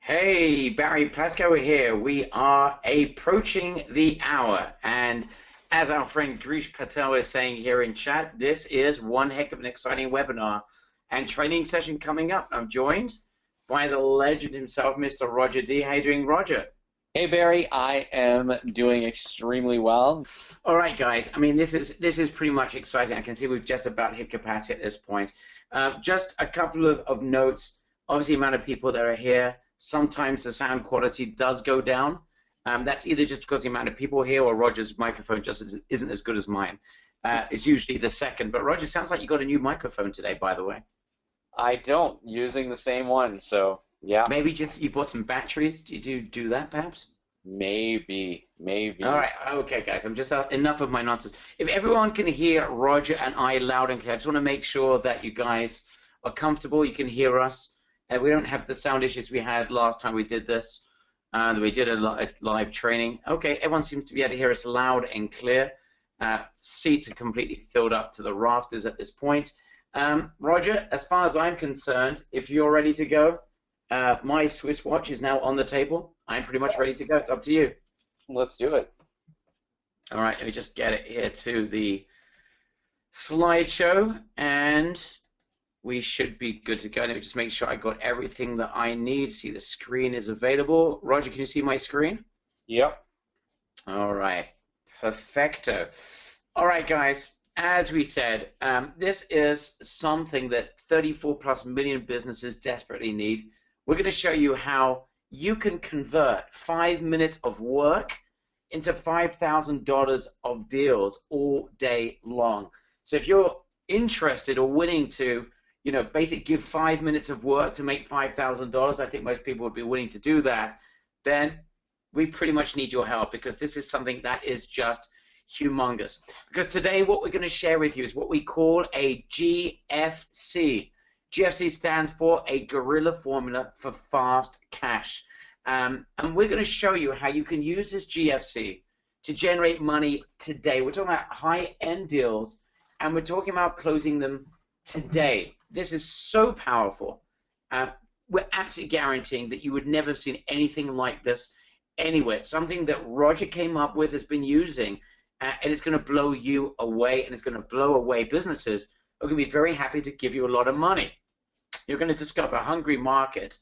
Hey, Barry Plasko here. We are approaching the hour, and as our friend Grish Patel is saying here in chat, this is one heck of an exciting webinar and training session coming up. I'm joined by the legend himself, Mr. Roger D. How you doing, Roger? Hey Barry, I am doing extremely well. All right, guys. I mean, this is pretty much exciting. I can see we've just about hit capacity at this point. Just a couple of notes. Obviously, the amount of people that are here. Sometimes the sound quality does go down. That's either just because the amount of people here or Roger's microphone just isn't as good as mine. It's usually the second. But Roger, sounds like you got a new microphone today, by the way. I don't using the same one, so yeah, Maybe just you bought some batteries. Did you do that, perhaps? maybe. All right, okay, guys. I'm just enough of my nonsense. If everyone can hear Roger and I loud and clear, I just want to make sure that you guys are comfortable. You can hear us, and we don't have the sound issues we had last time we did this. We did a live training. Okay, everyone seems to be able to hear us loud and clear. Seats are completely filled up to the rafters at this point. Roger, as far as I'm concerned, if you're ready to go, my Swiss watch is now on the table. I'm pretty much ready to go. It's up to you. Let's do it. All right, let me just get it here to the slideshow, and we should be good to go. Let me just make sure I got everything that I need. See, the screen is available. Roger, can you see my screen? Yep. All right, perfecto. All right, guys, as we said, this is something that 34 plus million businesses desperately need. We're going to show you how you can convert 5 minutes of work into $5,000 of deals all day long. So if you're interested or willing to, basically give 5 minutes of work to make $5,000, I think most people would be willing to do that, then we pretty much need your help, because this is something that is just humongous. Because today what we're going to share with you is what we call a GFC. GFC stands for a guerrilla formula for fast cash. And we're going to show you how you can use this GFC to generate money today. We're talking about high-end deals, and we're talking about closing them today. This is so powerful. We're absolutely guaranteeing that you would never have seen anything like this anywhere. Something that Roger came up with, has been using, and it's going to blow you away, and it's going to blow away businesses who are going to be very happy to give you a lot of money. You're going to discover a hungry market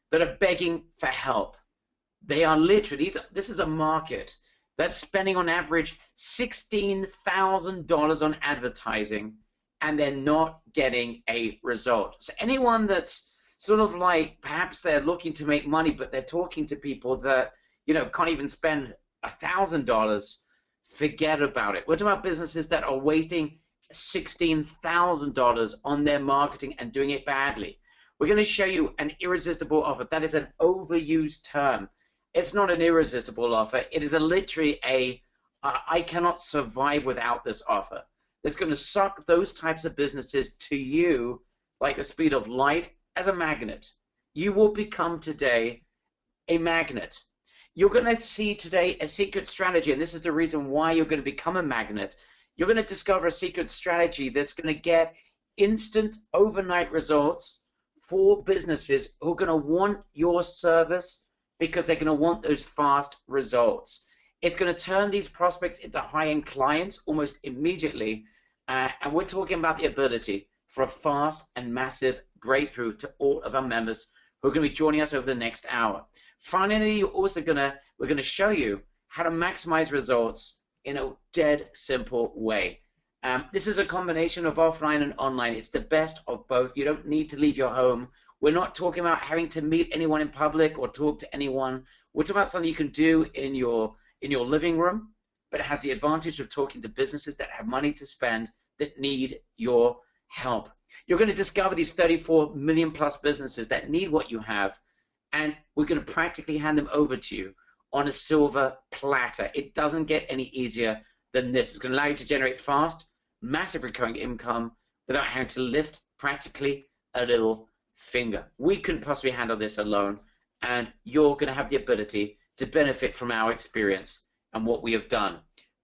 that are begging for help. They are literally, this is a market that's spending on average $16,000 on advertising, and they're not getting a result. So anyone that's sort of like, perhaps they're looking to make money, but they're talking to people that, can't even spend $1,000, forget about it. We're talking about businesses that are wasting $16,000 on their marketing and doing it badly. We're going to show you an irresistible offer. That is an overused term. It's not an irresistible offer. It is literally I cannot survive without this offer. It's going to suck those types of businesses to you like the speed of light, as a magnet. You will become today a magnet. You're going to see today a secret strategy, and this is the reason why you're going to become a magnet. You're going to discover a secret strategy that's going to get instant overnight results for businesses who are going to want your service, because they're going to want those fast results. It's going to turn these prospects into high-end clients almost immediately, and we're talking about the ability for a fast and massive breakthrough to all of our members who are going to be joining us over the next hour. Finally, we're going to show you how to maximize results in a dead simple way. This is a combination of offline and online. It's the best of both. You don't need to leave your home. We're not talking about having to meet anyone in public or talk to anyone. We're talking about something you can do in your living room, but it has the advantage of talking to businesses that have money to spend, that need your help. You're going to discover these 34 million plus businesses that need what you have, and we're going to practically hand them over to you on a silver platter. It doesn't get any easier than this. It's going to allow you to generate fast, massive recurring income without having to lift practically a little finger. We couldn't possibly handle this alone, and you're going to have the ability to benefit from our experience and what we have done.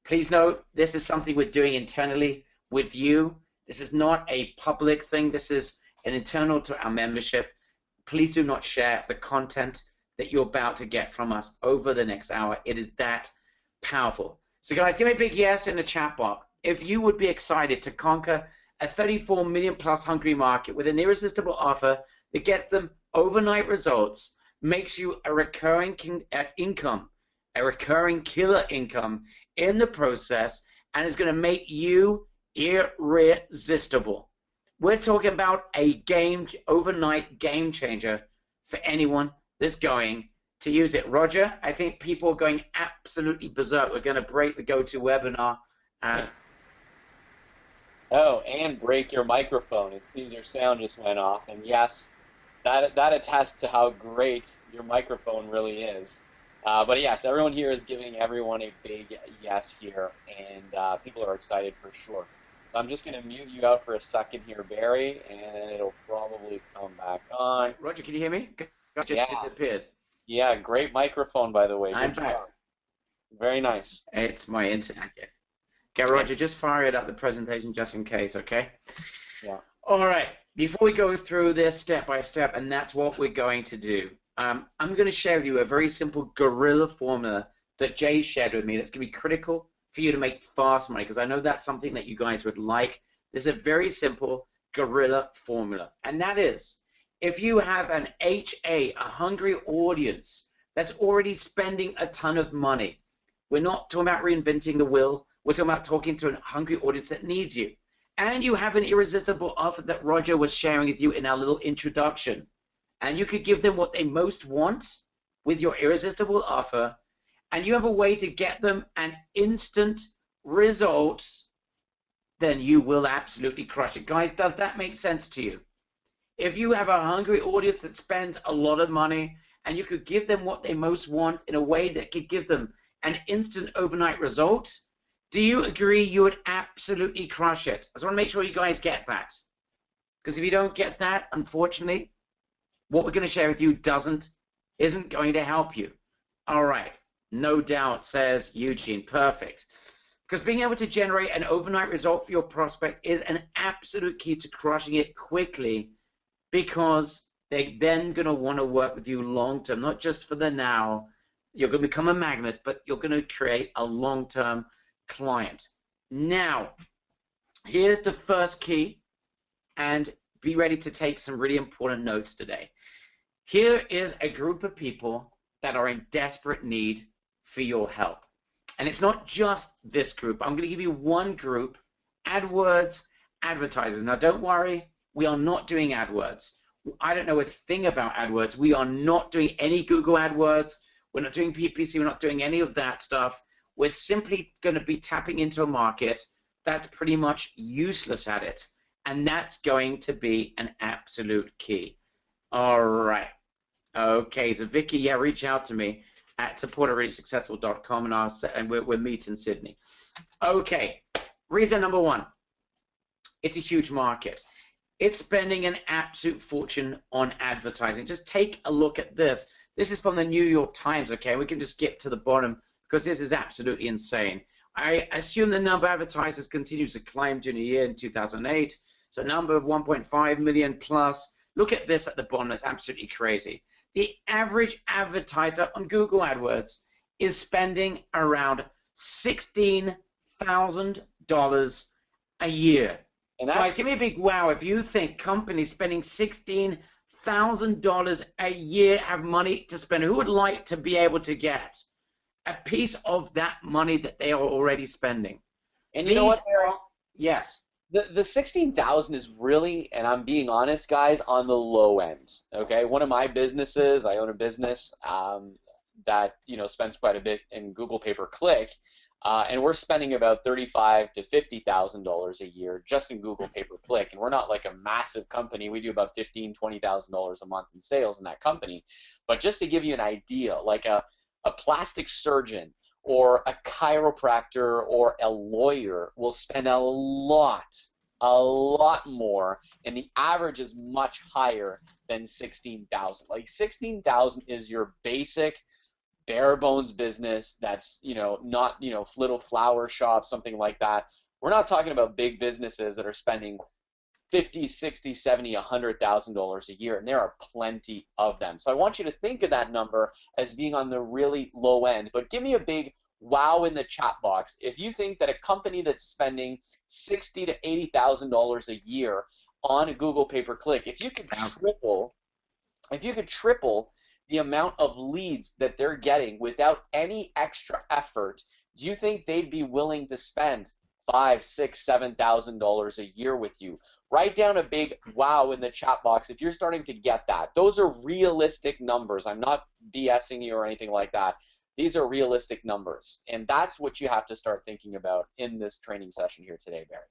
Please note, this is something we're doing internally with you. This is not a public thing. This is an internal to our membership. Please do not share the content that you're about to get from us over the next hour. It is that powerful. So guys, give me a big yes in the chat box if you would be excited to conquer a 34 million plus hungry market with an irresistible offer that gets them overnight results, makes you a recurring income, a recurring killer income in the process, and is going to make you irresistible. We're talking about a overnight game changer for anyone that's going to use it. Roger, I think people are going absolutely berserk. We're going to break the GoToWebinar. Oh, and break your microphone. It seems your sound just went off. And yes, that attests to how great your microphone really is. But yes, everyone here is giving everyone a big yes here, and people are excited for sure. So I'm just going to mute you out for a second here, Barry, and it'll probably come back on. Roger, can you hear me? I just disappeared. Yeah, great microphone, by the way. I'm back. Very nice. It's my internet. Okay, Roger, just fire it up the presentation just in case, okay? Yeah. All right, before we go through this step by step, and that's what we're going to do, I'm going to share with you a very simple guerrilla formula that Jay shared with me that's going to be critical for you to make fast money, because I know that's something that you guys would like. There's a very simple guerrilla formula, and that is, if you have an HA, a hungry audience that's already spending a ton of money, we're not talking about reinventing the wheel, we're talking about talking to a hungry audience that needs you, and you have an irresistible offer that Roger was sharing with you in our little introduction, and you could give them what they most want with your irresistible offer, and you have a way to get them an instant result, then you will absolutely crush it. Guys, does that make sense to you? If you have a hungry audience that spends a lot of money and you could give them what they most want in a way that could give them an instant overnight result, do you agree you would absolutely crush it? I just want to make sure you guys get that. Because if you don't get that, unfortunately, what we're going to share with you isn't going to help you. All right. No doubt, says Eugene. Perfect. Because being able to generate an overnight result for your prospect is an absolute key to crushing it quickly, because they're then going to want to work with you long term, not just for the now. You're going to become a magnet, but you're going to create a long-term client. Now, here's the first key, and be ready to take some really important notes today. Here is a group of people that are in desperate need for your help. And it's not just this group. I'm going to give you one group, AdWords advertisers. Now, don't worry, we are not doing AdWords. I don't know a thing about AdWords. We are not doing any Google AdWords. We're not doing PPC. We're not doing any of that stuff. We're simply going to be tapping into a market that's pretty much useless at it. And that's going to be an absolute key. All right. Okay, so Vicky, yeah, reach out to me at supportedreadysuccessful.com, and we'll meet in Sydney. Okay, reason number one, it's a huge market. It's spending an absolute fortune on advertising. Just take a look at this. This is from the New York Times, okay? We can just skip to the bottom because this is absolutely insane. I assume the number of advertisers continues to climb during the year in 2008. So a number of 1.5 million plus. Look at this at the bottom. That's absolutely crazy. The average advertiser on Google AdWords is spending around $16,000 a year. And that's, guys, give me a big wow if you think companies spending $16,000 a year have money to spend. Who would like to be able to get a piece of that money that they are already spending? And you know what, Barry? Yes. The 16,000 is really, and I'm being honest, guys, on the low end. Okay, one of my businesses, I own a business that spends quite a bit in Google pay-per-click, and we're spending about $35,000 to $50,000 a year just in Google pay-per-click. And we're not like a massive company. We do about $15,000 to $20,000 a month in sales in that company. But just to give you an idea, like a plastic surgeon or a chiropractor or a lawyer will spend a lot more, and the average is much higher than 16,000. Like 16,000 is your basic bare bones business that's not little flower shop, something like that. We're not talking about big businesses that are spending 50, 60, 70, $100,000 a year, and there are plenty of them. So I want you to think of that number as being on the really low end, but give me a big wow in the chat box if you think that a company that's spending $60,000 to $80,000 a year on a Google pay-per-click, if you could triple the amount of leads that they're getting without any extra effort, do you think they'd be willing to spend $5,000, $6,000, $7,000 a year with you? Write down a big wow in the chat box if you're starting to get that. Those are realistic numbers. I'm not BSing you or anything like that. These are realistic numbers, and that's what you have to start thinking about in this training session here today, Barry.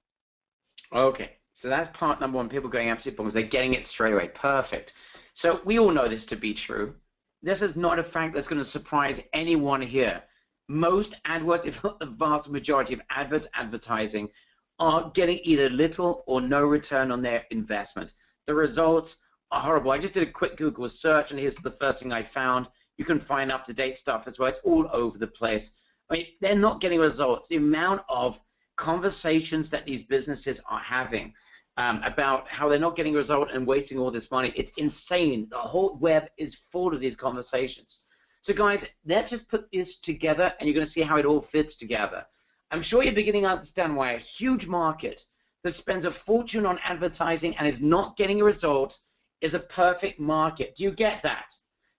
Okay, so that's part number one. People going absolutely bonkers. They're getting it straight away. Perfect. So we all know this to be true. This is not a fact that's going to surprise anyone here. Most AdWords, if not the vast majority of advertising, are getting either little or no return on their investment. The results are horrible. I just did a quick Google search, and here's the first thing I found. You can find up-to-date stuff as well. It's all over the place. I mean, they're not getting results. The amount of conversations that these businesses are having about how they're not getting a result and wasting all this money, it's insane. The whole web is full of these conversations. So guys, let's just put this together, and you're going to see how it all fits together. I'm sure you're beginning to understand why a huge market that spends a fortune on advertising and is not getting a result is a perfect market. Do you get that?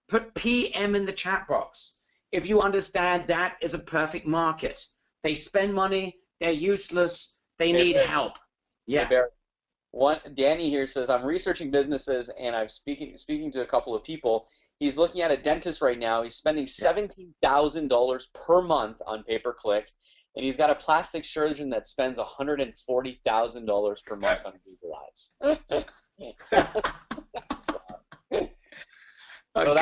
Put PM in the chat box if you understand that is a perfect market. They spend money, they're useless, they need help. Yeah. Danny here says, I'm researching businesses and I'm speaking to a couple of people. He's looking at a dentist right now. He's spending $17,000 per month on pay-per-click, and he's got a plastic surgeon that spends $140,000 per month on Google Ads. So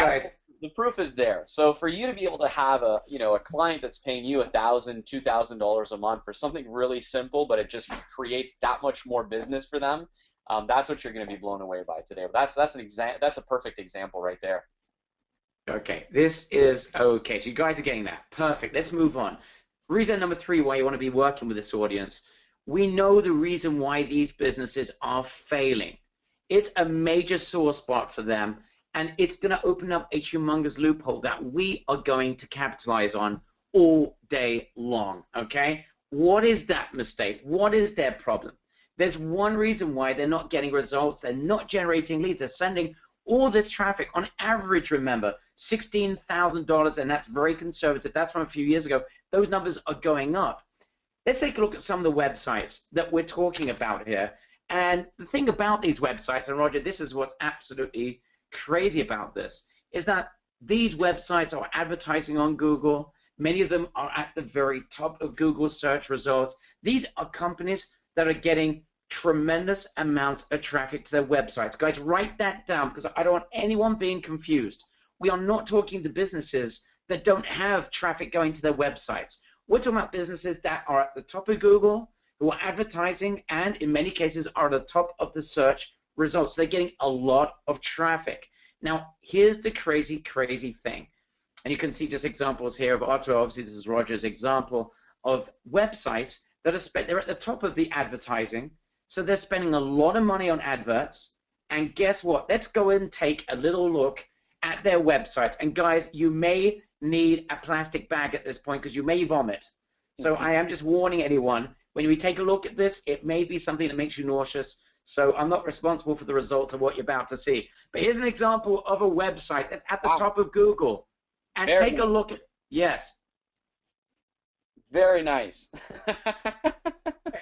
the proof is there. So for you to be able to have a client that's paying you $1,000, $2,000 a month for something really simple, but it just creates that much more business for them, that's what you're going to be blown away by today. But that's a perfect example right there. Okay, this is okay. So you guys are getting that. Perfect. Let's move on. Reason number 3 why you want to be working with this audience. We know the reason why these businesses are failing. It's a major sore spot for them, and it's going to open up a humongous loophole that we are going to capitalize on all day long, okay? What is that mistake? What is their problem? There's one reason why they're not getting results. They're not generating leads. They're sending all this traffic. On average, remember, $16,000, and that's very conservative. That's from a few years ago. Those numbers are going up. Let's take a look at some of the websites that we're talking about here. And the thing about these websites, and Roger, this is what's absolutely crazy about this, is that these websites are advertising on Google. Many of them are at the very top of Google's search results. These are companies that are getting tremendous amounts of traffic to their websites. Guys, write that down because I don't want anyone being confused. We are not talking to businesses that don't have traffic going to their websites. We're talking about businesses that are at the top of Google, who are advertising, and in many cases are at the top of the search results. They're getting a lot of traffic. Now, here's the crazy, crazy thing. And you can see just examples here of Otto. Obviously, this is Roger's example of websites that are they're at the top of the advertising. So they're spending a lot of money on adverts. And guess what? Let's go and take a little look at their websites. And guys, you may need a plastic bag at this point because you may vomit. So I am just warning anyone, when we take a look at this, it may be something that makes you nauseous. So I'm not responsible for the results of what you're about to see. But here's an example of a website that's at the top of Google. And take a look at, yes. Very nice.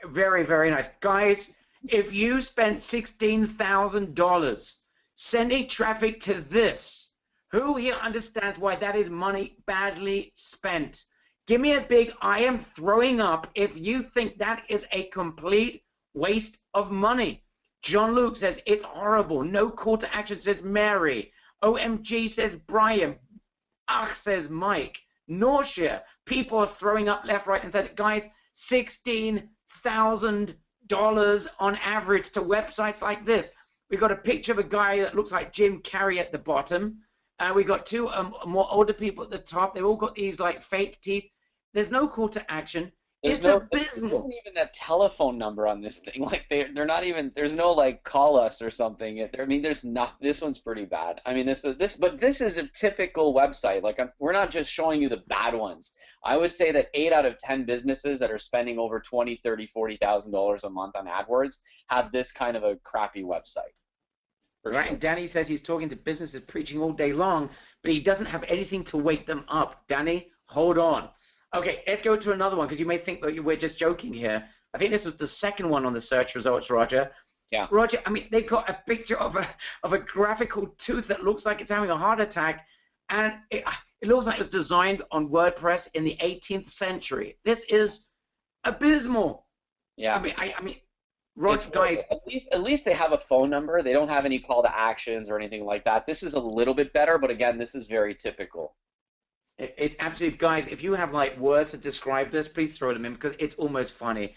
Very, very nice. Guys, if you spent $16,000 sending traffic to this, who here understands why that is money badly spent? Give me a big I am throwing up if you think that is a complete waste of money. John Luke says it's horrible. No call to action, says Mary. OMG, says Brian. Ugh, says Mike. Nausea. People are throwing up left, right, and center. Guys, $16,000 on average to websites like this. We've got a picture of a guy that looks like Jim Carrey at the bottom. We got two more older people at the top. They've all got these like fake teeth. There's no call to action. There's It's no, there abysmal. isn't even a telephone number on this thing. Like they're not even. There's no like call us or something. I mean, there's not. This one's pretty bad. I mean, but this is a typical website. Like we're not just showing you the bad ones. I would say that 8 out of 10 businesses that are spending over 20, 30, $40,000 a month on AdWords have this kind of a crappy website for Right, sure. and Danny says he's talking to businesses preaching all day long, but he doesn't have anything to wake them up. Danny, hold on. Okay, let's go to another one because you may think that we're just joking here. I think this was the second one on the search results, Roger. Yeah. Roger, I mean, they've got a picture of a graphical tooth that looks like it's having a heart attack, and it looks like it was designed on WordPress in the 18th century. This is abysmal. Yeah. I mean, It's Roger, horrible. guys, At least they have a phone number. They don't have any call to actions or anything like that. This is a little bit better, but again, this is very typical. it's absolutely, guys, if you have like words to describe this, please throw them in because it's almost funny.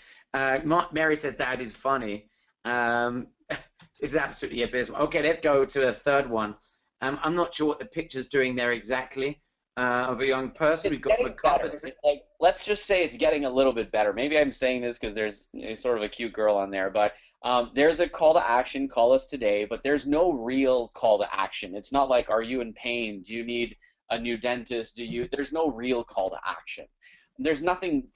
Mary says that is funny. Um, it's absolutely abysmal. Okay, let's go to a third one. I'm not sure what the picture's doing there exactly of a young person. It's We've got getting better. MacArthur. Like, let's just say it's getting a little bit better. Maybe I'm saying this because there's sort of a cute girl on there, but there's a call to action, call us today, but there's no real call to action. It's not like, are you in pain? Do you need a new dentist? There's no real call to action. There's nothing,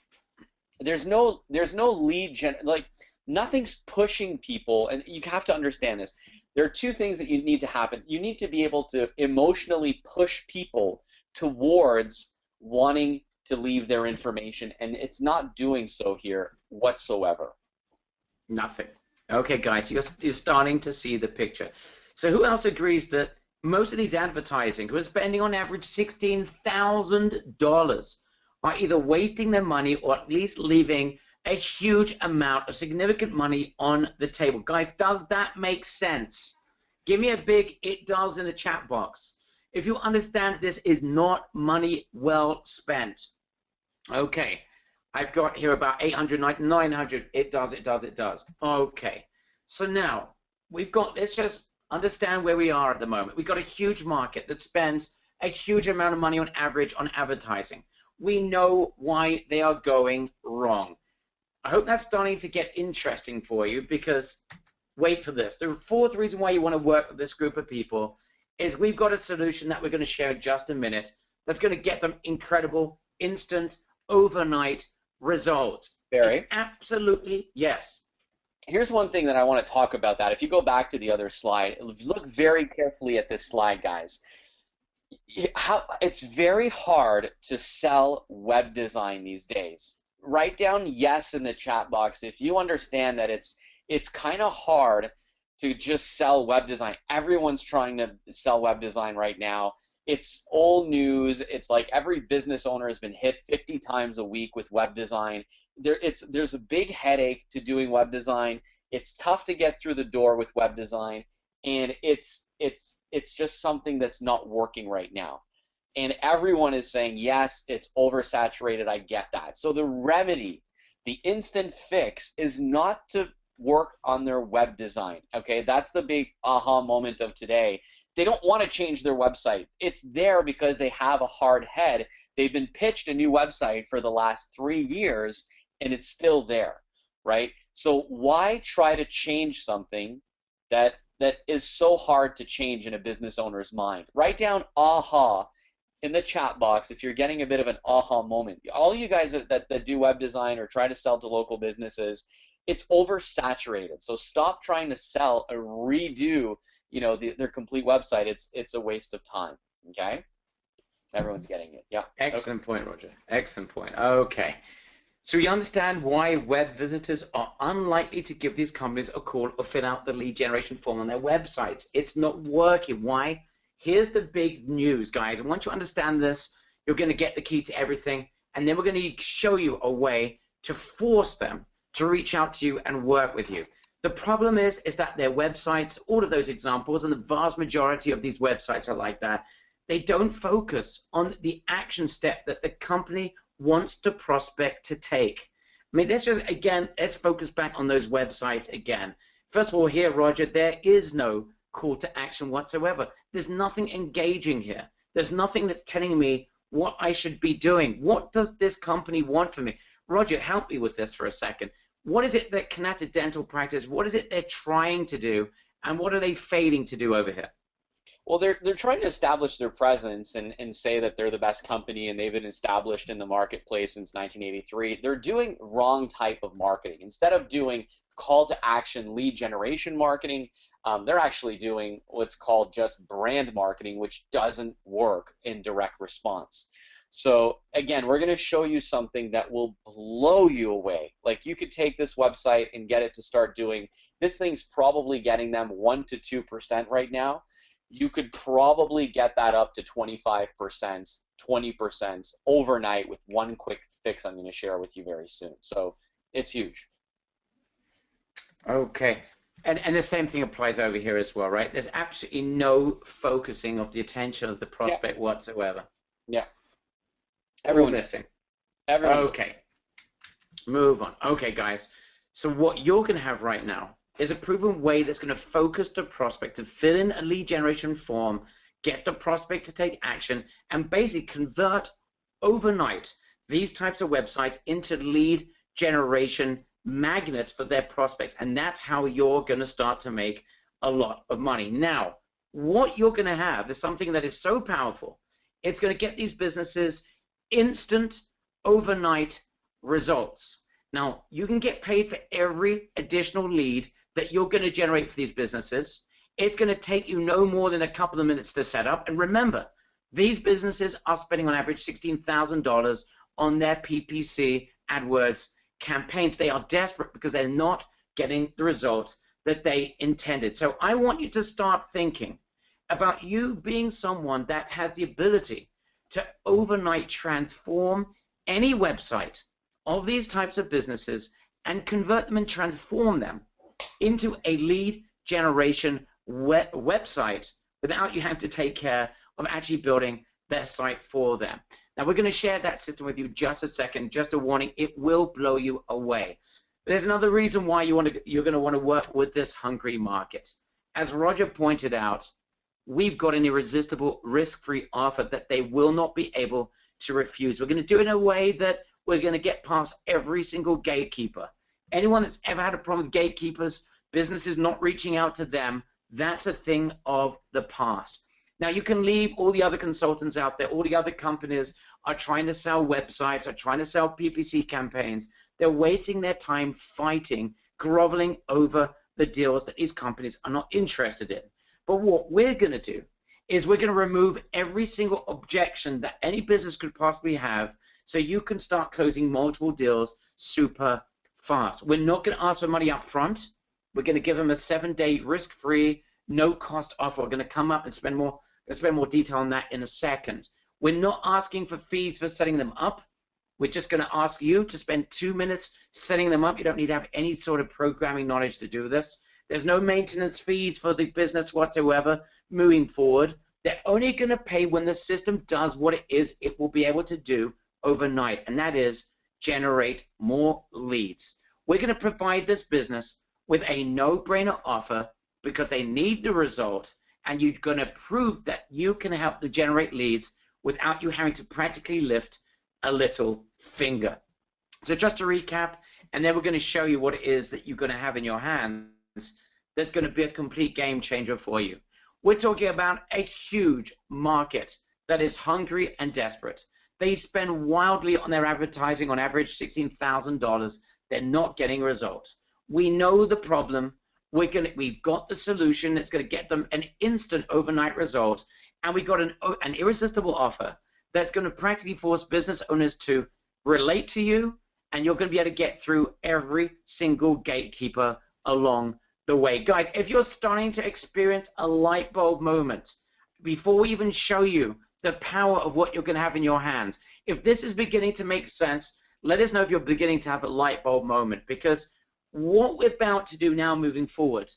there's no like nothing's pushing people, and you have to understand this. There are two things that you need to happen. You need to be able to emotionally push people towards wanting to leave their information, and it's not doing so here whatsoever. Nothing. Okay, guys, you're starting to see the picture. So who else agrees that most of these advertising who are spending on average $16,000 are either wasting their money or at least leaving a huge amount of significant money on the table? Guys, does that make sense? Give me a big "it does" in the chat box if you understand this is not money well spent. Okay, I've got here about 800, 900. It does, it does, it does. Okay, so now we've got, let's just understand where we are at the moment. We've got a huge market that spends a huge amount of money on average on advertising. We know why they are going wrong. I hope that's starting to get interesting for you because, wait for this. The fourth reason why you want to work with this group of people is we've got a solution that we're going to share in just a minute that's going to get them incredible, instant, overnight results. Barry? It's absolutely, yes. Here's one thing that I want to talk about that. If you go back to the other slide, look very carefully at this slide, guys. It's very hard to sell web design these days. Write down yes in the chat box if you understand that it's kind of hard to just sell web design. Everyone's trying to sell web design right now. It's old news. It's like every business owner has been hit 50 times a week with web design. There's a big headache to doing web design. It's tough to get through the door with web design, and it's just something that's not working right now. And everyone is saying, yes, it's oversaturated. I get that. So the remedy, the instant fix, is not to work on their web design. Okay, that's the big aha moment of today. They don't want to change their website. It's there because they have a hard head. They've been pitched a new website for the last 3 years, and it's still there, right? So why try to change something that is so hard to change in a business owner's mind? Write down aha in the chat box if you're getting a bit of an aha moment. All you guys that do web design or try to sell to local businesses, it's oversaturated. So stop trying to sell or redo, their complete website. It's a waste of time. Okay? Everyone's getting it. Yeah. Excellent point, Roger. Excellent point. Okay. So we understand why web visitors are unlikely to give these companies a call or fill out the lead generation form on their websites. It's not working. Why? Here's the big news, guys. And once you understand this, you're going to get the key to everything. And then we're going to show you a way to force them to reach out to you and work with you. The problem is that their websites, all of those examples, and the vast majority of these websites are like that, they don't focus on the action step that the company wants the prospect to take. I mean, let's focus back on those websites again. First of all, here, Roger, there is no call to action whatsoever. There's nothing engaging here. There's nothing that's telling me what I should be doing. What does this company want from me? Roger, help me with this for a second. What is it that Connected Dental Practice, what is it they're trying to do, and what are they failing to do over here? Well, they're trying to establish their presence and say that they're the best company and they've been established in the marketplace since 1983. They're doing wrong type of marketing. Instead of doing call to action lead generation marketing, they're actually doing what's called just brand marketing, which doesn't work in direct response. So again, we're going to show you something that will blow you away. Like, you could take this website and get it to start doing, this thing's probably getting them 1 to 2% right now. You could probably get that up to 25%, 20% overnight with one quick fix I'm going to share with you very soon. So it's huge. Okay. And the same thing applies over here as well, right? There's absolutely no focusing of the attention of the prospect whatsoever. Yeah. Everyone missing. Everyone. Okay. Move on. Okay, guys. So what you're going to have right now is a proven way that's going to focus the prospect to fill in a lead generation form, get the prospect to take action, and basically convert overnight these types of websites into lead generation magnets for their prospects. And that's how you're going to start to make a lot of money. Now, what you're going to have is something that is so powerful. It's going to get these businesses instant, overnight results. Now, you can get paid for every additional lead that you're going to generate for these businesses. It's going to take you no more than a couple of minutes to set up. And remember, these businesses are spending on average $16,000 on their PPC AdWords campaigns. They are desperate because they're not getting the results that they intended. So I want you to start thinking about you being someone that has the ability to overnight transform any website of these types of businesses and convert them and transform them into a lead generation website without you having to take care of actually building their site for them. Now, we're going to share that system with you just a second. Just a warning, it will blow you away. But there's another reason why you're going to want to work with this hungry market. As Roger pointed out, we've got an irresistible risk-free offer that they will not be able to refuse. We're going to do it in a way that we're going to get past every single gatekeeper. Anyone that's ever had a problem with gatekeepers, businesses not reaching out to them, that's a thing of the past. Now, you can leave all the other consultants out there. All the other companies are trying to sell websites, are trying to sell PPC campaigns. They're wasting their time fighting, groveling over the deals that these companies are not interested in. But what we're going to do is we're going to remove every single objection that any business could possibly have so you can start closing multiple deals super fast. We're not going to ask for money up front. We're going to give them a 7-day risk-free, no-cost offer. We're going to come up and spend more detail on that in a second. We're not asking for fees for setting them up. We're just going to ask you to spend 2 minutes setting them up. You don't need to have any sort of programming knowledge to do this. There's no maintenance fees for the business whatsoever moving forward. They're only going to pay when the system does what it is it will be able to do overnight, and that is generate more leads. We're going to provide this business with a no-brainer offer because they need the result, and you're going to prove that you can help them generate leads without you having to practically lift a little finger. So just to recap, and then we're going to show you what it is that you're going to have in your hands that's going to be a complete game changer for you. We're talking about a huge market that is hungry and desperate. They spend wildly on their advertising, on average $16,000. They're not getting a result. We know the problem. We've got the solution. It's going to get them an instant overnight result. And we've got an irresistible offer that's going to practically force business owners to relate to you, and you're going to be able to get through every single gatekeeper along the way. Guys, if you're starting to experience a light bulb moment, before we even show you the power of what you're going to have in your hands, if this is beginning to make sense, let us know if you're beginning to have a light bulb moment, because what we're about to do now moving forward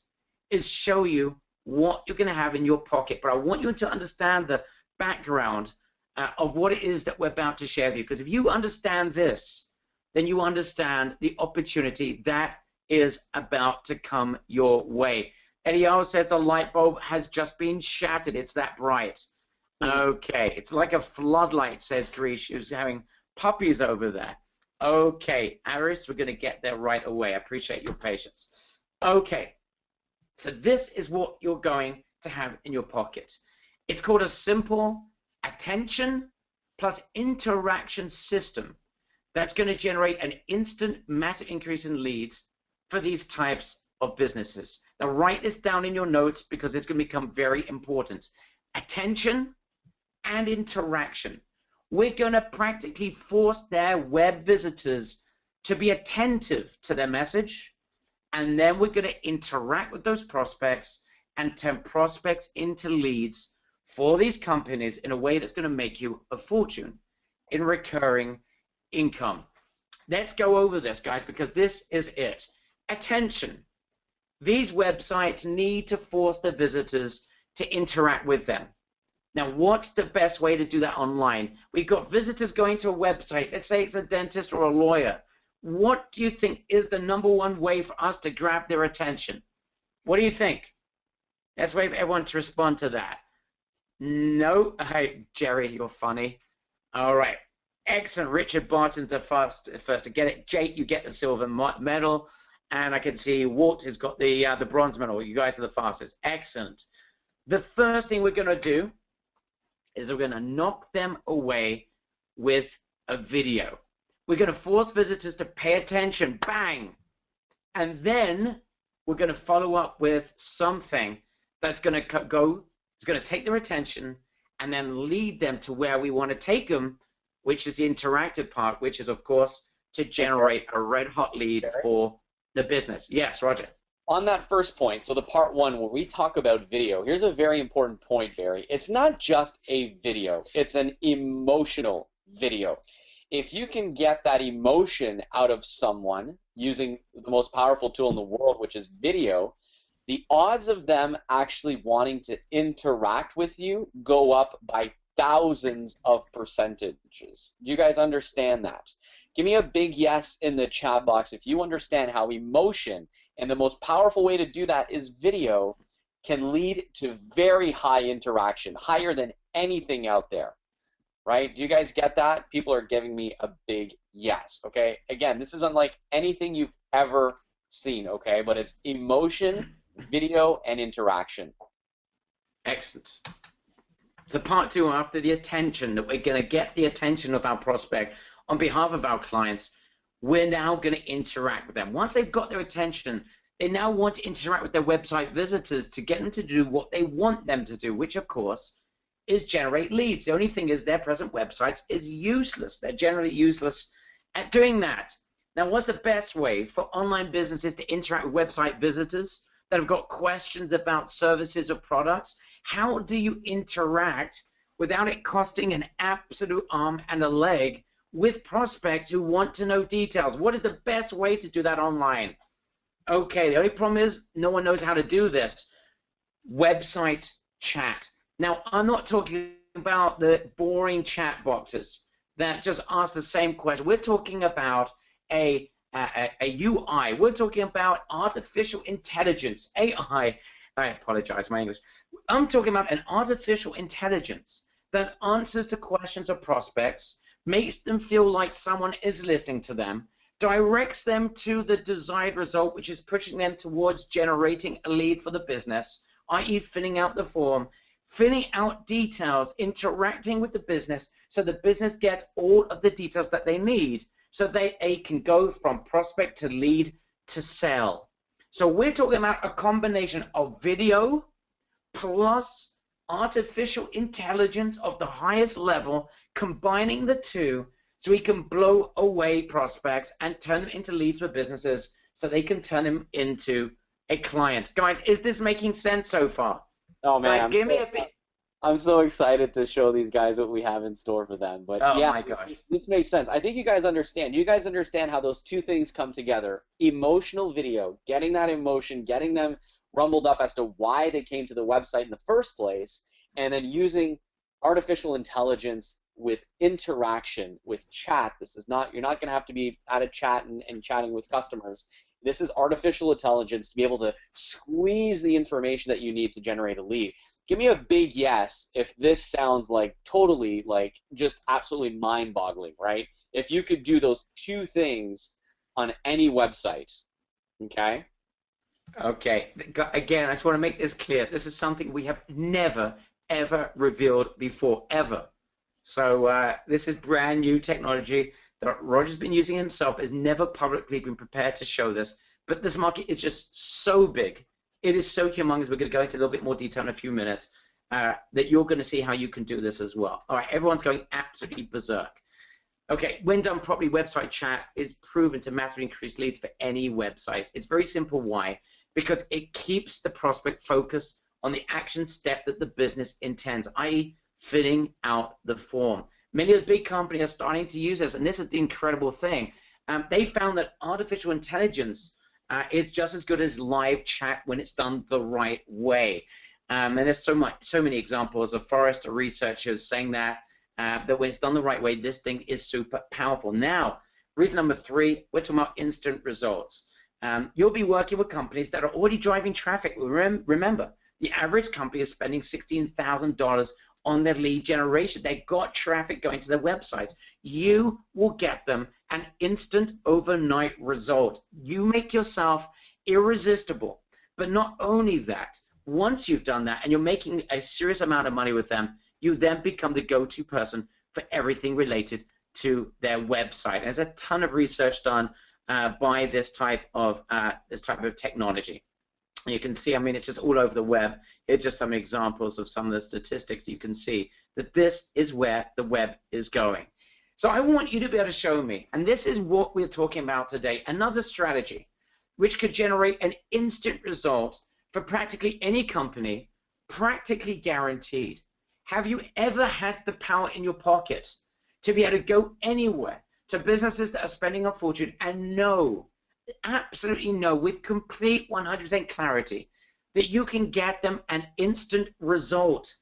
is show you what you're going to have in your pocket. But I want you to understand the background of what it is that we're about to share with you, because if you understand this, then you understand the opportunity that is about to come your way. Eliyahu says the light bulb has just been shattered. It's that bright. Okay, it's like a floodlight, says Greece. She's having puppies over there. Okay, Aris, we're going to get there right away. I appreciate your patience. Okay, so this is what you're going to have in your pocket. It's called a simple attention plus interaction system that's going to generate an instant massive increase in leads for these types of businesses. Now, write this down in your notes because it's going to become very important. Attention and interaction. We're going to practically force their web visitors to be attentive to their message, and then we're going to interact with those prospects and turn prospects into leads for these companies in a way that's going to make you a fortune in recurring income. Let's go over this, guys, because this is it. Attention. These websites need to force their visitors to interact with them. Now, what's the best way to do that online? We've got visitors going to a website. Let's say it's a dentist or a lawyer. What do you think is the #1 way for us to grab their attention? What do you think? Let's wait for everyone to respond to that. No? Hey, Jerry, you're funny. All right. Excellent. Richard Barton's the first to get it. Jake, you get the silver medal. And I can see Walt has got the bronze medal. You guys are the fastest. Excellent. The first thing we're going to do is we're going to knock them away with a video. We're going to force visitors to pay attention. Bang! And then we're going to follow up with something that's going to go, it's going to take their attention and then lead them to where we want to take them, which is the interactive part, which is, of course, to generate a red-hot lead for the business. Yes, Roger. On that first point, so the part 1, where we talk about video, here's a very important point, Barry. It's not just a video. It's an emotional video. If you can get that emotion out of someone using the most powerful tool in the world, which is video, the odds of them actually wanting to interact with you go up by thousands of percentages. Do you guys understand that? Give me a big yes in the chat box if you understand how emotion, and the most powerful way to do that is video, can lead to very high interaction, higher than anything out there. Right? Do you guys get that? People are giving me a big yes, okay? Again, this is unlike anything you've ever seen, okay? But it's emotion, video, and interaction. Excellent. So part 2, after the attention, that we're going to get the attention of our prospect on behalf of our clients, we're now going to interact with them. Once they've got their attention, they now want to interact with their website visitors to get them to do what they want them to do, which, of course, is generate leads. The only thing is their present websites is useless. They're generally useless at doing that. Now, what's the best way for online businesses to interact with website visitors that have got questions about services or products? How do you interact without it costing an absolute arm and a leg with prospects who want to know details? What is the best way to do that online? Okay, the only problem is no one knows how to do this. Website chat. Now, I'm not talking about the boring chat boxes that just ask the same question. We're talking about a UI. We're talking about artificial intelligence, AI. I apologize, my English. I'm talking about an artificial intelligence that answers to questions of prospects, makes them feel like someone is listening to them, directs them to the desired result, which is pushing them towards generating a lead for the business, i.e. filling out the form, filling out details, interacting with the business so the business gets all of the details that they need so they can go from prospect to lead to sell. So we're talking about a combination of video plus artificial intelligence of the highest level, combining the two so we can blow away prospects and turn them into leads for businesses so they can turn them into a client. Guys, is this making sense so far? Oh man, guys, give me a bit. I'm so excited to show these guys what we have in store for them. But oh yeah, my gosh, this makes sense. I think you guys understand. You guys understand how those two things come together. Emotional video, getting that emotion, getting them rumbled up as to why they came to the website in the first place, and then using artificial intelligence with interaction, with chat. This is not, you're not going to have to be at a chat and chatting with customers. This is artificial intelligence to be able to squeeze the information that you need to generate a lead. Give me a big yes if this sounds like totally, like, just absolutely mind-boggling, right? if you could do those two things on any website. Okay? Okay. Again, I just want to make this clear. This is something we have never, ever revealed before, ever. So this is brand new technology that Roger's been using himself, has never publicly been prepared to show this. But this market is just so big. It is so humongous. We're going to go into a little bit more detail in a few minutes that you're going to see how you can do this as well. All right, everyone's going absolutely berserk. Okay, when done properly, website chat is proven to massively increase leads for any website. It's very simple. Why? Because it keeps the prospect focused on the action step that the business intends, i.e., filling out the form. Many of the big companies are starting to use this, and this is the incredible thing. They found that artificial intelligence is just as good as live chat when it's done the right way. And there's so many examples of Forrester researchers saying that when it's done the right way, this thing is super powerful. Now, reason number 3, we're talking about instant results. You'll be working with companies that are already driving traffic. Remember, the average company is spending $16,000 on their lead generation. They got traffic going to their websites. You will get them an instant overnight result. You make yourself irresistible. But not only that, once you've done that and you're making a serious amount of money with them, you then become the go-to person for everything related to their website. There's a ton of research done by this type of technology. You can see, I mean, it's just all over the web. It's just some examples of some of the statistics. You can see that this is where the web is going. So I want you to be able to show me, and this is what we're talking about today, another strategy which could generate an instant result for practically any company, practically guaranteed. Have you ever had the power in your pocket to be able to go anywhere to businesses that are spending a fortune and know, absolutely know, with complete 100% clarity, that you can get them an instant result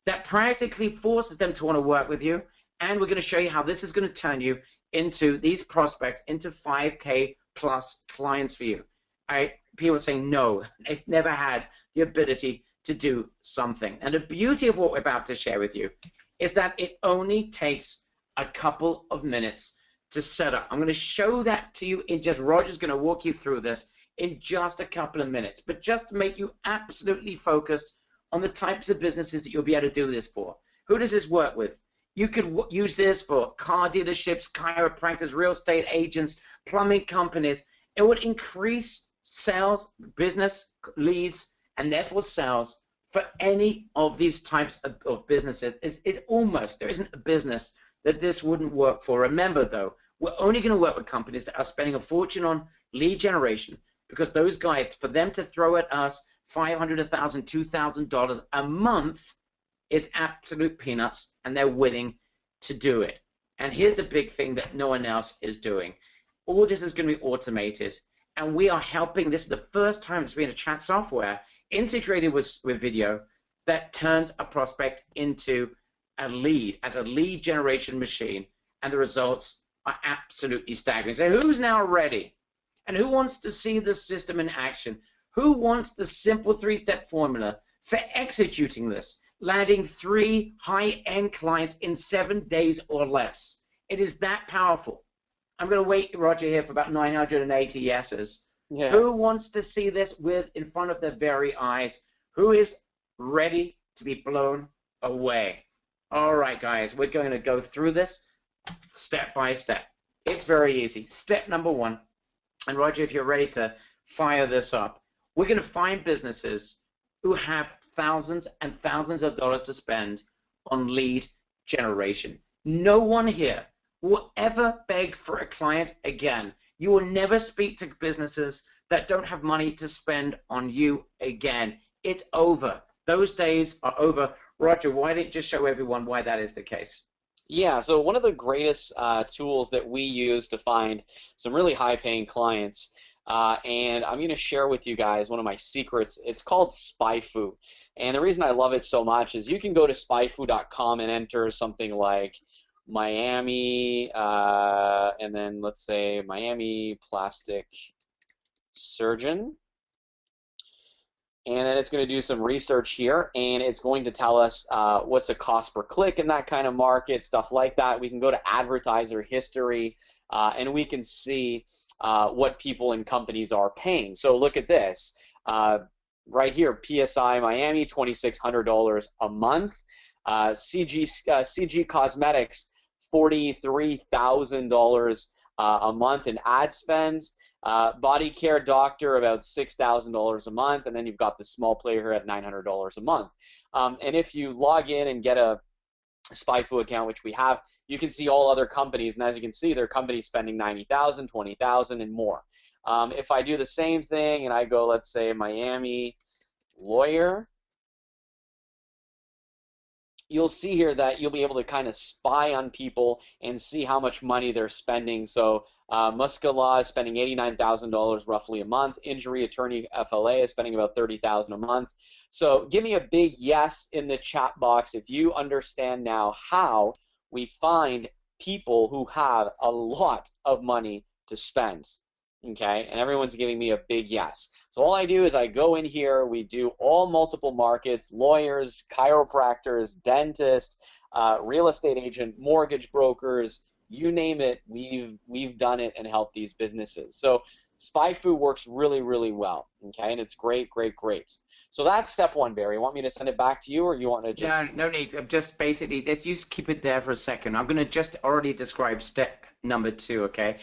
that practically forces them to want to work with you? And we're going to show you how this is going to turn you into these prospects, into 5K plus clients for you. All right? People are saying no, they've never had the ability to do something. And the beauty of what we're about to share with you is that it only takes a couple of minutes to set up. I'm going to show that to you in just, Roger's going to walk you through this in just a couple of minutes, but just to make you absolutely focused on the types of businesses that you'll be able to do this for. Who does this work with? You could use this for car dealerships, chiropractors, real estate agents, plumbing companies. It would increase sales, business leads, and therefore sales for any of these types of businesses. It's almost, there isn't a business that this wouldn't work for. Remember though, we're only going to work with companies that are spending a fortune on lead generation, because those guys, for them to throw at us $500, $1,000, $2,000 a month is absolute peanuts, and they're willing to do it. And here's the big thing that no one else is doing. All this is going to be automated, and we are helping. This is the first time it's been a chat software integrated with video that turns a prospect into a lead, as a lead generation machine, and the results are absolutely staggering. So who's now ready? And who wants to see the system in action? Who wants the simple 3-step formula for executing this, landing 3 high-end clients in 7 days or less? It is that powerful. I'm going to wait, Roger, here for about 980 yeses. Yeah. Who wants to see this in front of their very eyes? Who is ready to be blown away? All right, guys, we're going to go through this step by step. It's very easy. Step number 1, and Roger, if you're ready to fire this up, we're going to find businesses who have thousands and thousands of dollars to spend on lead generation. No one here will ever beg for a client again. You will never speak to businesses that don't have money to spend on you again. It's over. Those days are over. Roger, why don't you just show everyone why that is the case? Yeah, so one of the greatest tools that we use to find some really high-paying clients, and I'm going to share with you guys one of my secrets. It's called SpyFu, and the reason I love it so much is you can go to spyfu.com and enter something like Miami, and then let's say Miami plastic surgeon. and then it's going to do some research here, and it's going to tell us what's the cost per click in that kind of market, stuff like that. We can go to advertiser history, and we can see what people and companies are paying. So look at this. Right here, PSI Miami, $2,600 a month. CG Cosmetics, $43,000 a month in ad spend. Body Care Doctor, about $6,000 a month, and then you've got the small player here at $900 a month. And if you log in and get a SpyFu account, which we have, you can see all other companies, and as you can see, there are companies spending $90,000, $20,000, and more. If I do the same thing and I go, let's say, Miami lawyer, you'll see here that you'll be able to kind of spy on people and see how much money they're spending. So Muscala is spending $89,000 roughly a month. Injury Attorney FLA is spending about $30,000 a month. So give me a big yes in the chat box if you understand now how we find people who have a lot of money to spend. Okay, and everyone's giving me a big yes. So all I do is I go in here, we do all multiple markets, lawyers, chiropractors, dentists, real estate agent, mortgage brokers, you name it, we've done it and helped these businesses. So SpyFu works really, really well, okay, and it's great, great, great. So that's step one, Barry. You want me to send it back to you, or you want to just... No need. Just basically, let's just keep it there for a second. I'm going to just already describe step number 2, okay?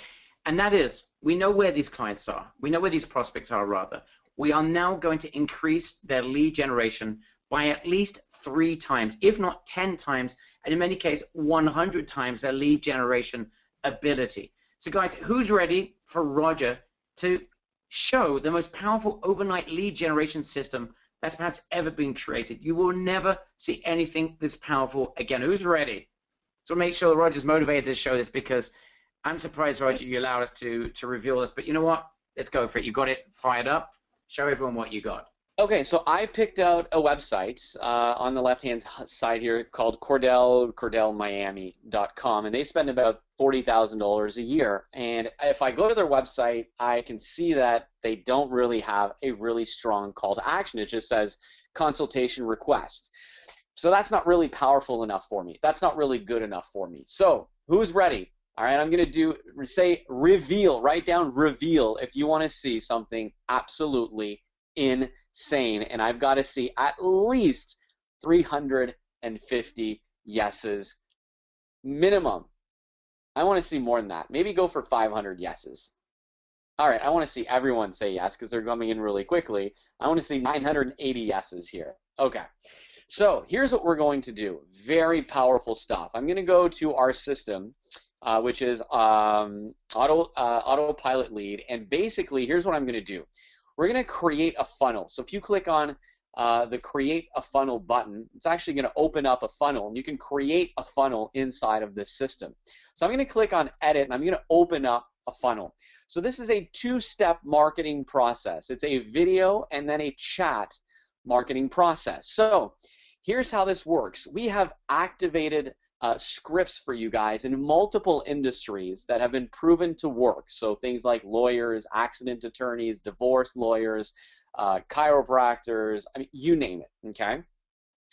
And that is, we know where these clients are. We know where these prospects are, rather. We are now going to increase their lead generation by at least 3 times, if not 10 times, and in many cases, 100 times their lead generation ability. So guys, who's ready for Roger to show the most powerful overnight lead generation system that's perhaps ever been created? You will never see anything this powerful again. Who's ready? So make sure Roger's motivated to show this, because I'm surprised, Roger, you allowed us to reveal this, but you know what? Let's go for it. You got it fired up. Show everyone what you got. Okay, so I picked out a website on the left-hand side here called cordellmiami.com, and they spend about $40,000 a year. And if I go to their website, I can see that they don't really have a really strong call to action. It just says consultation request. So that's not really powerful enough for me. That's not really good enough for me. So who's ready? All right, I'm going to say reveal, write down reveal if you want to see something absolutely insane. And I've got to see at least 350 yeses minimum. I want to see more than that. Maybe go for 500 yeses. All right, I want to see everyone say yes because they're coming in really quickly. I want to see 980 yeses here. Okay. So here's what we're going to do. Very powerful stuff. I'm going to go to our system, which is AutoPilot lead, and basically here's what I'm going to do. We're going to create a funnel. So if you click on the create a funnel button, it's actually going to open up a funnel, and you can create a funnel inside of this system. So I'm going to click on edit, and I'm going to open up a funnel. So this is a 2-step marketing process. It's a video and then a chat marketing process. So here's how this works. We have activated scripts for you guys in multiple industries that have been proven to work. So things like lawyers, accident attorneys, divorce lawyers, chiropractors, I mean, you name it, okay?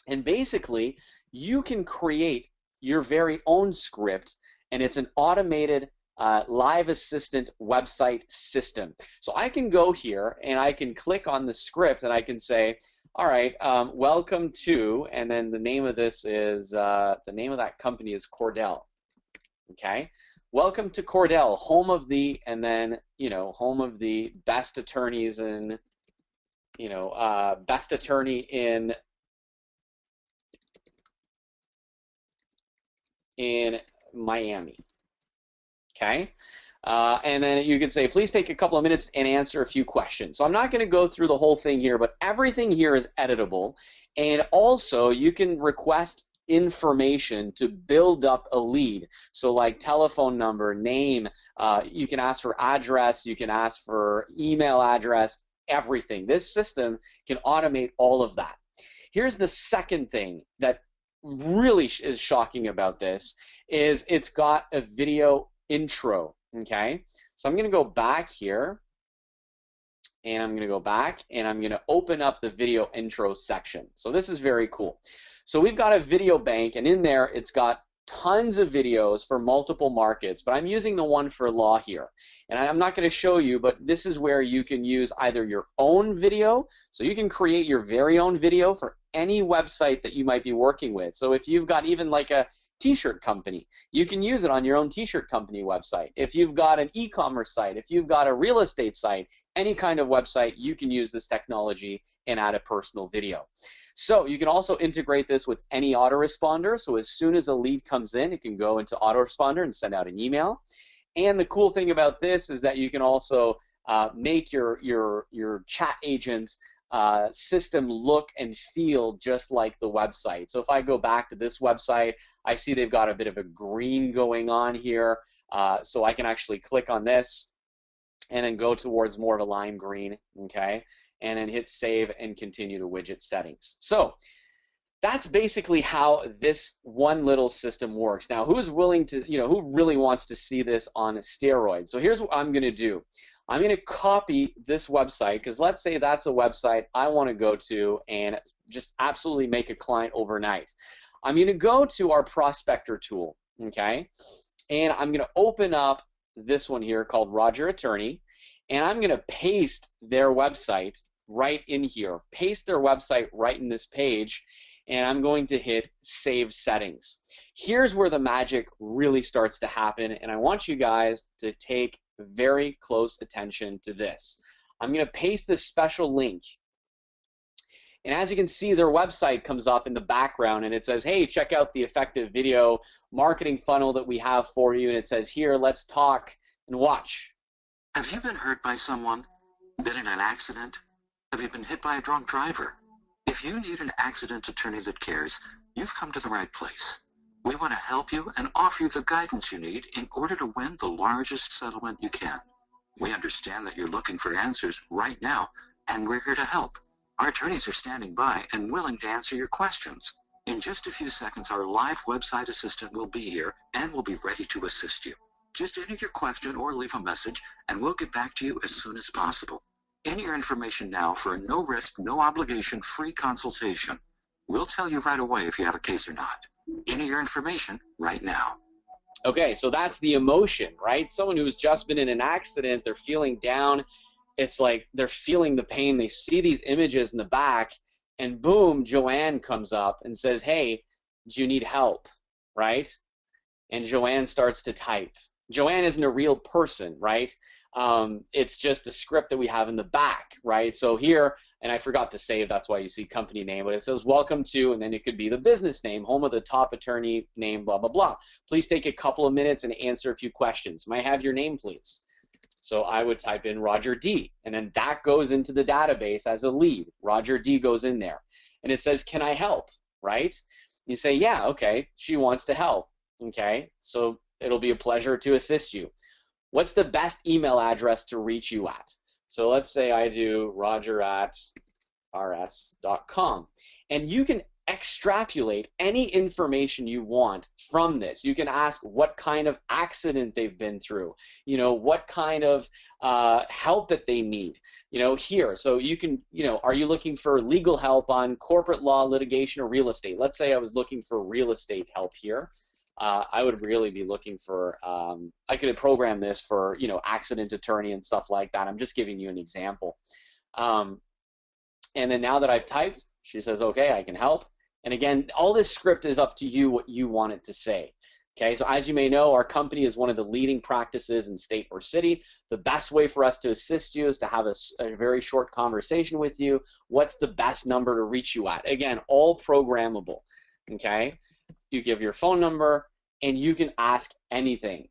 And basically, you can create your very own script, and it's an automated live assistant website system. So I can go here and I can click on the script and I can say, all right, welcome to, and then the name of this is, the name of that company is Cordell, okay? Welcome to Cordell, home of the, and then, you know, home of the best attorneys and, you know, best attorney in Miami, okay? And then you can say, please take a couple of minutes and answer a few questions. So I'm not going to go through the whole thing here, but everything here is editable. And also, you can request information to build up a lead. So like telephone number, name, you can ask for address, you can ask for email address, everything. This system can automate all of that. Here's the second thing that really is shocking about this is it's got a video intro. Okay, so I'm going to go back here, and I'm going to go back and I'm going to open up the video intro section. So this is very cool. So we've got a video bank, and in there it's got tons of videos for multiple markets, but I'm using the one for law here. And I'm not going to show you, but this is where you can use either your own video, so you can create your very own video for any website that you might be working with. So if you've got even like a t-shirt company, you can use it on your own t-shirt company website. If you've got an e-commerce site, if you've got a real estate site, any kind of website, you can use this technology and add a personal video. So you can also integrate this with any autoresponder. So as soon as a lead comes in, it can go into autoresponder and send out an email. And the cool thing about this is that you can also make your chat agent system look and feel just like the website. So if I go back to this website, I see they've got a bit of a green going on here. So I can actually click on this and then go towards more of a lime green, okay? And then hit save and continue to widget settings. So that's basically how this one little system works. Now, who's willing to, who really wants to see this on steroids? So here's what I'm going to do. I'm going to copy this website, because let's say that's a website I want to go to and just absolutely make a client overnight. I'm going to go to our prospector tool, okay? And I'm going to open up this one here called Roger Attorney, and I'm going to paste their website right in here. Paste their website right in this page, and I'm going to hit Save Settings. Here's where the magic really starts to happen, and I want you guys to take very close attention to this. I'm going to paste this special link, and as you can see, their website comes up in the background, and it says, hey, check out the effective video marketing funnel that we have for you, and it says here, let's talk and watch. Have you been hurt by someone? Been in an accident? Have you been hit by a drunk driver? If you need an accident attorney that cares, you've come to the right place. We want to help you and offer you the guidance you need in order to win the largest settlement you can. We understand that you're looking for answers right now, and we're here to help. Our attorneys are standing by and willing to answer your questions. In just a few seconds, our live website assistant will be here and will be ready to assist you. Just enter your question or leave a message, and we'll get back to you as soon as possible. Enter your information now for a no-risk, no-obligation free consultation. We'll tell you right away if you have a case or not. Enter your information right now. Okay, so that's the emotion, right? Someone who's just been in an accident, they're feeling down. It's like they're feeling the pain. They see these images in the back, and boom, Joanne comes up and says, hey, do you need help, right? And Joanne starts to type. Joanne isn't a real person, right? It's just a script that we have in the back, right? So here, and I forgot to save, that's why you see company name, but it says welcome to, and then it could be the business name, home of the top attorney name, blah, blah, blah. Please take a couple of minutes and answer a few questions. May I have your name, please? So I would type in Roger D, and then that goes into the database as a lead. Roger D goes in there, and it says, can I help, right? You say, yeah, okay, she wants to help, okay? So it'll be a pleasure to assist you. What's the best email address to reach you at? So let's say I do roger@rs.com. And you can extrapolate any information you want from this. You can ask what kind of accident they've been through, what kind of help that they need, here. So you can, are you looking for legal help on corporate law, litigation, or real estate? Let's say I was looking for real estate help here. I would really be looking for, I could program this for, accident attorney and stuff like that. I'm just giving you an example. And then now that I've typed, she says, okay, I can help. And again, all this script is up to you, what you want it to say. Okay, so as you may know, our company is one of the leading practices in state or city. The best way for us to assist you is to have a very short conversation with you. What's the best number to reach you at? Again, all programmable, okay? You give your phone number, and you can ask anything.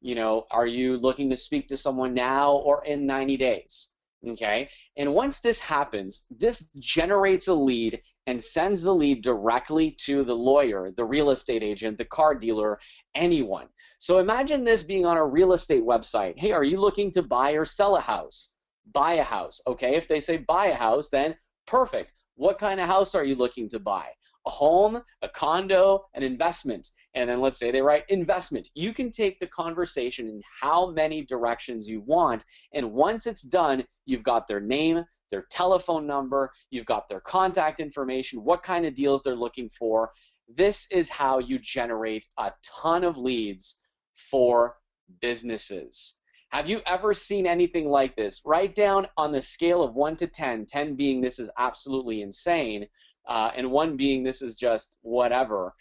Are you looking to speak to someone now or in 90 days? Okay, and once this happens, this generates a lead and sends the lead directly to the lawyer, the real estate agent, the car dealer, anyone. So imagine this being on a real estate website. Hey, are you looking to buy or sell a house? Buy a house. Okay, if they say buy a house, then perfect. What kind of house are you looking to buy? A home, a condo, an investment. And then let's say they write investment. You can take the conversation in how many directions you want, and once it's done, you've got their name, their telephone number, you've got their contact information, what kind of deals they're looking for. This is how you generate a ton of leads for businesses. Have you ever seen anything like this? Write down on the scale of 1 to 10, 10 being this is absolutely insane, and 1 being this is just whatever.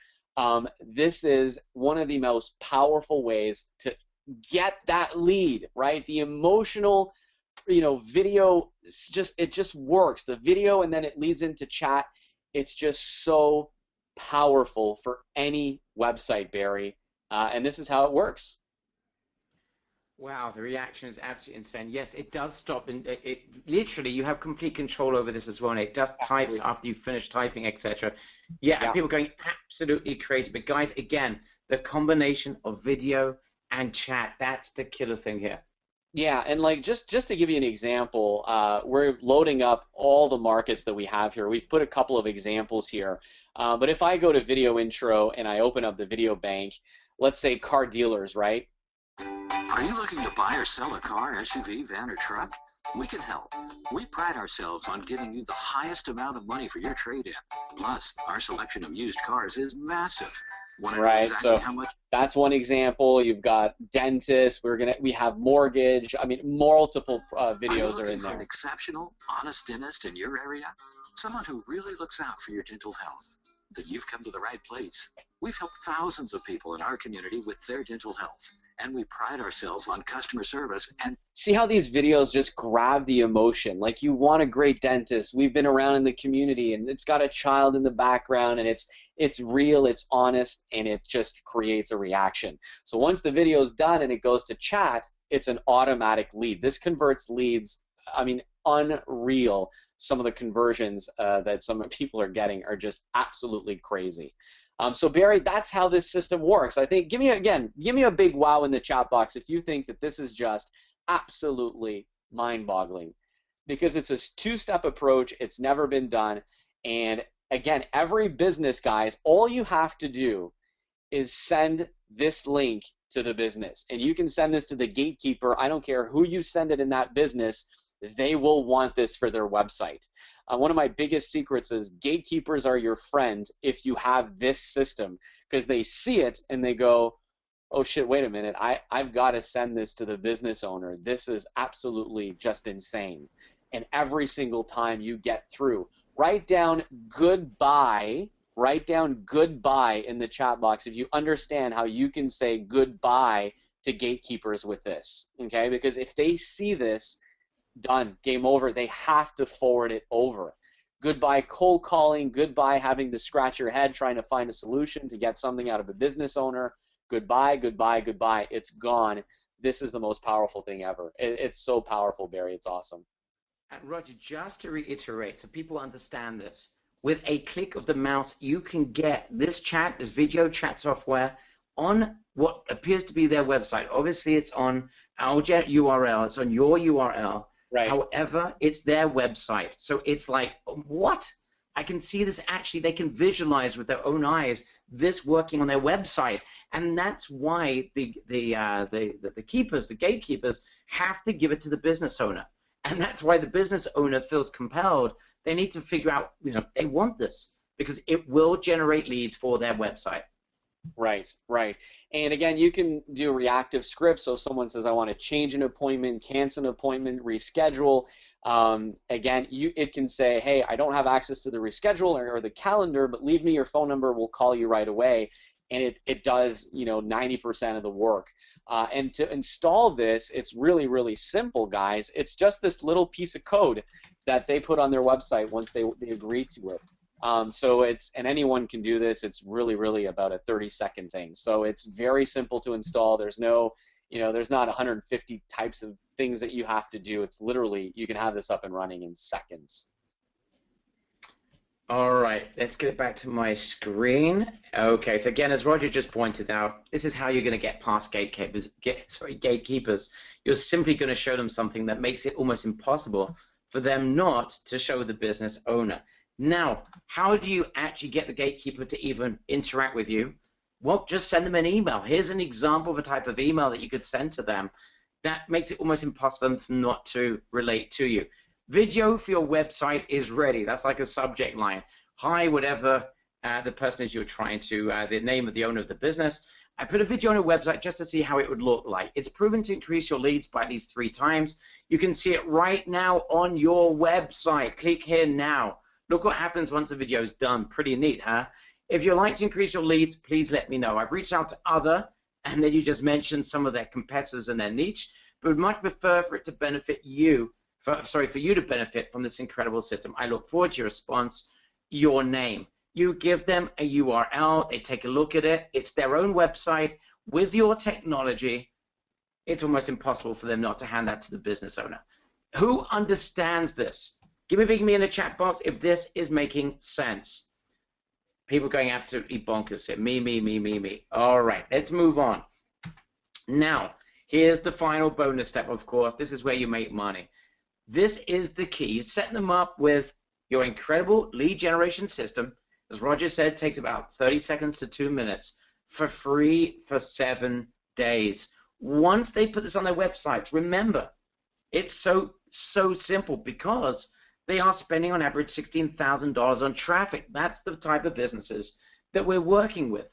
This is one of the most powerful ways to get that lead, right? The emotional, video, it just works. The video, and then it leads into chat. It's just so powerful for any website, Barry. And this is how it works. Wow, the reaction is absolutely insane. Yes, it does stop, and it literally, you have complete control over this as well, and it does types after you finish typing, etc. Yeah, and people going absolutely crazy. But guys, again, the combination of video and chat, that's the killer thing here. Yeah, and like just to give you an example, we're loading up all the markets that we have here. We've put a couple of examples here. But if I go to video intro and I open up the video bank, let's say car dealers, right? Are you looking to buy or sell a car, SUV, van, or truck? We can help. We pride ourselves on giving you the highest amount of money for your trade-in. Plus, our selection of used cars is massive. Right, exactly so how much that's one example. You've got dentists. We have mortgage. I mean, multiple videos are in for there. an exceptional, honest dentist in your area? Someone who really looks out for your dental health? Then you've come to the right place. We've helped thousands of people in our community with their dental health, and we pride ourselves on customer service. And see how these videos just grab the emotion. Like, you want a great dentist. We've been around in the community, and it's got a child in the background, and it's real, it's honest, and it just creates a reaction. So once the video is done and it goes to chat, it's an automatic lead. This converts leads, I mean, unreal. Some of the conversions that some people are getting are just absolutely crazy. So Barry, that's how this system works. I think, give me a big wow in the chat box if you think that this is just absolutely mind-boggling, because it's a two-step approach. It's never been done. And again, every business, guys, all you have to do is send this link to the business, and you can send this to the gatekeeper. I don't care who you send it in that business. They will want this for their website. One of my biggest secrets is gatekeepers are your friend if you have this system, because they see it and they go, oh shit, wait a minute, I've got to send this to the business owner. This is absolutely just insane. And every single time you get through, write down goodbye in the chat box if you understand how you can say goodbye to gatekeepers with this, okay? Because if they see this, done, game over. They have to forward it over. Goodbye cold calling, goodbye having to scratch your head trying to find a solution to get something out of a business owner. Goodbye, goodbye, goodbye. It's gone. This is the most powerful thing ever. It's so powerful, Barry. It's awesome. And Roger, just to reiterate, so people understand this, with a click of the mouse, you can get this chat, this video chat software, on what appears to be their website. Obviously, it's on our URL. It's on your URL. Right. However, it's their website. So it's like, what? I can see this actually, they can visualize with their own eyes this working on their website. And that's why the keepers, the gatekeepers, have to give it to the business owner. And that's why the business owner feels compelled. They need to figure out, they want this because it will generate leads for their website. Right, right. And again, you can do reactive scripts. So if someone says, I want to change an appointment, cancel an appointment, reschedule. Again, it can say, hey, I don't have access to the reschedule or the calendar, but leave me your phone number. We'll call you right away. And it does, 90% of the work. And to install this, it's really, really simple, guys. It's just this little piece of code that they put on their website once they agree to it. And anyone can do this. It's really, really about a 30-second thing. So it's very simple to install. There's no, there's not 150 types of things that you have to do. It's literally, you can have this up and running in seconds. All right, let's get back to my screen. Okay, so again, as Roger just pointed out, this is how you're going to get past gatekeepers. You're simply going to show them something that makes it almost impossible for them not to show the business owner. Now, how do you actually get the gatekeeper to even interact with you? Well, just send them an email. Here's an example of a type of email that you could send to them that makes it almost impossible for them not to relate to you. Video for your website is ready. That's like a subject line. Hi, whatever the person is you're trying to, the name of the owner of the business. I put a video on a website just to see how it would look like. It's proven to increase your leads by at least 3 times. You can see it right now on your website. Click here now. Look what happens once the video is done. Pretty neat, huh? If you'd like to increase your leads, please let me know. I've reached out to other, and then you just mentioned some of their competitors and their niche, but would much prefer for it to benefit you, for you to benefit from this incredible system. I look forward to your response. Your name. You give them a URL, they take a look at it, it's their own website with your technology. It's almost impossible for them not to hand that to the business owner. Who understands this? Give me a big me in the chat box if this is making sense. People going absolutely bonkers here. Me. All right, let's move on. Now, here's the final bonus step, of course. This is where you make money. This is the key. You set them up with your incredible lead generation system. As Roger said, it takes about 30 seconds to 2 minutes for free for 7 days. Once they put this on their websites, remember, it's so simple because they are spending on average $16,000 on traffic. That's the type of businesses that we're working with.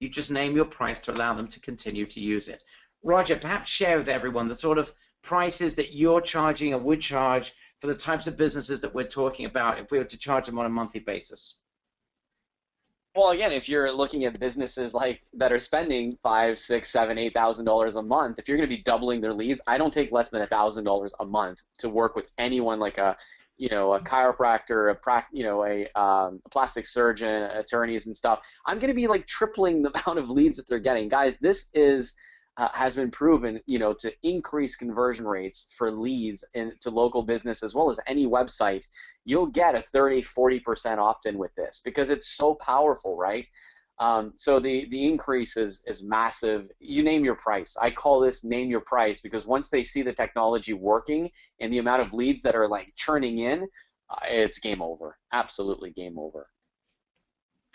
You just name your price to allow them to continue to use it. Roger, perhaps share with everyone the sort of prices that you're charging or would charge for the types of businesses that we're talking about if we were to charge them on a monthly basis. Well, again, if you're looking at businesses like that are spending $5,000, $6,000, $7,000, $8,000 a month, if you're going to be doubling their leads, I don't take less than $1,000 a month to work with anyone like a chiropractor, a plastic surgeon, attorneys and stuff. I'm going to be like tripling the amount of leads that they're getting. Guys, this is has been proven, to increase conversion rates for leads into local business as well as any website. You'll get a 30-40% opt-in with this because it's so powerful, right? So the increase is massive. You name your price. I call this name your price because once they see the technology working and the amount of leads that are like churning in, it's game over. Absolutely game over.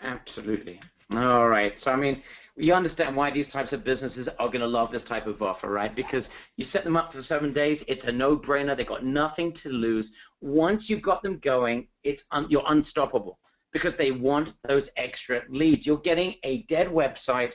Absolutely. All right. So, I mean, you understand why these types of businesses are going to love this type of offer, right? Because you set them up for 7 days. It's a no-brainer. They've got nothing to lose. Once you've got them going, you're unstoppable because they want those extra leads. You're getting a dead website,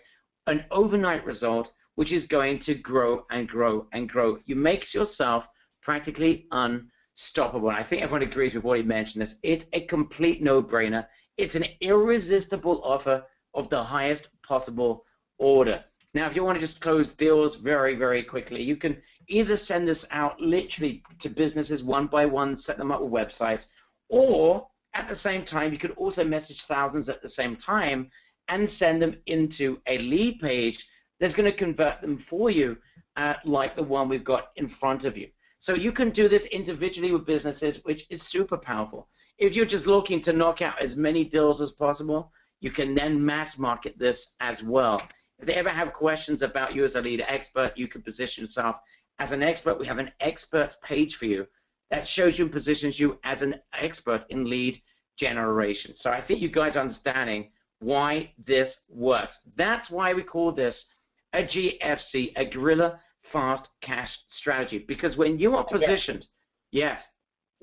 an overnight result, which is going to grow and grow and grow. You make yourself practically unstoppable. And I think everyone agrees. We've already mentioned this. It's a complete no-brainer. It's an irresistible offer of the highest possible order. Now, if you want to just close deals very, very quickly, you can either send this out literally to businesses one by one, set them up with websites, or at the same time, you could also message thousands at the same time and send them into a lead page that's going to convert them for you, like the one we've got in front of you. So you can do this individually with businesses, which is super powerful. If you're just looking to knock out as many deals as possible, you can then mass market this as well. If they ever have questions about you as a lead expert, you can position yourself as an expert. We have an expert page for you that shows you and positions you as an expert in lead generation. So I think you guys are understanding why this works. That's why we call this a GFC, a guerrilla fast cash strategy. Because when you are positioned, yes.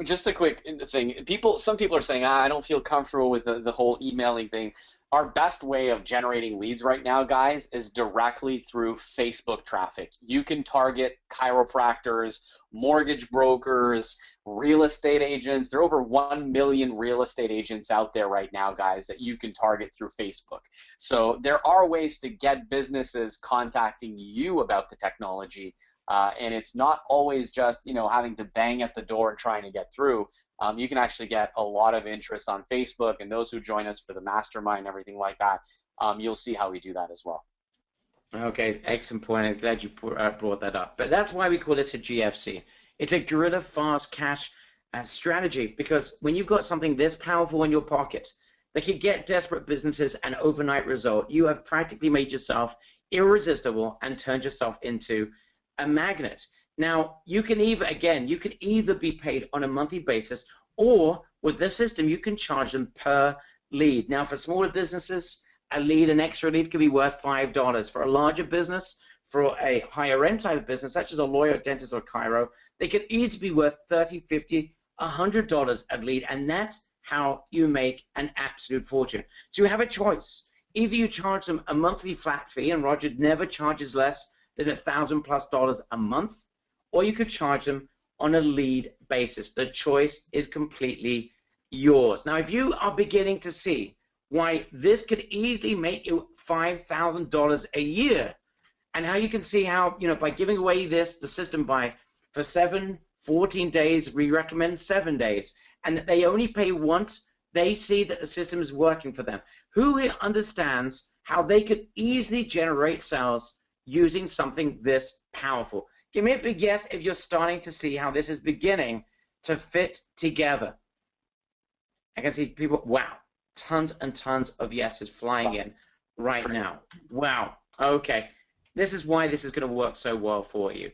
Just a quick thing. Some people are saying, I don't feel comfortable with the whole emailing thing. Our best way of generating leads right now, guys, is directly through Facebook traffic. You can target chiropractors, mortgage brokers, real estate agents. There are over 1 million real estate agents out there right now, guys, that you can target through Facebook. So there are ways to get businesses contacting you about the technology. And it's not always just, having to bang at the door and trying to get through. You can actually get a lot of interest on Facebook, and those who join us for the mastermind and everything like that, you'll see how we do that as well. Okay, excellent point. I'm glad you brought that up. But that's why we call this a GFC. It's a guerrilla fast cash strategy, because when you've got something this powerful in your pocket that can get desperate businesses an overnight result, you have practically made yourself irresistible and turned yourself into a magnet. Now, you can either be paid on a monthly basis, or with this system, you can charge them per lead. Now, for smaller businesses, an extra lead could be worth $5. For a larger business, for a higher end type of business, such as a lawyer, dentist, or chiro, they could easily be worth $30, $50, $100 a lead, and that's how you make an absolute fortune. So you have a choice. Either you charge them a monthly flat fee, and Roger never charges less than $1,000+ a month, or you could charge them on a lead basis. The choice is completely yours. Now, if you are beginning to see why this could easily make you $5,000 a year, and how you can see how, by giving away the system for 14 days, we recommend 7 days, and that they only pay once they see that the system is working for them. Who here understands how they could easily generate sales using something this powerful? Give me a big yes if you're starting to see how this is beginning to fit together. I can see people, wow, tons and tons of yeses flying in right now. Wow, okay. This is why this is going to work so well for you.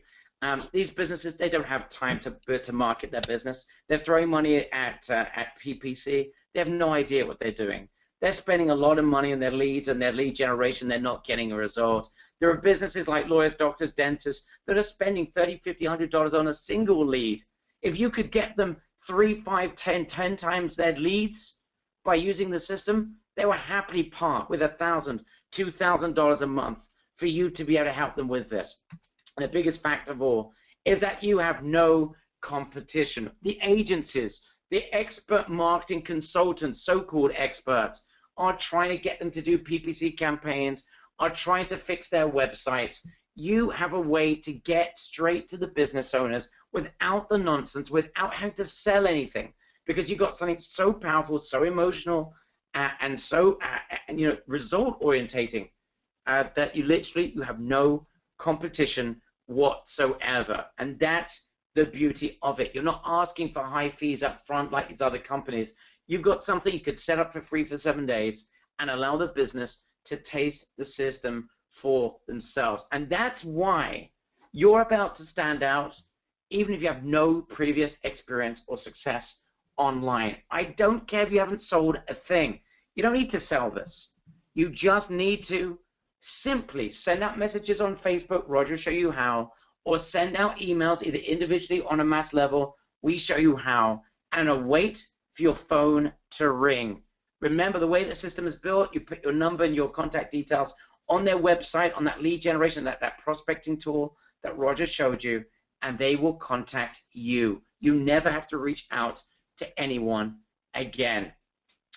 These businesses, they don't have time to market their business. They're throwing money at PPC. They have no idea what they're doing. They're spending a lot of money on their leads and their lead generation. They're not getting a result. There are businesses like lawyers, doctors, dentists that are spending $30, $50, $100 on a single lead. If you could get them 3, 5, 10 times their leads by using the system, they will happily part with $1,000, $2,000 a month for you to be able to help them with this. And the biggest fact of all is that you have no competition. The agencies, the expert marketing consultants, so-called experts, are trying to get them to do PPC campaigns, are trying to fix their websites. You have a way to get straight to the business owners without the nonsense, without having to sell anything, because you've got something so powerful, so emotional, and so result orientating that you have no competition whatsoever. And that's the beauty of it. You're not asking for high fees up front like these other companies. You've got something you could set up for free for 7 days and allow the business to taste the system for themselves. And that's why you're about to stand out, even if you have no previous experience or success online. I don't care if you haven't sold a thing. You don't need to sell this. You just need to simply send out messages on Facebook, Roger show you how, or send out emails either individually or on a mass level, we show you how, and await for your phone to ring. Remember, the way the system is built, you put your number and your contact details on their website, on that lead generation, that prospecting tool that Roger showed you, and they will contact you. You never have to reach out to anyone again.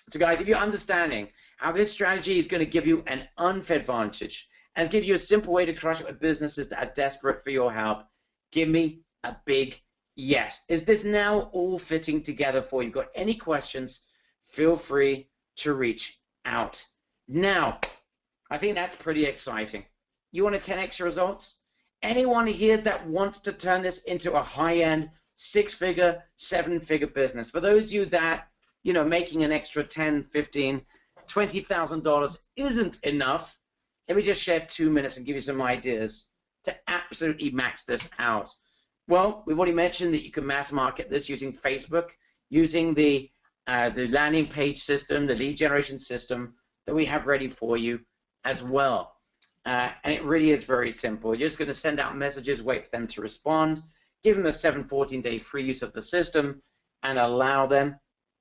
So guys, if you're understanding how this strategy is going to give you an unfair advantage and give you a simple way to crush it with businesses that are desperate for your help, give me a big yes. Is this now all fitting together for you? Got any questions? Feel free to reach out. Now, I think that's pretty exciting. You want a 10x results? Anyone here that wants to turn this into a high-end 6-figure, 7-figure business? For those of you that, making an extra $10, $15, $20,000 isn't enough, let me just share 2 minutes and give you some ideas to absolutely max this out. Well, we've already mentioned that you can mass market this using Facebook, using the landing page system, the lead generation system that we have ready for you as well. And it really is very simple. You're just going to send out messages, wait for them to respond, give them a 14-day free use of the system, and allow them.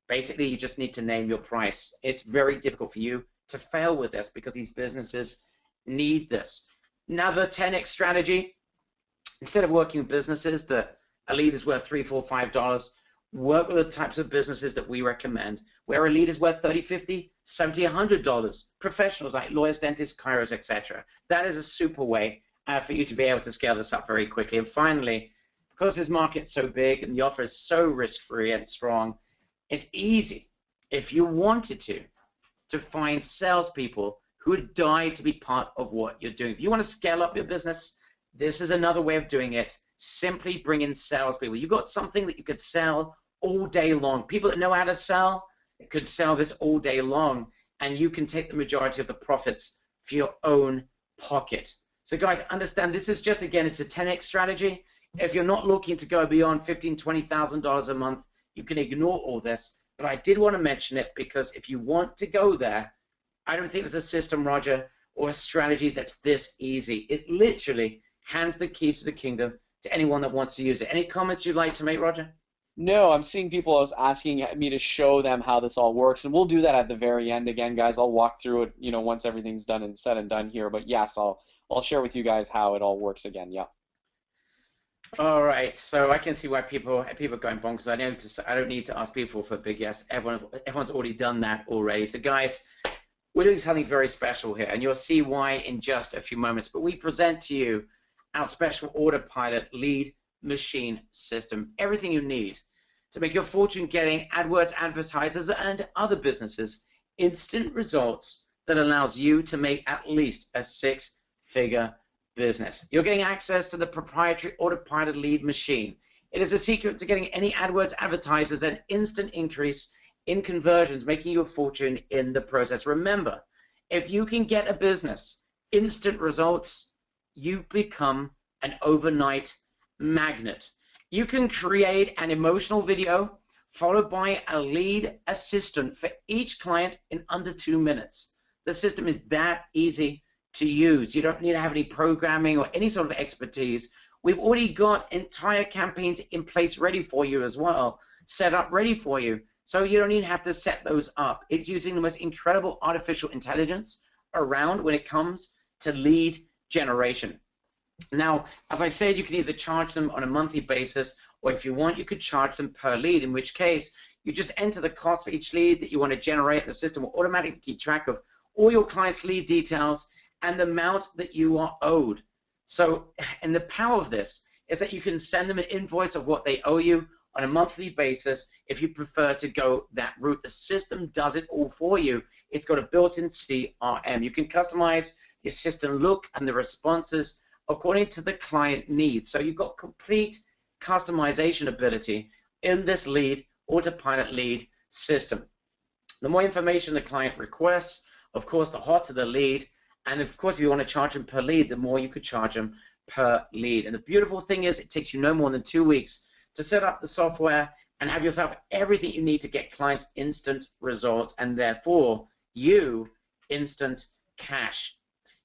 Basically, you just need to name your price. It's very difficult for you to fail with this because these businesses need this. Now, the 10x strategy, instead of working with businesses that a lead is worth $3, $4, $5, work with the types of businesses that we recommend, where a lead is worth $30, $50, $70, $100. Professionals like lawyers, dentists, chiros, etc. That is a super way for you to be able to scale this up very quickly. And finally, because this market's so big and the offer is so risk-free and strong, it's easy, if you wanted to find salespeople who would die to be part of what you're doing. If you want to scale up your business, this is another way of doing it. Simply bring in salespeople. You've got something that you could sell all day long. People that know how to sell could sell this all day long, and you can take the majority of the profits for your own pocket. So guys, understand this is just, again, it's a 10x strategy. If you're not looking to go beyond $15,000, $20,000 a month, you can ignore all this. But I did want to mention it because if you want to go there, I don't think there's a system, Roger, or a strategy that's this easy. It literally hands the keys to the kingdom to anyone that wants to use it. Any comments you'd like to make, Roger? No, I'm seeing people asking me to show them how this all works, and we'll do that at the very end again, guys. I'll walk through it, once everything's done and said and done here. But yes, I'll share with you guys how it all works again. Yeah. All right, so I can see why people are going bonkers. I don't need to ask people for a big yes. Everyone's already done that already. So guys, we're doing something very special here, and you'll see why in just a few moments. But we present to you our special AutoPilot lead machine system. Everything you need to make your fortune getting AdWords advertisers and other businesses instant results that allows you to make at least a 6-figure business. You're getting access to the proprietary AutoPilot lead machine. It is a secret to getting any AdWords advertisers an instant increase in conversions, making you a fortune in the process. Remember, if you can get a business instant results, you become an overnight magnet. You can create an emotional video followed by a lead assistant for each client in under 2 minutes. The system is that easy to use. You don't need to have any programming or any sort of expertise. We've already got entire campaigns in place ready for you as well, set up ready for you. So you don't even have to set those up. It's using the most incredible artificial intelligence around when it comes to lead generation. Now, as I said, you can either charge them on a monthly basis, or if you want, you could charge them per lead, in which case you just enter the cost for each lead that you want to generate. The system will automatically keep track of all your clients' lead details and the amount that you are owed. So, and the power of this is that you can send them an invoice of what they owe you on a monthly basis if you prefer to go that route. The system does it all for you. It's got a built-in CRM. You can customize the assistant look and the responses according to the client needs. So you've got complete customization ability in this AutoPilot lead system. The more information the client requests, of course, the hotter the lead. And of course, if you want to charge them per lead, the more you could charge them per lead. And the beautiful thing is it takes you no more than 2 weeks to set up the software and have yourself everything you need to get clients instant results and therefore you instant cash.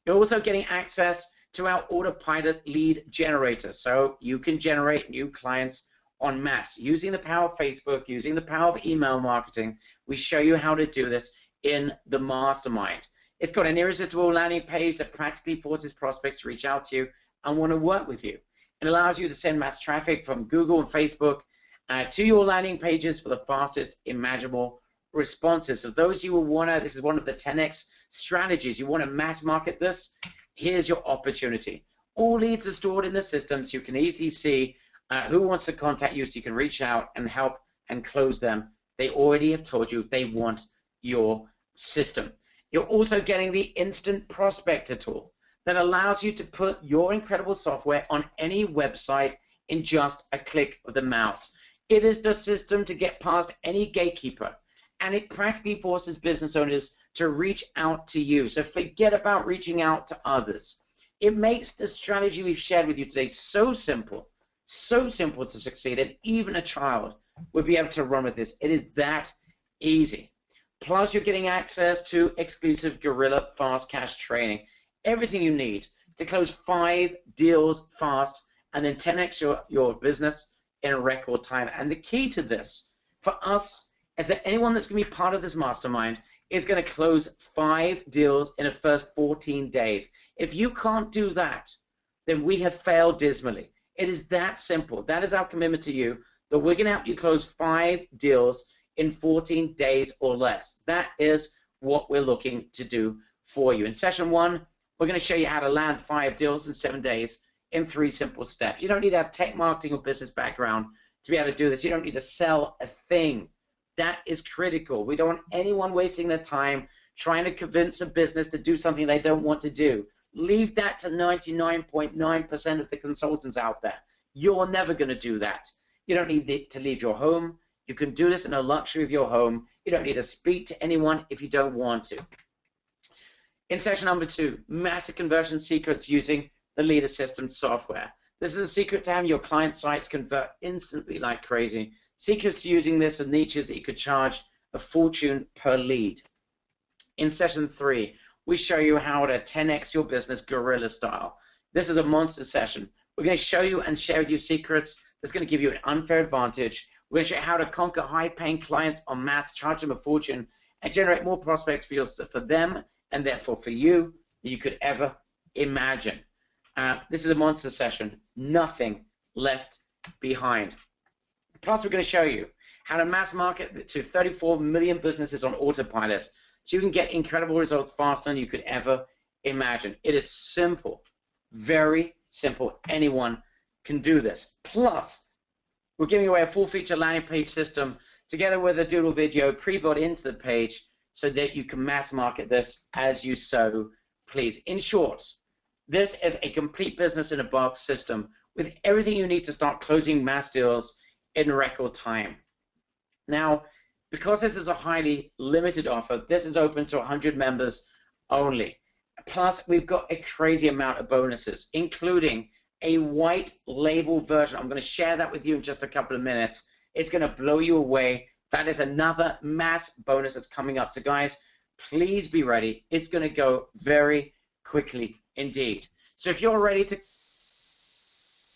You're also getting access to our AutoPilot lead generator, so you can generate new clients en masse using the power of Facebook, using the power of email marketing. We show you how to do this in the mastermind. It's got an irresistible landing page that practically forces prospects to reach out to you and want to work with you. It allows you to send mass traffic from Google and Facebook to your landing pages for the fastest imaginable responses. So those you will want to, this is one of the 10x strategies. You want to mass market this? Here's your opportunity. All leads are stored in the system so you can easily see who wants to contact you so you can reach out and help and close them. They already have told you they want your system. You're also getting the instant prospector tool that allows you to put your incredible software on any website in just a click of the mouse. It is the system to get past any gatekeeper, and it practically forces business owners to reach out to you. So forget about reaching out to others. It makes the strategy we've shared with you today so simple to succeed, and even a child would be able to run with this. It is that easy. Plus, you're getting access to exclusive Guerrilla Fast Cash training. Everything you need to close 5 deals fast and then 10x your business in a record time. And the key to this for us is that anyone that's going to be part of this mastermind is going to close 5 deals in the first 14 days. If you can't do that, then we have failed dismally. It is that simple. That is our commitment to you, that we're going to help you close 5 deals in 14 days or less. That is what we're looking to do for you. In session 1, we're going to show you how to land 5 deals in 7 days in 3 simple steps. You don't need to have tech marketing or business background to be able to do this. You don't need to sell a thing. That is critical. We don't want anyone wasting their time trying to convince a business to do something they don't want to do. Leave that to 99.9% of the consultants out there. You're never going to do that. You don't need to leave your home. You can do this in the luxury of your home. You don't need to speak to anyone if you don't want to. In session number 2, massive conversion secrets using the Lead Assistant software. This is the secret to having your client sites convert instantly like crazy. Secrets to using this for niches that you could charge a fortune per lead. In session 3, we show you how to 10x your business guerrilla style. This is a monster session. We're going to show you and share with you secrets that's going to give you an unfair advantage We're going to show you how to conquer high-paying clients en masse, charge them a fortune, and generate more prospects for them and therefore for you than you could ever imagine. This is a monster session. Nothing left behind. Plus, we're going to show you how to mass market to 34 million businesses on AutoPilot so you can get incredible results faster than you could ever imagine. It is simple, very simple. Anyone can do this. Plus, we're giving away a full-feature landing page system together with a doodle video pre-built into the page so that you can mass market this as you so please. In short, this is a complete business-in-a-box system with everything you need to start closing mass deals in record time. Now, because this is a highly limited offer, this is open to 100 members only. Plus, we've got a crazy amount of bonuses, including a white label version. I'm going to share that with you in just a couple of minutes. It's going to blow you away. That is another mass bonus that's coming up. So, guys, please be ready. It's going to go very quickly indeed. So if you're ready to...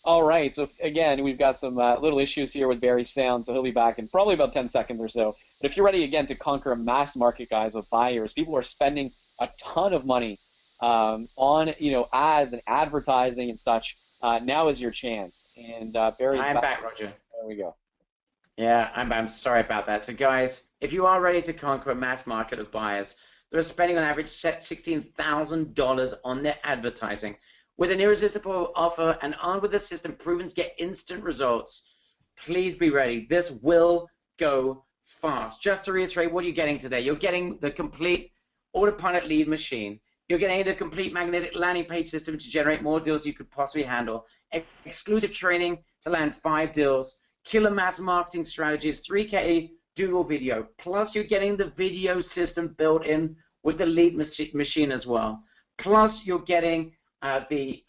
All right, so again, we've got some little issues here with Barry's sound, so he'll be back in probably about 10 seconds or so. But if you're ready, again, to conquer a mass market, guys, with buyers, people are spending a ton of money on, ads and advertising and such. Now is your chance. And Barry's back, Roger. There we go. Yeah, I'm sorry about that. So, guys, if you are ready to conquer a mass market of buyers, they're spending on average $16,000 on their advertising. With an irresistible offer and armed with a system proven to get instant results, please be ready. This will go fast. Just to reiterate, what are you getting today? You're getting the complete AutoPilot lead machine. You're getting the complete magnetic landing page system to generate more deals you could possibly handle. Exclusive training to land 5 deals. Killer mass marketing strategies. 3K doodle video. Plus, you're getting the video system built in with the lead machine as well. Plus, you're getting the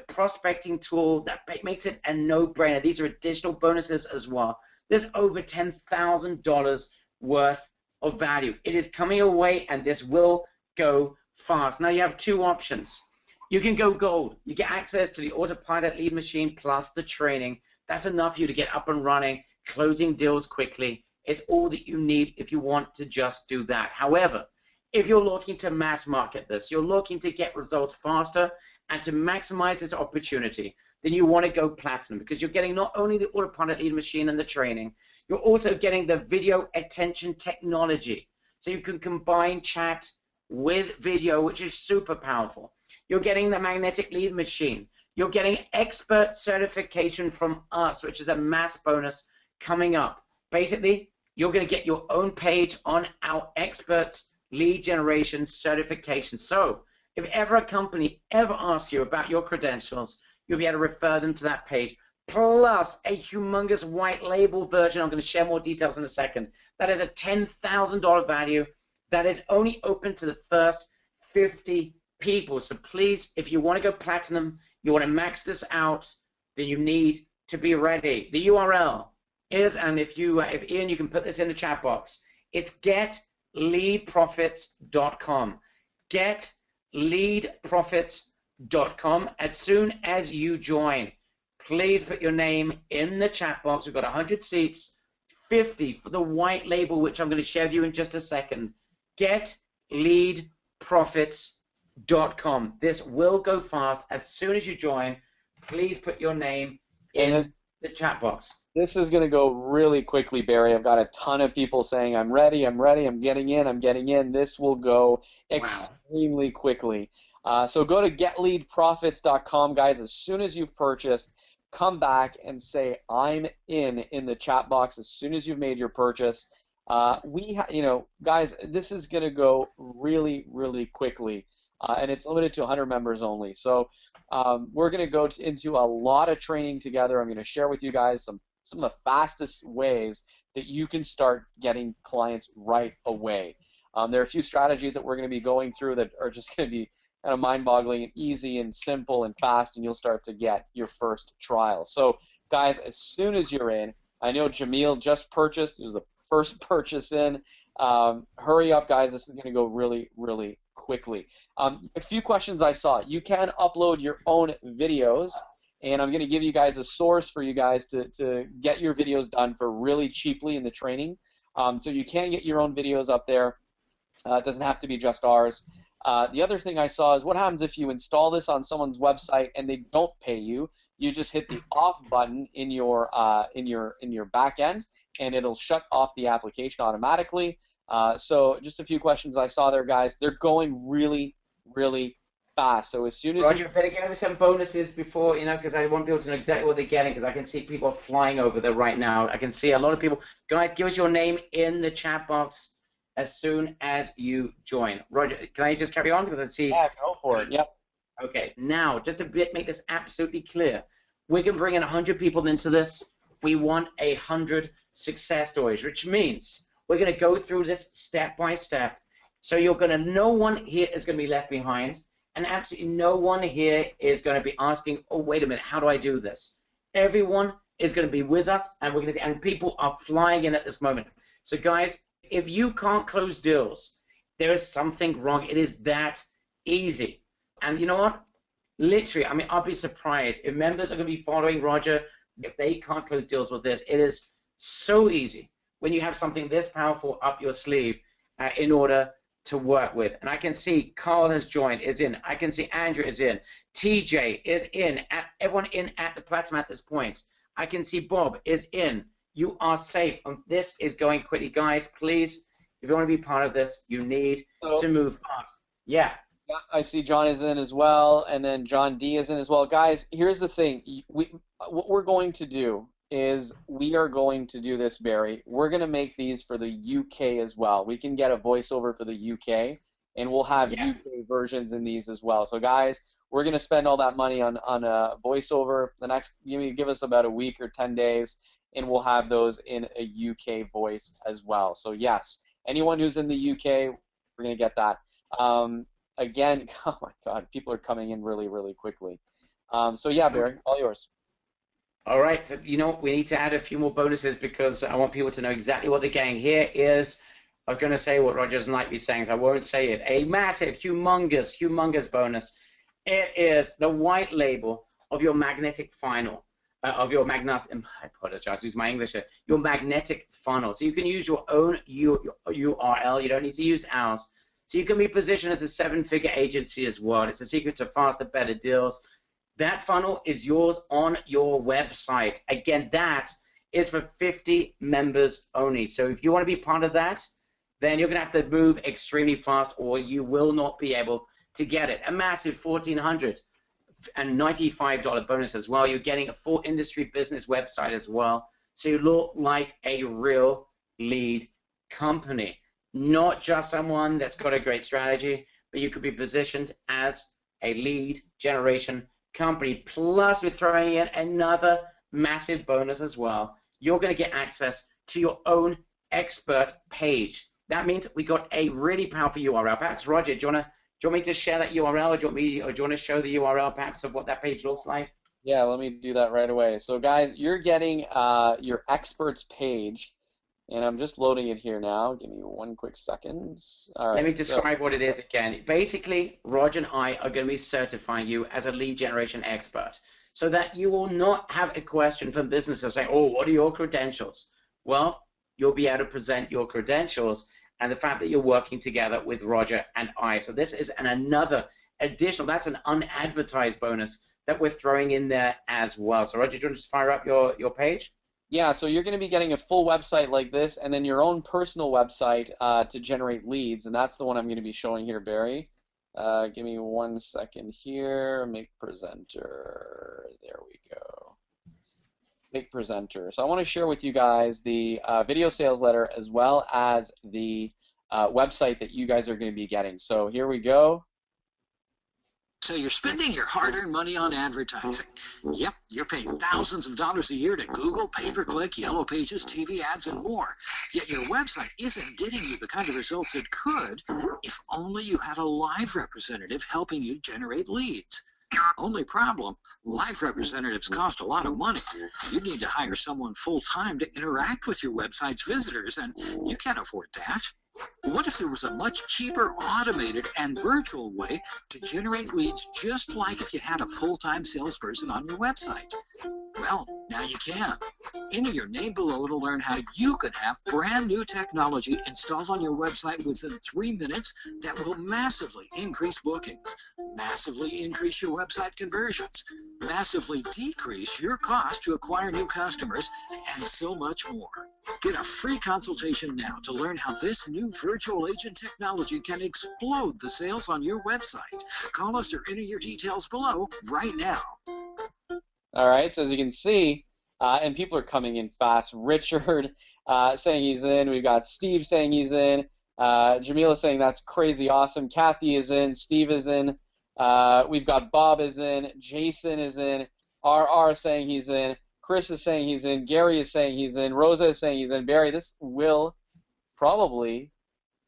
prospecting tool that makes it a no-brainer. These are additional bonuses as well. There's over $10,000 worth of value. It is coming your way, and this will go fast. Now you have 2 options. You can go gold. You get access to the AutoPilot lead machine plus the training. That's enough for you to get up and running, closing deals quickly. It's all that you need if you want to just do that. However, if you're looking to mass market this, you're looking to get results faster and to maximize this opportunity, then you want to go platinum because you're getting not only the AutoPilot lead machine and the training, you're also getting the video attention technology. So you can combine chat with video, which is super powerful. You're getting the magnetic lead machine. You're getting expert certification from us, which is a mass bonus coming up. Basically, you're going to get your own page on our experts lead generation certification. So if ever a company ever asks you about your credentials, you'll be able to refer them to that page, plus a humongous white label version. I'm going to share more details in a second. That is a $10,000 value that is only open to the first 50 people. So please, if you want to go platinum, you want to max this out, then you need to be ready. The URL is, and if Ian, you can put this in the chat box, it's getleadprofits.com. Getleadprofits.com. As soon as you join, please put your name in the chat box. We've got 100 seats, 50 for the white label, which I'm going to share with you in just a second. Getleadprofits.com. This will go fast. As soon as you join, please put your name in the chat box. This is going to go really quickly, Barry. I've got a ton of people saying, I'm ready, I'm ready, I'm getting in. This will go extremely quickly. So go to getleadprofits.com, guys. As soon as you've purchased, come back and say, I'm in the chat box as soon as you've made your purchase. Guys, this is going to go really, really quickly, and it's limited to 100 members only. So we're going to go into a lot of training together. I'm going to share with you guys some of the fastest ways that you can start getting clients right away. There are a few strategies that we're going to be going through that are just going to be kind of mind-boggling and easy and simple and fast, and you'll start to get your first trial. So, guys, as soon as you're in, I know Jamil just purchased. It was the first purchase in. Hurry up, guys. This is going to go really, really quickly. A few questions I saw. You can upload your own videos, and I'm going to give you guys a source for you guys to get your videos done for really cheaply in the training. So you can get your own videos up there. It doesn't have to be just ours. The other thing I saw is what happens if you install this on someone's website and they don't pay you. You just hit the off button in your back end, and it'll shut off the application automatically. So just a few questions I saw there, guys. They're going really, really fast. So as soon as Roger, better give me some bonuses before, because I want people to know exactly what they're getting, because I can see people flying over there right now. I can see a lot of people. Guys, give us your name in the chat box as soon as you join. Roger, can I just carry on? Because I see. Yeah, go for it. Yep. Okay, now, just to make this absolutely clear, we can bring in 100 people into this. We want 100 success stories, which means we're going to go through this step by step. So no one here is going to be left behind, and absolutely no one here is going to be asking, oh, wait a minute, how do I do this? Everyone is going to be with us, and we're going to see, and people are flying in at this moment. So guys, if you can't close deals, there is something wrong. It is that easy. And you know what? Literally, I mean, I'll be surprised if members are going to be following Roger if they can't close deals with this. It is so easy when you have something this powerful up your sleeve in order to work with. And I can see Carl has joined, is in. I can see Andrew is in. TJ is in. Everyone in at the platform at this point. I can see Bob is in. You are safe. And this is going quickly. Guys, please, if you want to be part of this, you need to move fast. Yeah. Yeah, I see John is in as well, and then John D is in as well. Guys, here's the thing. What we're going to do is we are going to do this, Barry. We're going to make these for the UK as well. We can get a voiceover for the UK, and we'll have UK versions in these as well. So, guys, we're going to spend all that money on a voiceover. The next, give us about a week or 10 days, and we'll have those in a UK voice as well. So, yes, anyone who's in the UK, we're going to get that. Again, oh my God, people are coming in really, really quickly. So yeah, Barry, all yours. All right, so we need to add a few more bonuses because I want people to know exactly what they're getting. Here is, I was going to say what Roger doesn't like me saying, so I won't say it. A massive, humongous bonus. It is the white label of your magnetic funnel, I apologize, use my English here, your magnetic funnel. So you can use your own URL, you don't need to use ours. So you can be positioned as a 7-figure agency as well. It's a secret to faster, better deals. That funnel is yours on your website. Again, that is for 50 members only. So if you want to be part of that, then you're going to have to move extremely fast or you will not be able to get it. A massive $1,495 bonus as well. You're getting a full industry business website as well. So you look like a real lead company. Not just someone that's got a great strategy, but you could be positioned as a lead generation company. Plus, we're throwing in another massive bonus as well. You're going to get access to your own expert page. That means we got a really powerful URL. Perhaps, Roger, do you want me to share that URL, or do you want to show the URL perhaps of what that page looks like? Yeah, let me do that right away. So, guys, you're getting your experts page. And I'm just loading it here now. Give me one quick second. All right, let me describe what it is again. Basically, Roger and I are going to be certifying you as a lead generation expert so that you will not have a question from businesses saying, oh, what are your credentials? Well, you'll be able to present your credentials and the fact that you're working together with Roger and I. So this is another additional, that's an unadvertised bonus that we're throwing in there as well. So Roger, do you want to just fire up your page? Yeah, so you're going to be getting a full website like this and then your own personal website to generate leads, and that's the one I'm going to be showing here, Barry. Give me 1 second here. Make presenter. There we go. Make presenter. So I want to share with you guys the video sales letter as well as the website that you guys are going to be getting. So here we go. So you're spending your hard-earned money on advertising. Yep, you're paying thousands of dollars a year to Google, pay-per-click, Yellow Pages, TV ads, and more. Yet your website isn't getting you the kind of results it could if only you had a live representative helping you generate leads. Only problem, live representatives cost a lot of money. You need to hire someone full-time to interact with your website's visitors, and you can't afford that. What if there was a much cheaper, automated, and virtual way to generate leads just like if you had a full-time salesperson on your website? Well, now you can. Enter your name below to learn how you could have brand new technology installed on your website within 3 minutes that will massively increase bookings, massively increase your website conversions, massively decrease your cost to acquire new customers, and so much more. Get a free consultation now to learn how this new virtual agent technology can explode the sales on your website. Call us or enter your details below right now. All right, so as you can see, and people are coming in fast. Richard saying he's in. We've got Steve saying he's in. Jamila saying that's crazy awesome. Kathy is in. Steve is in. We've got Bob is in. Jason is in. RR saying he's in. Chris is saying he's in. Gary is saying he's in. Rosa is saying he's in. Barry, this will probably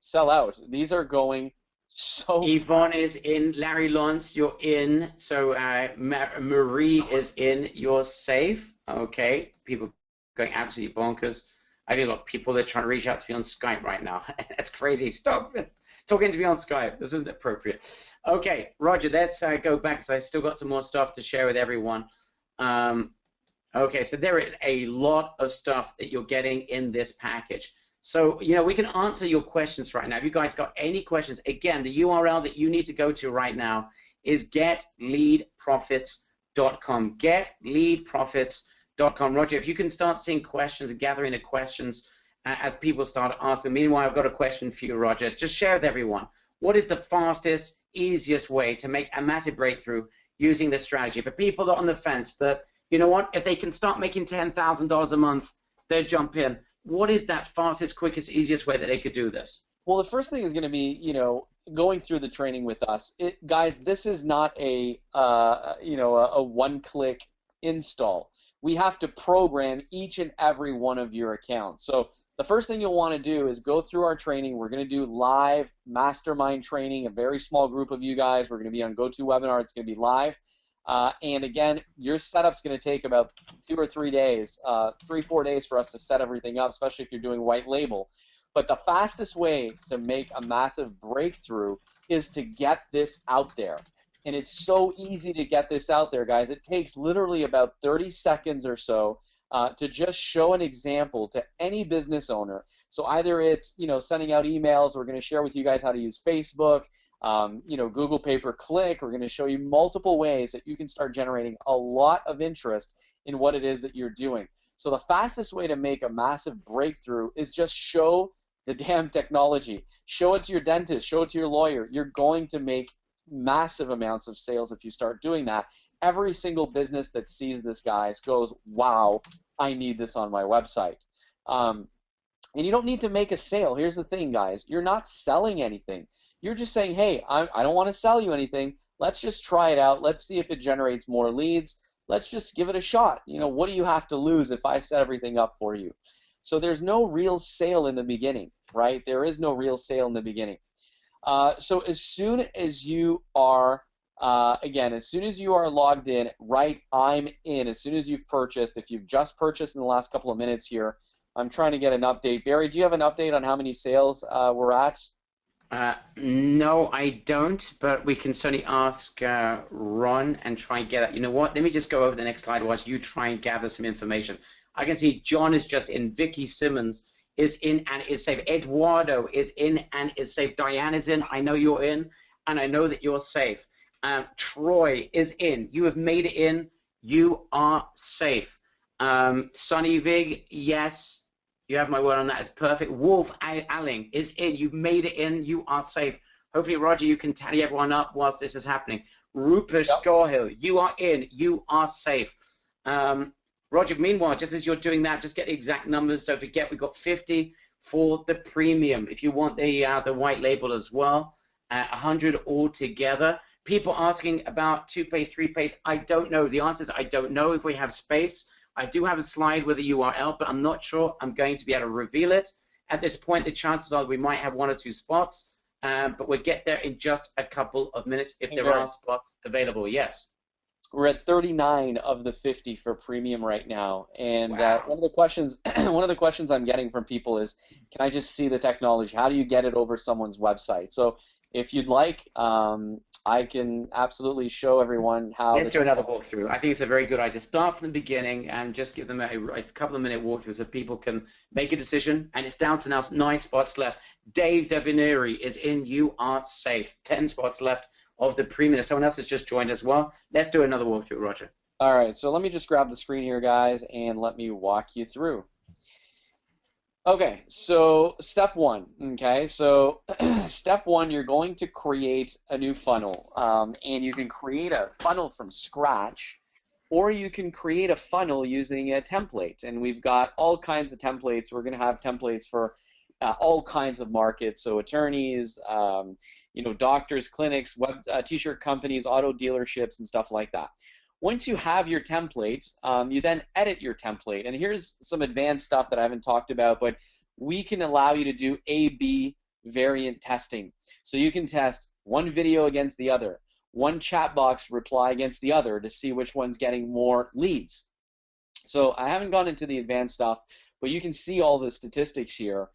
sell out. These are going so Yvonne is in. Larry Lawrence, you're in. So Marie is in. You're safe. Okay. People going absolutely bonkers. I've even got people that are trying to reach out to me on Skype right now. That's crazy. Stop talking to me on Skype. This isn't appropriate. Okay, Roger, let's go back because I still got some more stuff to share with everyone. Okay, so there is a lot of stuff that you're getting in this package. So, you know, we can answer your questions right now. If you guys got any questions, again, the URL that you need to go to right now is getleadprofits.com. Getleadprofits.com. Roger, if you can start seeing questions and gathering the questions as people start asking. Meanwhile, I've got a question for you, Roger. Just share with everyone. What is the fastest, easiest way to make a massive breakthrough using this strategy? For people that are on the fence that, you know what, if they can start making $10,000 a month, they'll jump in. What is that fastest, quickest, easiest way that they could do this? Well, the first thing is going to be, you know, going through the training with us. Guys, this is not a one-click install. We have to program each and every one of your accounts. So the first thing you'll want to do is go through our training. We're going to do live mastermind training, a very small group of you guys. We're going to be on GoToWebinar. It's going to be live. And again, your setup's going to take about 2 or 3 days, 3-4 days for us to set everything up, especially if you're doing white label. But the fastest way to make a massive breakthrough is to get this out there. And it's so easy to get this out there, guys. It takes literally about 30 seconds or so to just show an example to any business owner. So either it's, you know, sending out emails. We're going to share with you guys how to use Facebook, you know, Google pay-per-click. We're going to show you multiple ways that you can start generating a lot of interest in what it is that you're doing. So the fastest way to make a massive breakthrough is just show the damn technology. Show it to your dentist. Show it to your lawyer. You're going to make massive amounts of sales if you start doing that. Every single business that sees this, guys, goes, wow, I need this on my website. And you don't need to make a sale. Here's the thing, guys. You're not selling anything. You're just saying, hey, I don't want to sell you anything. Let's just try it out. Let's see if it generates more leads. Let's just give it a shot. You know, what do you have to lose if I set everything up for you? So there's no real sale in the beginning, right? There is no real sale in the beginning. So as soon as you are, again, as soon as you are logged in, right, I'm in. As soon as you've purchased, if you've just purchased in the last couple of minutes here, I'm trying to get an update. Barry, do you have an update on how many sales we're at? No, I don't, but we can certainly ask Ron and try and get that. You know what? Let me just go over the next slide whilst you try and gather some information. I can see John is just in. Vicky Simmons is in and is safe. Eduardo is in and is safe. Diane is in. I know you're in, and I know that you're safe. Troy is in. You have made it in. You are safe. Sonny Vig, yes. You have my word on that. It's perfect. Wolf Alling is in. You've made it in. You are safe. Hopefully, Roger, you can tally everyone up whilst this is happening. Rupesh Gorhill, you are in. You are safe. Roger, meanwhile, just as you're doing that, just get the exact numbers. Don't forget, we've got 50 for the premium. If you want the white label as well, 100 altogether. People asking about 2-pay, 3-pays. I don't know. The answer is I don't know if we have space. I do have a slide with a URL, but I'm not sure I'm going to be able to reveal it. At this point, the chances are we might have 1 or 2 spots, but we'll get there in just a couple of minutes if there are spots available. Yes. We're at 39 of the 50 for premium right now, and Wow. one of the questions I'm getting from people is, can I just see the technology? How do you get it over someone's website? So if you'd like, I can absolutely show everyone how. Let's do another walkthrough. I think it's a very good idea. Start from the beginning and just give them a couple of minute walkthrough so people can make a decision. And it's down to now 9 spots left. Dave Devineri is in. You aren't safe. 10 spots left of the premium. Someone else has just joined as well. Let's do another walkthrough, Roger. All right, so let me just grab the screen here, guys, and let me walk you through. Okay, so step one, okay? So step one, you're going to create a new funnel, and you can create a funnel from scratch, or you can create a funnel using a template, and we've got all kinds of templates. We're going to have templates for all kinds of markets, so attorneys, you know, doctors, clinics, web t-shirt companies, auto dealerships, and stuff like that. Once you have your templates, you then edit your template. And here's some advanced stuff that I haven't talked about, but we can allow you to do A/B variant testing. So you can test one video against the other, one chat box reply against the other to see which one's getting more leads. So I haven't gone into the advanced stuff, but you can see all the statistics here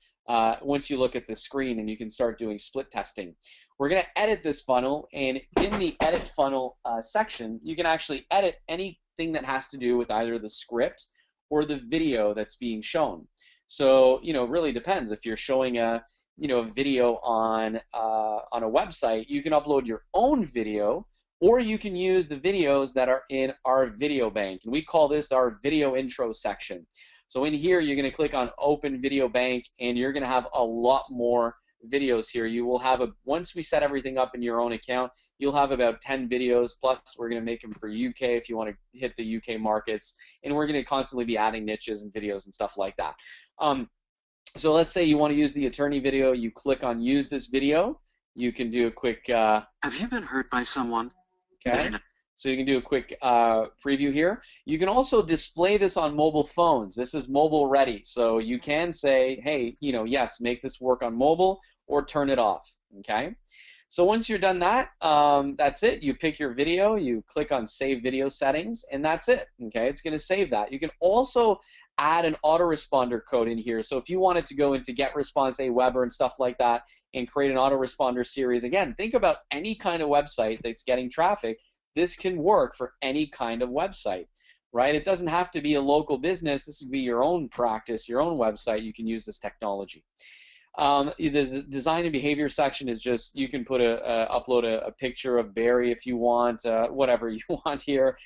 once you look at the screen, and you can start doing split testing. We're going to edit this funnel, and in the edit funnel section, you can actually edit anything that has to do with either the script or the video that's being shown. So, you know, it really depends. If you're showing a, you know, a video on a website, you can upload your own video, or you can use the videos that are in our video bank, and we call this our video intro section. So in here, you're going to click on Open Video Bank, and you're going to have a lot more videos here. You will have once we set everything up in your own account, you'll have about 10 videos, plus we're going to make them for UK if you want to hit the UK markets, and we're going to constantly be adding niches and videos and stuff like that. So let's say you want to use the attorney video. You click on Use This Video. You can do a quick Have you been hurt by someone? okay. So you can do a quick preview here. You can also display this on mobile phones. This is mobile ready. So you can say, hey, you know, yes, make this work on mobile, or turn it off, okay? So once you're done that, that's it. You pick your video, you click on Save Video Settings, and that's it, okay? It's going to save that. You can also add an autoresponder code in here. So if you wanted to go into GetResponse, Aweber, and stuff like that, and create an autoresponder series, again, think about any kind of website that's getting traffic. This can work for any kind of website, right? It doesn't have to be a local business. This would be your own practice, your own website. You can use this technology. The design and behavior section is just, you can put upload a picture of Barry if you want, whatever you want here.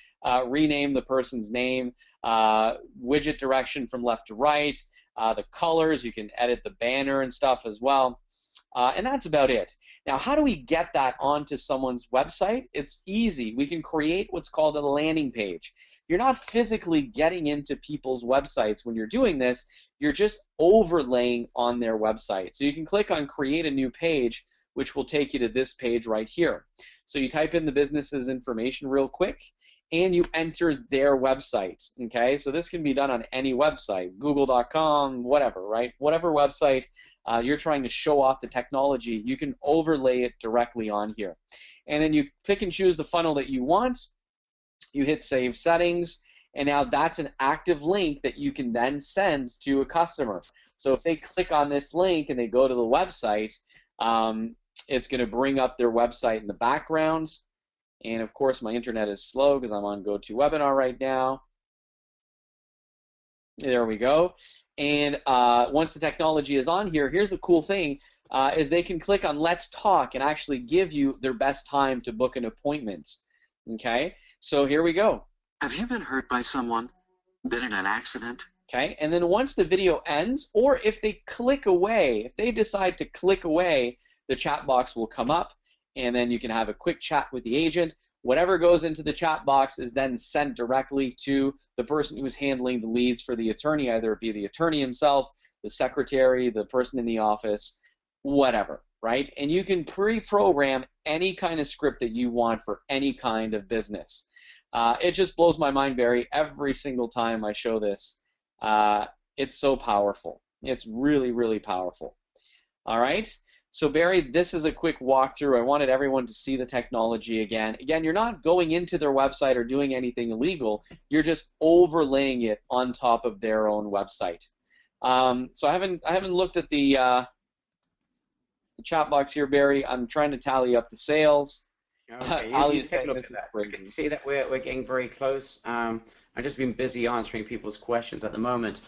Rename the person's name, widget direction from left to right, the colors. You can edit the banner and stuff as well. And that's about it. Now, how do we get that onto someone's website? It's easy. We can create what's called a landing page. You're not physically getting into people's websites when you're doing this. You're just overlaying on their website. So you can click on Create a New Page, which will take you to this page right here. So you type in the business's information real quick, and you enter their website, okay? So this can be done on any website, google.com, whatever, right? Whatever website you're trying to show off the technology, you can overlay it directly on here. And then you pick and choose the funnel that you want, you hit Save Settings, and now that's an active link that you can then send to a customer. So if they click on this link and they go to the website, it's going to bring up their website in the background. And of course, my internet is slow because I'm on GoToWebinar right now. There we go. And once the technology is on here, here's the cool thing, is they can click on Let's Talk and actually give you their best time to book an appointment. Okay, so here we go. Have you been hurt by someone? Been in an accident? Okay, and then once the video ends, or if they click away, if they decide to click away, the chat box will come up, and then you can have a quick chat with the agent. Whatever goes into the chat box is then sent directly to the person who's handling the leads for the attorney, either it be the attorney himself, the secretary, the person in the office, whatever, right? And you can pre-program any kind of script that you want for any kind of business. It just blows my mind, Barry, every single time I show this. It's so powerful. It's really, really powerful. All right? So Barry, this is a quick walkthrough. I wanted everyone to see the technology again. Again, you're not going into their website or doing anything illegal. You're just overlaying it on top of their own website. So I haven't looked at the chat box here, Barry. I'm trying to tally up the sales. Okay, Ali you is take a saying look this at is that. You can crazy. see that we're getting very close. I've just been busy answering people's questions at the moment.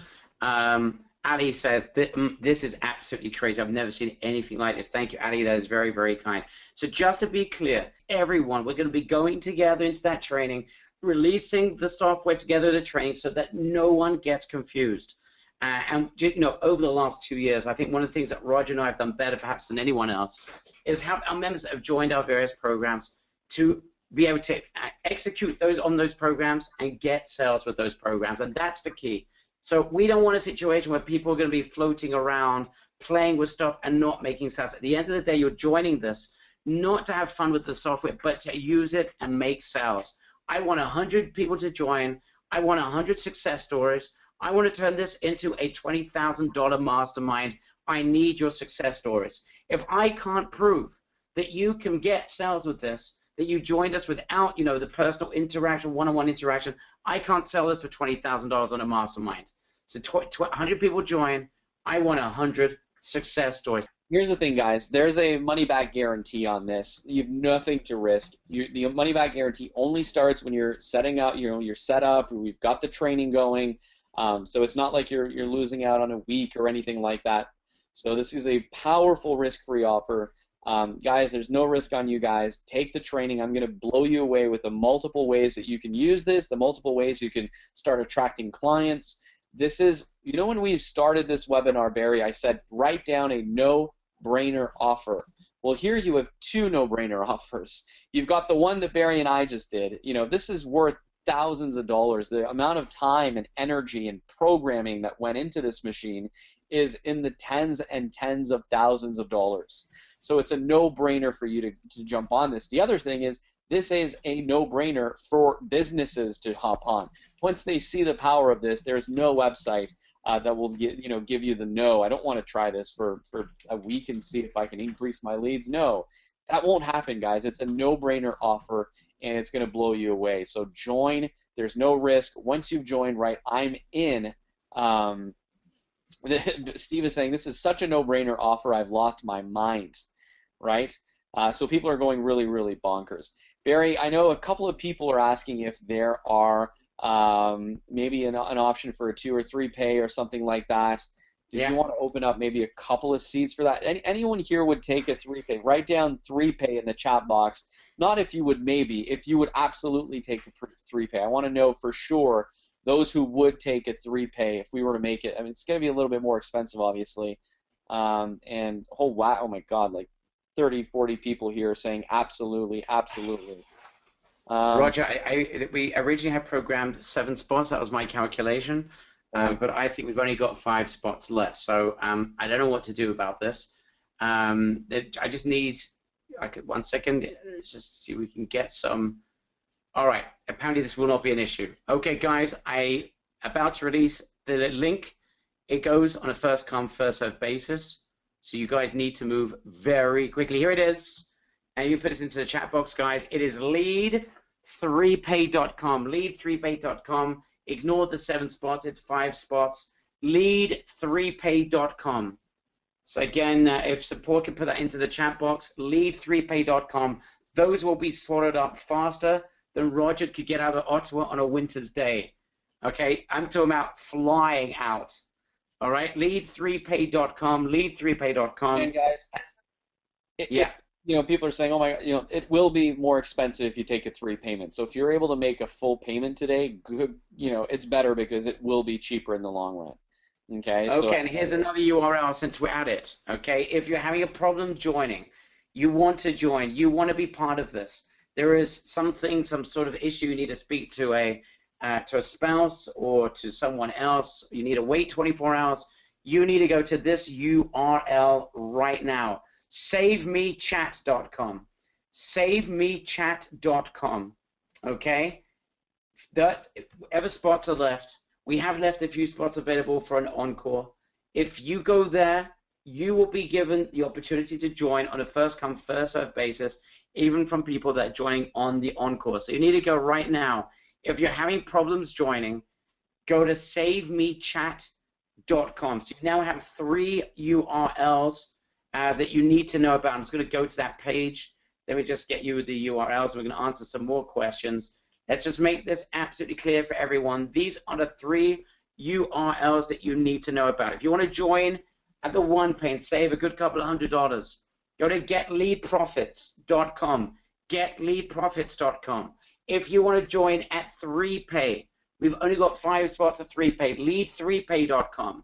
Ali says, this is absolutely crazy. I've never seen anything like this. Thank you, Ali. That is very, very kind. So just to be clear, everyone, we're going to be going together into that training, releasing the software together, the training, so that no one gets confused. And you know, over the last 2 years, I think one of the things that Roger and I have done better perhaps than anyone else is have our members that have joined our various programs to be able to execute on those programs and get sales with those programs, and that's the key. So we don't want a situation where people are going to be floating around, playing with stuff and not making sales. At the end of the day, you're joining this not to have fun with the software, but to use it and make sales. I want 100 people to join. I want 100 success stories. I want to turn this into a $20,000 mastermind. I need your success stories. If I can't prove that you can get sales with this, that you joined us without, you know, the personal interaction, one-on-one interaction, I can't sell this for $20,000 on a mastermind. So 100 people join. I want 100 success stories. Here's the thing, guys. There's a money-back guarantee on this. You have nothing to risk. The money-back guarantee only starts when you're setting out, you know, you're set up, we've got the training going. So it's not like you're losing out on a week or anything like that. So this is a powerful risk-free offer. Guys, there's no risk on you guys. Take the training. I'm going to blow you away with the multiple ways that you can use this, the multiple ways you can start attracting clients. This is, you know, when we started this webinar, Barry, I said write down a no-brainer offer. Well, here you have two no-brainer offers. You've got the one that Barry and I just did. You know, this is worth thousands of dollars. The amount of time and energy and programming that went into this machine is in the tens and tens of thousands of dollars. So it's a no-brainer for you to jump on this. The other thing is, this is a no-brainer for businesses to hop on. Once they see the power of this, there's no website that will give you the no. I don't want to try this for a week and see if I can increase my leads. No, that won't happen, guys. It's a no-brainer offer, and it's going to blow you away. So join. There's no risk. Once you've joined, right, I'm in. Steve is saying, this is such a no-brainer offer, I've lost my mind, right? So people are going really, really bonkers. Barry, I know a couple of people are asking if there are maybe an option for a 2 or 3 pay or something like that. Did you want to open up maybe a couple of seats for that? Anyone here would take a 3 pay? Write down 3 pay in the chat box. Not if you would maybe, if you would absolutely take a 3 pay. I want to know for sure those who would take a 3 pay if we were to make it. I mean, it's going to be a little bit more expensive, obviously. And oh my God, like 30, 40 people here saying absolutely, absolutely. Roger, we originally had programmed 7 spots. That was my calculation. But I think we've only got 5 spots left. So I don't know what to do about this. I just need, 1 second, let's just see if we can get some. All right, apparently this will not be an issue. Okay, guys, I about to release the link. It goes on a first come, first served basis. So you guys need to move very quickly. Here it is. And you put this into the chat box, guys. It is lead3pay.com. Lead3pay.com. Ignore the 7 spots. It's 5 spots. Lead3pay.com. So again, if support can put that into the chat box, lead3pay.com. Those will be swallowed up faster than Roger could get out of Ottawa on a winter's day. Okay, I'm talking about flying out. All right, lead3pay.com, lead3pay.com. And guys, people are saying, oh my, it will be more expensive if you take a 3 payment. So if you're able to make a full payment today, good, it's better because it will be cheaper in the long run. Okay. Okay, and here's another URL since we're at it. Okay, if you're having a problem joining, you want to join, you want to be part of this. There is some sort of issue you need to speak to a spouse or to someone else. You need to wait 24 hours. You need to go to this URL right now. SaveMeChat.com. SaveMeChat.com. Okay? Whatever spots are left, we have left a few spots available for an encore. If you go there, you will be given the opportunity to join on a first come, first served basis, even from people that are joining on the on-course. So you need to go right now. If you're having problems joining, go to savemechat.com. So you now have 3 URLs that you need to know about. I'm just going to go to that page. Let me just get you the URLs. We're going to answer some more questions. Let's just make this absolutely clear for everyone. These are the 3 URLs that you need to know about. If you want to join at the one pay and save a good couple of $100, go to getleadprofits.com, getleadprofits.com. If you want to join at 3pay, we've only got 5 spots at 3pay, lead3pay.com.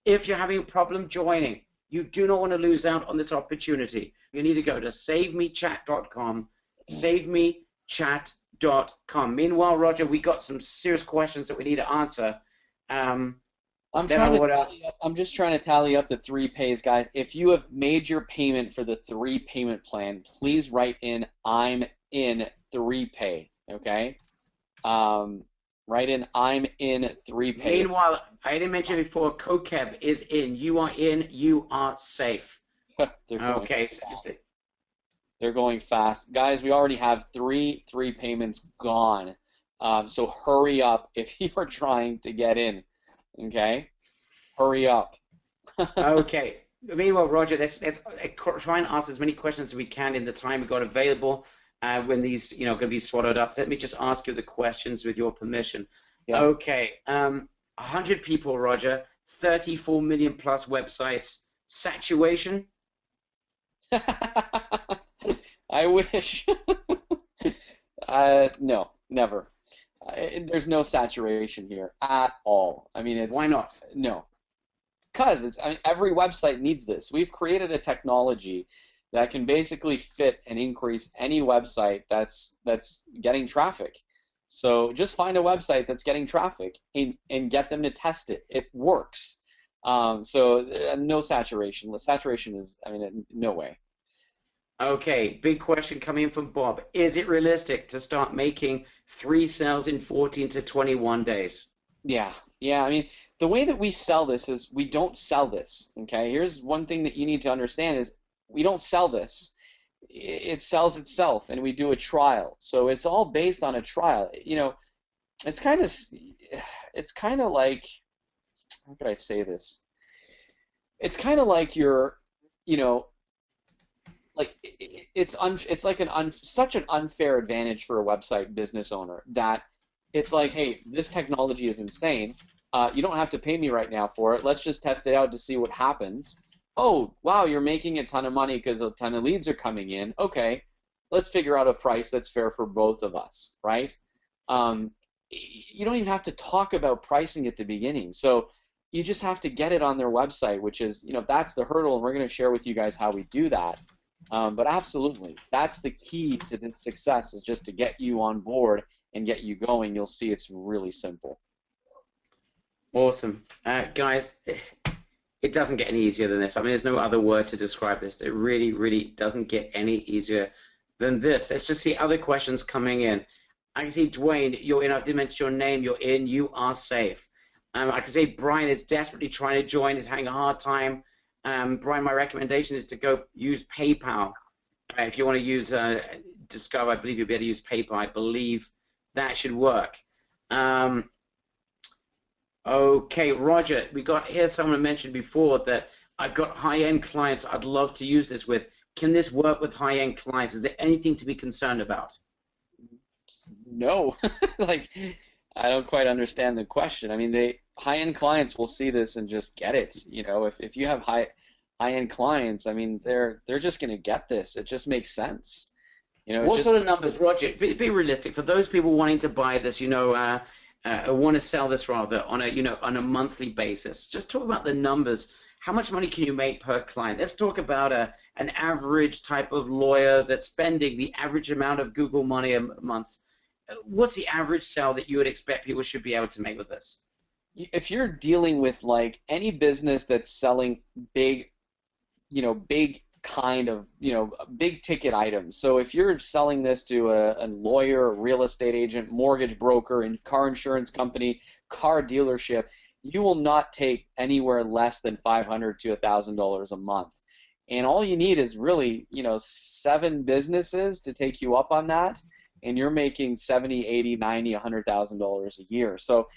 If you're having a problem joining, you do not want to lose out on this opportunity. You need to go to savemechat.com, savemechat.com. Meanwhile, Roger, we got some serious questions that we need to answer. I'm just trying to tally up the 3 pays, guys. If you have made your payment for the 3 payment plan, please write in "I'm in 3pay." Okay. Write in "I'm in 3pay." Meanwhile, I didn't mention before, Kokeb is in. You are in. You are safe. Okay, so just they're going fast, guys. We already have 3 payments gone. So hurry up if you are trying to get in. Okay, hurry up. Okay. Meanwhile, Roger, let's try and ask as many questions as we can in the time we've got available. When these, going to be swallowed up, let me just ask you the questions with your permission. Yeah. Okay. 100 people, Roger. 34 million plus websites. Saturation? I wish. No, never. There's no saturation here at all. I mean, it's why not? No, because every website needs this. We've created a technology that can basically fit and increase any website that's getting traffic. So just find a website that's getting traffic and get them to test it. It works. So no saturation. Saturation is, no way. Okay, big question coming in from Bob. Is it realistic to start making 3 sales in 14 to 21 days? Yeah. I mean, the way that we sell this is we don't sell this. Okay, here's one thing that you need to understand is we don't sell this. It sells itself, and we do a trial. So it's all based on a trial. It's kind of like, how could I say this? It's kind of like you're, like it's like such an unfair advantage for a website business owner that it's like, hey, this technology is insane. You don't have to pay me right now for it. Let's just test it out to see what happens. Oh, wow, you're making a ton of money because a ton of leads are coming in. Okay, let's figure out a price that's fair for both of us, right? You don't even have to talk about pricing at the beginning. So you just have to get it on their website, which is, that's the hurdle, and we're going to share with you guys how we do that. But absolutely, that's the key to this success, is just to get you on board and get you going. You'll see it's really simple. Awesome. Guys, it doesn't get any easier than this. I mean, there's no other word to describe this. It really, really doesn't get any easier than this. Let's just see other questions coming in. I can see Dwayne, you're in. I didn't mention your name. You're in. You are safe. I can say Brian is desperately trying to join. Is having a hard time. Brian, my recommendation is to go use PayPal. If you want to use Discover, I believe you'll be able to use PayPal. I believe that should work. Okay, Roger, we got here someone mentioned before that I've got high-end clients I'd love to use this with. Can this work with high-end clients? Is there anything to be concerned about? No. Like, I don't quite understand the question. I mean, high-end clients will see this and just get it. If you have high-end clients, I mean, they're just going to get this. It just makes sense. What sort of numbers, Roger? Be realistic for those people wanting to buy this. Want to sell this rather on a monthly basis. Just talk about the numbers. How much money can you make per client? Let's talk about an average type of lawyer that's spending the average amount of Google money a month. What's the average sale that you would expect people should be able to make with this? If you're dealing with like any business that's selling big kind of, big ticket items. So if you're selling this to a lawyer, a real estate agent, mortgage broker, and car insurance company, car dealership, you will not take anywhere less than $500 to $1,000 a month. And all you need is really, 7 businesses to take you up on that, and you're making $70, $80, $90, $100,000 a year. So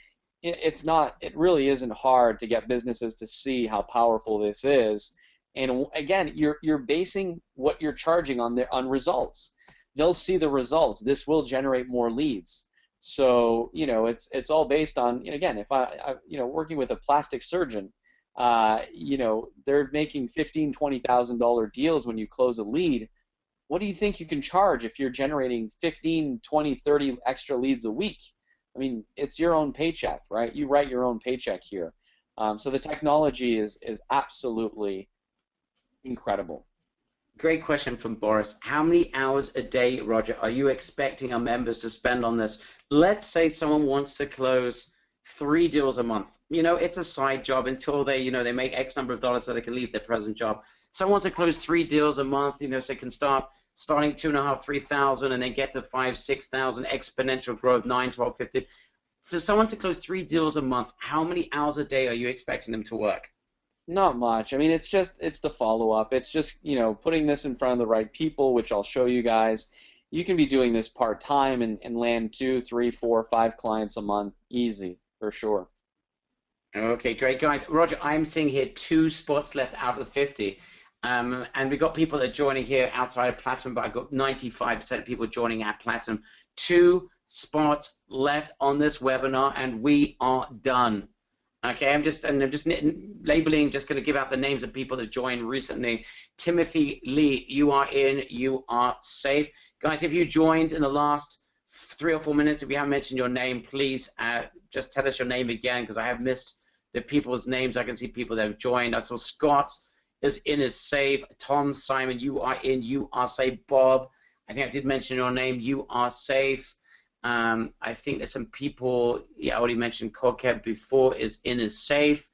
it really isn't hard to get businesses to see how powerful this is. And again, you're basing what you're charging on results. They'll see the results. This will generate more leads. So it's all based on, again, if I working with a plastic surgeon, they're making $15,000, $20,000 deals when you close a lead. What do you think you can charge if you're generating 15, 20, 30 extra leads a week? I mean, it's your own paycheck, right? You write your own paycheck here. So the technology is absolutely incredible. Great question from Boris. How many hours a day, Roger, are you expecting our members to spend on this? Let's say someone wants to close 3 deals a month. It's a side job until they make X number of dollars so they can leave their present job. Someone wants to close 3 deals a month, so they can starting 2,500, 3,000, and then get to 5,000, 6,000, exponential growth, 9, 12, 15. For someone to close 3 deals a month, how many hours a day are you expecting them to work? Not much. I mean, it's the follow-up. It's just, putting this in front of the right people, which I'll show you guys. You can be doing this part-time and land 2, 3, 4, 5 clients a month, easy, for sure. Okay, great, guys. Roger, I'm seeing here 2 spots left out of the 50. And we've got people that are joining here outside of Platinum, but I've got 95% of people joining at Platinum. 2 spots left on this webinar, and we are done. Okay, I'm just labeling, just going to give out the names of people that joined recently. Timothy Lee, you are in, you are safe. Guys, if you joined in the last 3 or 4 minutes, if you haven't mentioned your name, please just tell us your name again, because I have missed the people's names. I can see people that have joined. I saw Scott is in, is safe. Tom, Simon, you are in, you are safe. Bob, I think I did mention your name, you are safe. I think there's some people, I already mentioned Kokeb before, is in, is safe.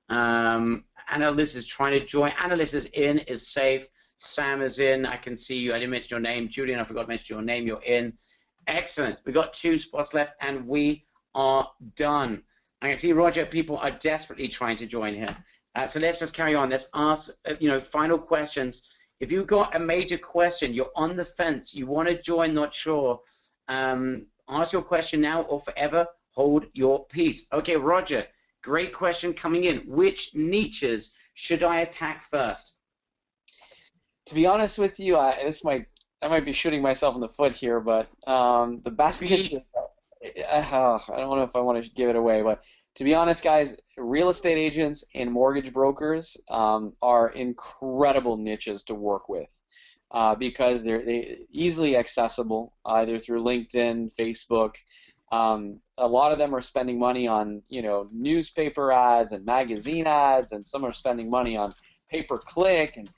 Annalise is trying to join. Annalise is in, is safe. Sam is in, I can see you. I didn't mention your name. Julian, I forgot to mention your name, you're in. Excellent. We've got 2 spots left, and we are done. I can see, Roger, people are desperately trying to join here. So let's just carry on. Let's ask, final questions. If you've got a major question, you're on the fence, you want to join, not sure, ask your question now or forever hold your peace. Okay, Roger, great question coming in. Which niches should I attack first? To be honest with you, I might be shooting myself in the foot here, but the best niche, I don't know if I want to give it away, but to be honest, guys, real estate agents and mortgage brokers are incredible niches to work with. Because they're easily accessible, either through LinkedIn, Facebook. A lot of them are spending money on newspaper ads and magazine ads, and some are spending money on pay-per-click, and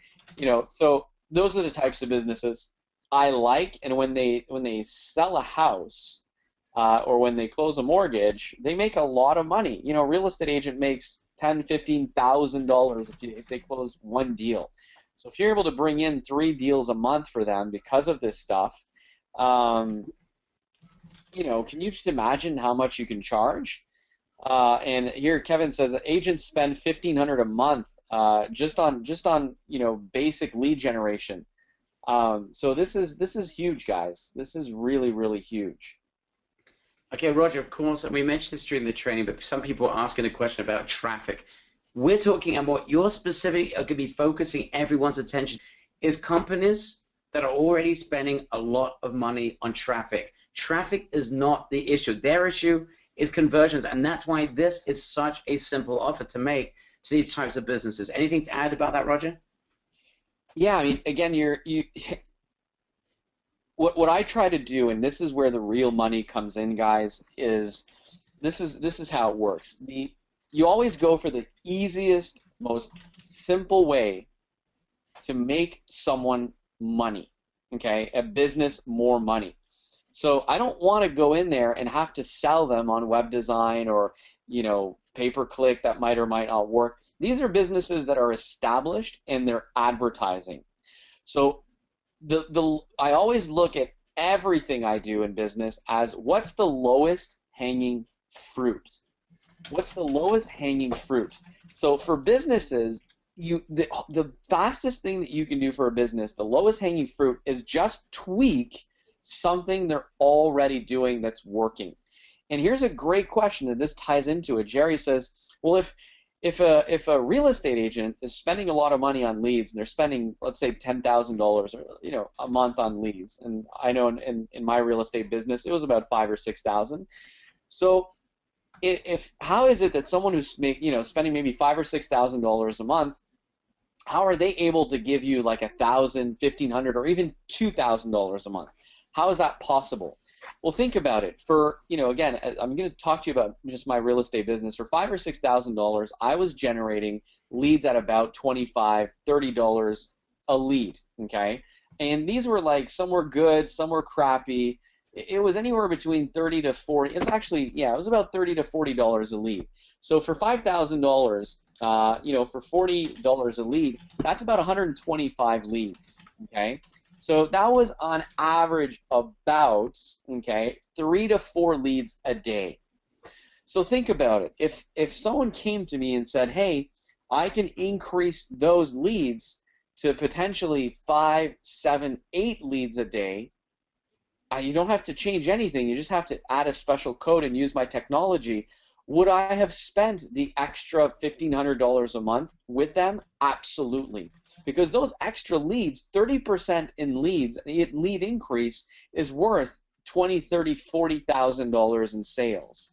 so those are the types of businesses I like. And when they sell a house or when they close a mortgage, they make a lot of money. A real estate agent makes $10,000, $15,000 if they close 1 deal. So if you're able to bring in 3 deals a month for them because of this stuff, can you just imagine how much you can charge? And here Kevin says agents spend $1,500 a month just on basic lead generation. So this is huge, guys. This is really, really huge. Okay, Roger, of course, and we mentioned this during the training, but some people are asking a question about traffic. We're talking about what you're specifically going to be focusing everyone's attention is companies that are already spending a lot of money on traffic. Traffic is not the issue. Their issue is conversions, and that's why this is such a simple offer to make to these types of businesses. Anything to add about that, Roger? Yeah, I mean, again, what I try to do, and this is where the real money comes in, guys, is this is how it works. You always go for the easiest, most simple way to make someone money, okay? A business more money. So I don't want to go in there and have to sell them on web design or, pay-per-click that might or might not work. These are businesses that are established and they're advertising. So I always look at everything I do in business as what's the lowest hanging fruit. what's the lowest hanging fruit? So for businesses, the fastest thing that you can do for a business, the lowest hanging fruit, is just tweak something they're already doing that's working. And here's a great question that this ties into it. Jerry says, well, if a real estate agent is spending a lot of money on leads, and they're spending, let's say, $10,000 or a month on leads, and I know in my real estate business it was about 5,000 or 6,000. So if how is it that someone who's spending maybe $5,000 or $6,000 a month, how are they able to give you like $1,000, $1,500, or even $2,000 a month? How is that possible? Well, think about it. For, again, I'm going to talk to you about just my real estate business. For $5,000 or $6,000, I was generating leads at about $25, $30 a lead. Okay, and these were like, some were good, some were crappy. It was anywhere between 30 to 40. It was actually, yeah, it was about $30 to $40 a lead. So for $5,000, for $40 a lead, that's about 125 leads. Okay. So that was on average about, 3 to 4 leads a day. So think about it. If someone came to me and said, hey, I can increase those leads to potentially 5, 7, 8 leads a day, you don't have to change anything. You just have to add a special code and use my technology. Would I have spent the extra $1,500 a month with them? Absolutely. Because those extra leads, 30% in leads, lead increase is worth $20,000, $30,000, $40,000 in sales,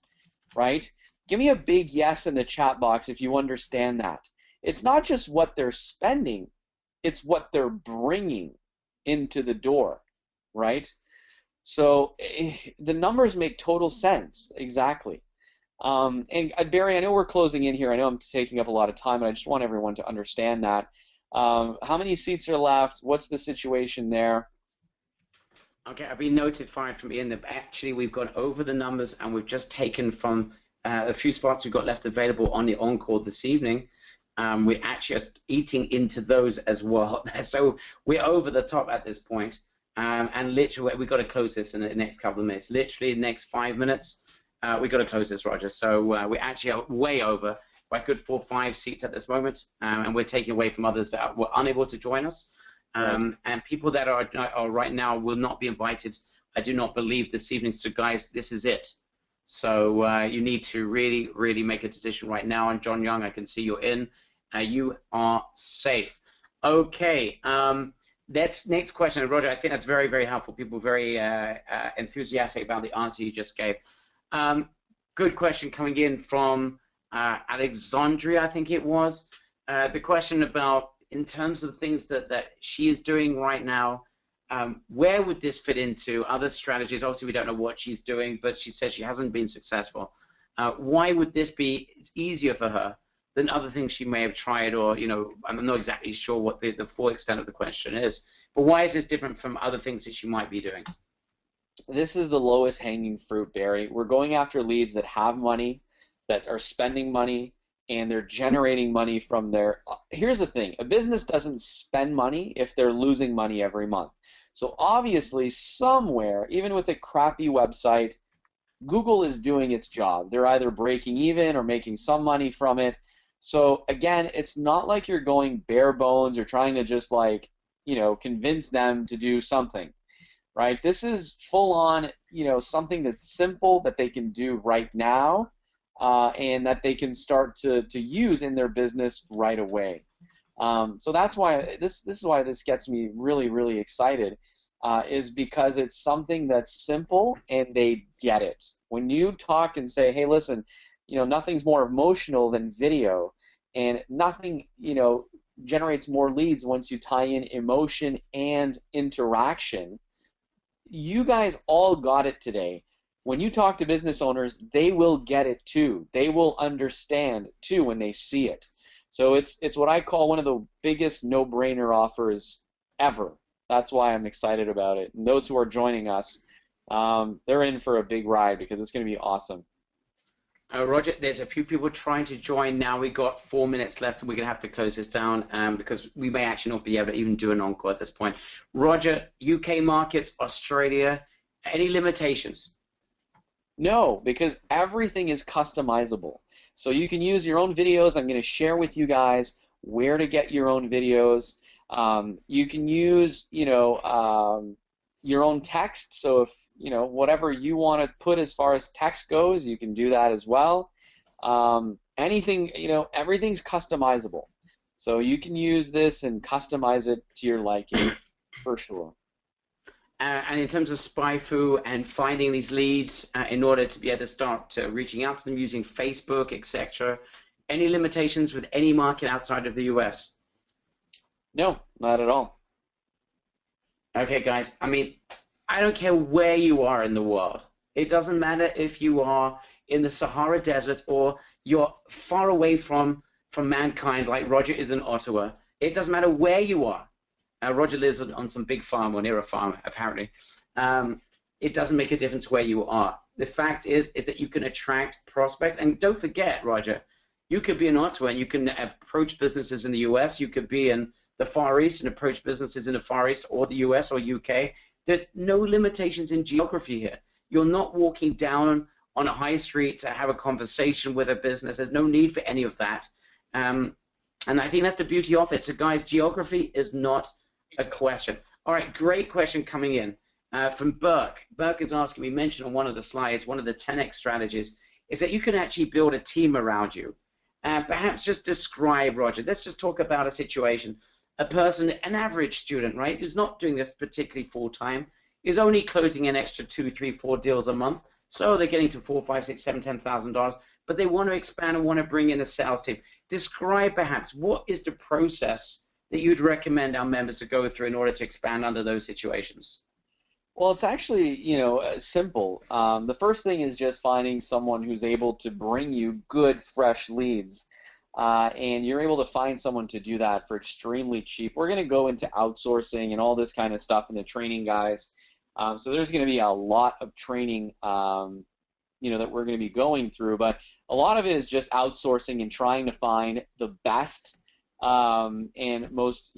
right? Give me a big yes in the chat box if you understand that. It's not just what they're spending, it's what they're bringing into the door, right? So the numbers make total sense, exactly. And Barry, I know we're closing in here. I know I'm taking up a lot of time, and I just want everyone to understand that. How many seats are left? What's the situation there? Okay, I've been notified from Ian that actually we've gone over the numbers, and we've just taken from a few spots we've got left available on the encore this evening. We're actually just eating into those as well. So we're over the top at this point. And literally, we've got to close this in the next couple of minutes. Literally, the next 5 minutes, we've got to close this, Roger. So we actually are way over by a good 4 or 5 seats at this moment, and we're taking away from others that were unable to join us. And people that are right now will not be invited, I do not believe, this evening. So, guys, this is it. So you need to really, really make a decision right now. And John Young, I can see you're in. You are safe. Okay. That's next question, Roger. I think that's very, very helpful. People very enthusiastic about the answer you just gave. Good question coming in from Alexandria, I think it was. The question about, in terms of things that she is doing right now, where would this fit into other strategies? Obviously, we don't know what she's doing, but she says she hasn't been successful. Why would this be easier for her than other things she may have tried, or, I'm not exactly sure what the full extent of the question is, but why is this different from other things that she might be doing? This is the lowest hanging fruit, Barry. We're going after leads that have money, that are spending money, and they're generating money from their... Here's the thing. A business doesn't spend money if they're losing money every month. So obviously, somewhere, even with a crappy website, Google is doing its job. They're either breaking even or making some money from it. So again, it's not like you're going bare bones or trying to just convince them to do something, right? This is full on, something that's simple that they can do right now, and that they can start to use in their business right away. So that's why this is why this gets me really, really excited, is because it's something that's simple and they get it. When you talk and say, hey, listen, nothing's more emotional than video, and nothing, generates more leads once you tie in emotion and interaction. You guys all got it today. When you talk to business owners, they will get it too. They will understand too when they see it. So it's what I call one of the biggest no-brainer offers ever. That's why I'm excited about it. And those who are joining us, they're in for a big ride because it's going to be awesome. Roger, there's a few people trying to join now. We've got 4 minutes left, and we're going to have to close this down because we may actually not be able to even do an encore at this point. Roger, UK markets, Australia, any limitations? No, because everything is customizable. So you can use your own videos. I'm going to share with you guys where to get your own videos. You can use, your own text. So if, whatever you want to put as far as text goes, you can do that as well. Anything, everything's customizable. So you can use this and customize it to your liking, for sure. And in terms of SpyFu and finding these leads in order to be able to start reaching out to them using Facebook, etc., any limitations with any market outside of the US? No, not at all. Okay, guys, I mean, I don't care where you are in the world. It doesn't matter if you are in the Sahara Desert or you're far away from mankind like Roger is in Ottawa. It doesn't matter where you are. Roger lives on some big farm or near a farm, apparently. It doesn't make a difference where you are. The fact is that you can attract prospects. And don't forget, Roger, you could be in Ottawa and you can approach businesses in the US. You could be in the Far East and approach businesses in the Far East or the US or UK. There's no limitations in geography here. You're not walking down on a high street to have a conversation with a business. There's no need for any of that. And I think that's the beauty of it. So, guys, geography is not a question. All right, great question coming in from Burke. Burke is asking, we mentioned on one of the slides, one of the 10x strategies is that you can actually build a team around you. Perhaps just describe, Roger, let's just talk about a situation. A person, an average student, right, who's not doing this particularly full-time, is only closing an extra 2, 3, 4 deals a month. So they're getting to $4, $5, $6, $7, $10,000, but they want to expand and want to bring in a sales team. Describe perhaps what is the process that you'd recommend our members to go through in order to expand under those situations? Well, it's actually, simple. The first thing is just finding someone who's able to bring you good, fresh leads. And you're able to find someone to do that for extremely cheap. We're going to go into outsourcing and all this kind of stuff in the training, guys. So there's going to be a lot of training, that we're going to be going through. But a lot of it is just outsourcing and trying to find the best and most,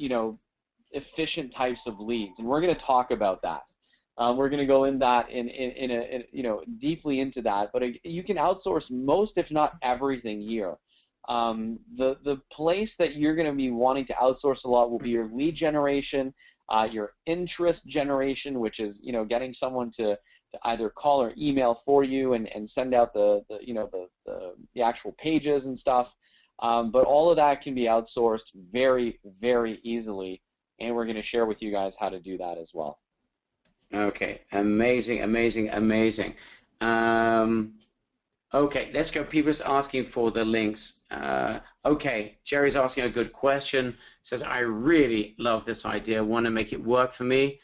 efficient types of leads. And we're going to talk about that. We're going to go in that deeply into that. But you can outsource most, if not everything here. The place that you're going to be wanting to outsource a lot will be your lead generation, your interest generation, which is getting someone to either call or email for you and send out the actual pages and stuff. But all of that can be outsourced very, very easily, and we're going to share with you guys how to do that as well. Okay, amazing, amazing, amazing. Okay, let's go. People's asking for the links. Okay, Jerry's asking a good question. Says, I really love this idea. Want to make it work for me.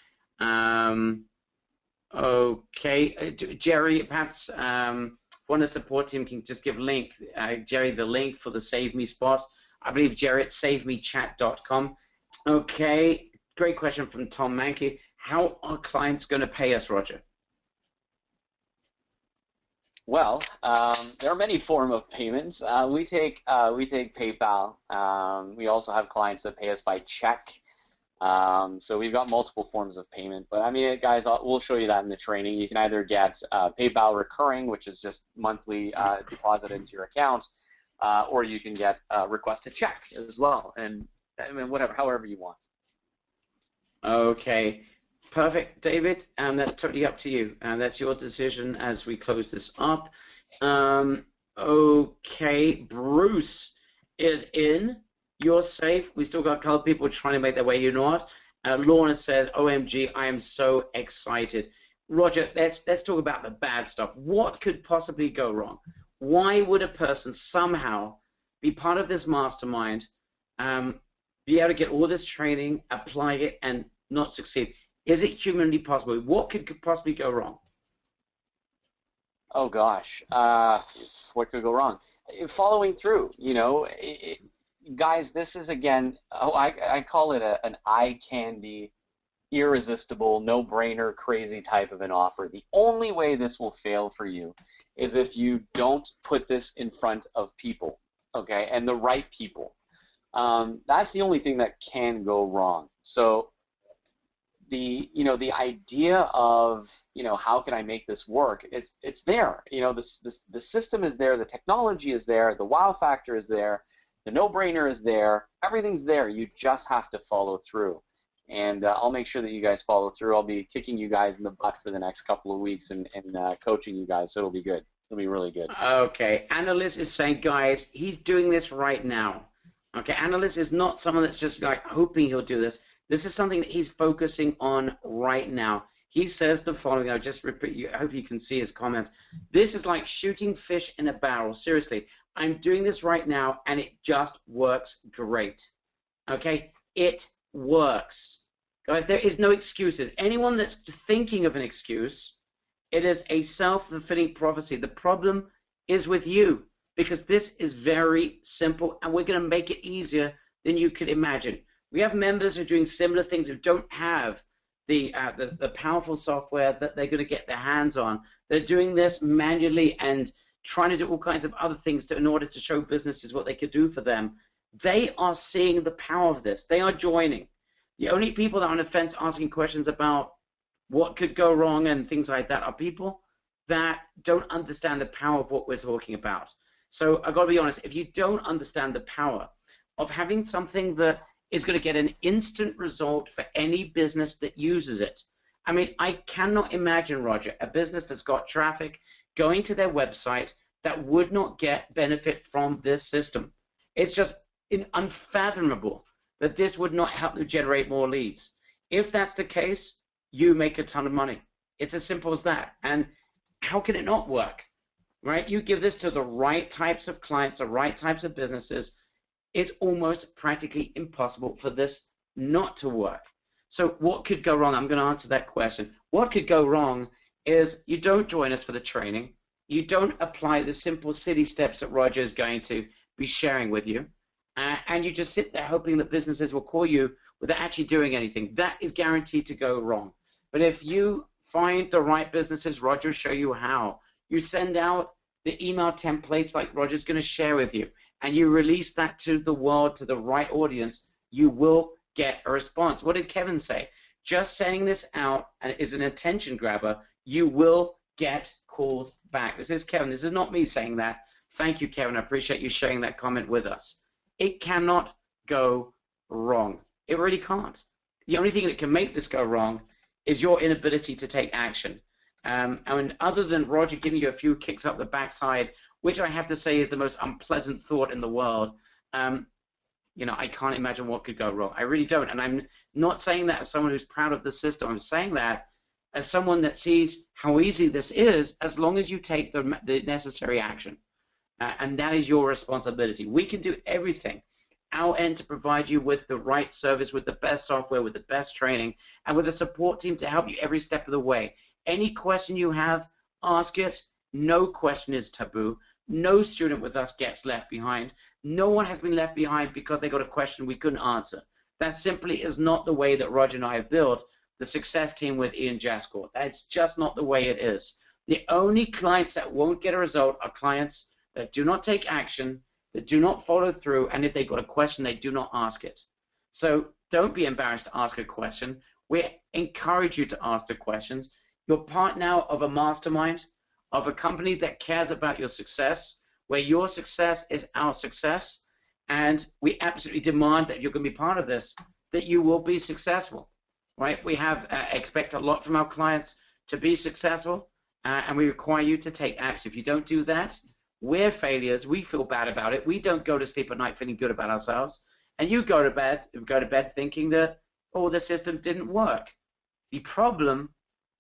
Okay, Jerry, perhaps want to support him can just give link, Jerry, the link for the Save Me spot. I believe Jerry at savemechat.com. Okay, great question from Tom Mankey. How are clients going to pay us, Roger? Well, there are many forms of payments. We take PayPal. We also have clients that pay us by check. So we've got multiple forms of payment. But I mean, guys, we'll show you that in the training. You can either get PayPal recurring, which is just monthly deposit into your account, or you can get request a check as well. And I mean, however you want. Okay. Perfect, David, and that's totally up to you. And that's your decision as we close this up. Okay, Bruce is in. You're safe. We still got a couple of people trying to make their way. You're not. Lorna says, OMG, I am so excited. Roger, let's talk about the bad stuff. What could possibly go wrong? Why would a person somehow be part of this mastermind, be able to get all this training, apply it, and not succeed? Is it humanly possible? What could possibly go wrong? Oh gosh, what could go wrong? Following through, guys. This is again, I call it an eye candy, irresistible, no-brainer, crazy type of an offer. The only way this will fail for you is if you don't put this in front of people, okay, and the right people. That's the only thing that can go wrong. So the idea of, how can I make this work? It's there. The system is there, the technology is there, the wow factor is there, the no-brainer is there, everything's there. You just have to follow through. And I'll make sure that you guys follow through. I'll be kicking you guys in the butt for the next couple of weeks and coaching you guys, so it'll be good. It'll be really good. Okay, Annalise is saying, guys, he's doing this right now. Okay, Annalise is not someone that's just like hoping he'll do this. This is something that he's focusing on right now. He says the following. I'll just repeat. I hope you can see his comments. This is like shooting fish in a barrel. Seriously, I'm doing this right now, and it just works great. Okay, it works. Guys, there is no excuses. Anyone that's thinking of an excuse, it is a self-fulfilling prophecy. The problem is with you, because this is very simple, and we're going to make it easier than you could imagine. We have members who are doing similar things who don't have the powerful software that they're going to get their hands on. They're doing this manually and trying to do all kinds of other things in order to show businesses what they could do for them. They are seeing the power of this. They are joining. The only people that are on the fence asking questions about what could go wrong and things like that are people that don't understand the power of what we're talking about. So I've got to be honest, if you don't understand the power of having something that is going to get an instant result for any business that uses it. I mean, I cannot imagine, Roger, a business that's got traffic going to their website that would not get benefit from this system. It's just unfathomable that this would not help them generate more leads. If that's the case, you make a ton of money. It's as simple as that. And how can it not work? Right? You give this to the right types of clients, the right types of businesses, it's almost practically impossible for this not to work. So what could go wrong? I'm going to answer that question. What could go wrong is you don't join us for the training. You don't apply the simple city steps that Roger is going to be sharing with you. And you just sit there hoping that businesses will call you without actually doing anything. That is guaranteed to go wrong. But if you find the right businesses, Roger will show you how. You send out the email templates like Roger's going to share with you, and you release that to the world, to the right audience, you will get a response. What did Kevin say? Just sending this out is an attention grabber. You will get calls back. This is Kevin. This is not me saying that. Thank you, Kevin. I appreciate you sharing that comment with us. It cannot go wrong. It really can't. The only thing that can make this go wrong is your inability to take action. And other than Roger giving you a few kicks up the backside, which I have to say is the most unpleasant thought in the world, I can't imagine what could go wrong. I really don't. And I'm not saying that as someone who's proud of the system. I'm saying that as someone that sees how easy this is as long as you take the necessary action. And that is your responsibility. We can do everything our end to provide you with the right service, with the best software, with the best training, and with a support team to help you every step of the way. Any question you have, ask it. No question is taboo. No student with us gets left behind. No one has been left behind because they got a question we couldn't answer. That simply is not the way that Roger and I have built the success team with Ian Jascourt. That's just not the way it is. The only clients that won't get a result are clients that do not take action, that do not follow through, and if they've got a question, they do not ask it. So don't be embarrassed to ask a question. We encourage you to ask the questions. You're part now of a mastermind, of a company that cares about your success, where your success is our success, and we absolutely demand that if you're going to be part of this, that you will be successful, right? We have expect a lot from our clients to be successful, and we require you to take action. If you don't do that, we're failures. We feel bad about it. We don't go to sleep at night feeling good about ourselves, and you go to bed thinking that, oh, the system didn't work. The problem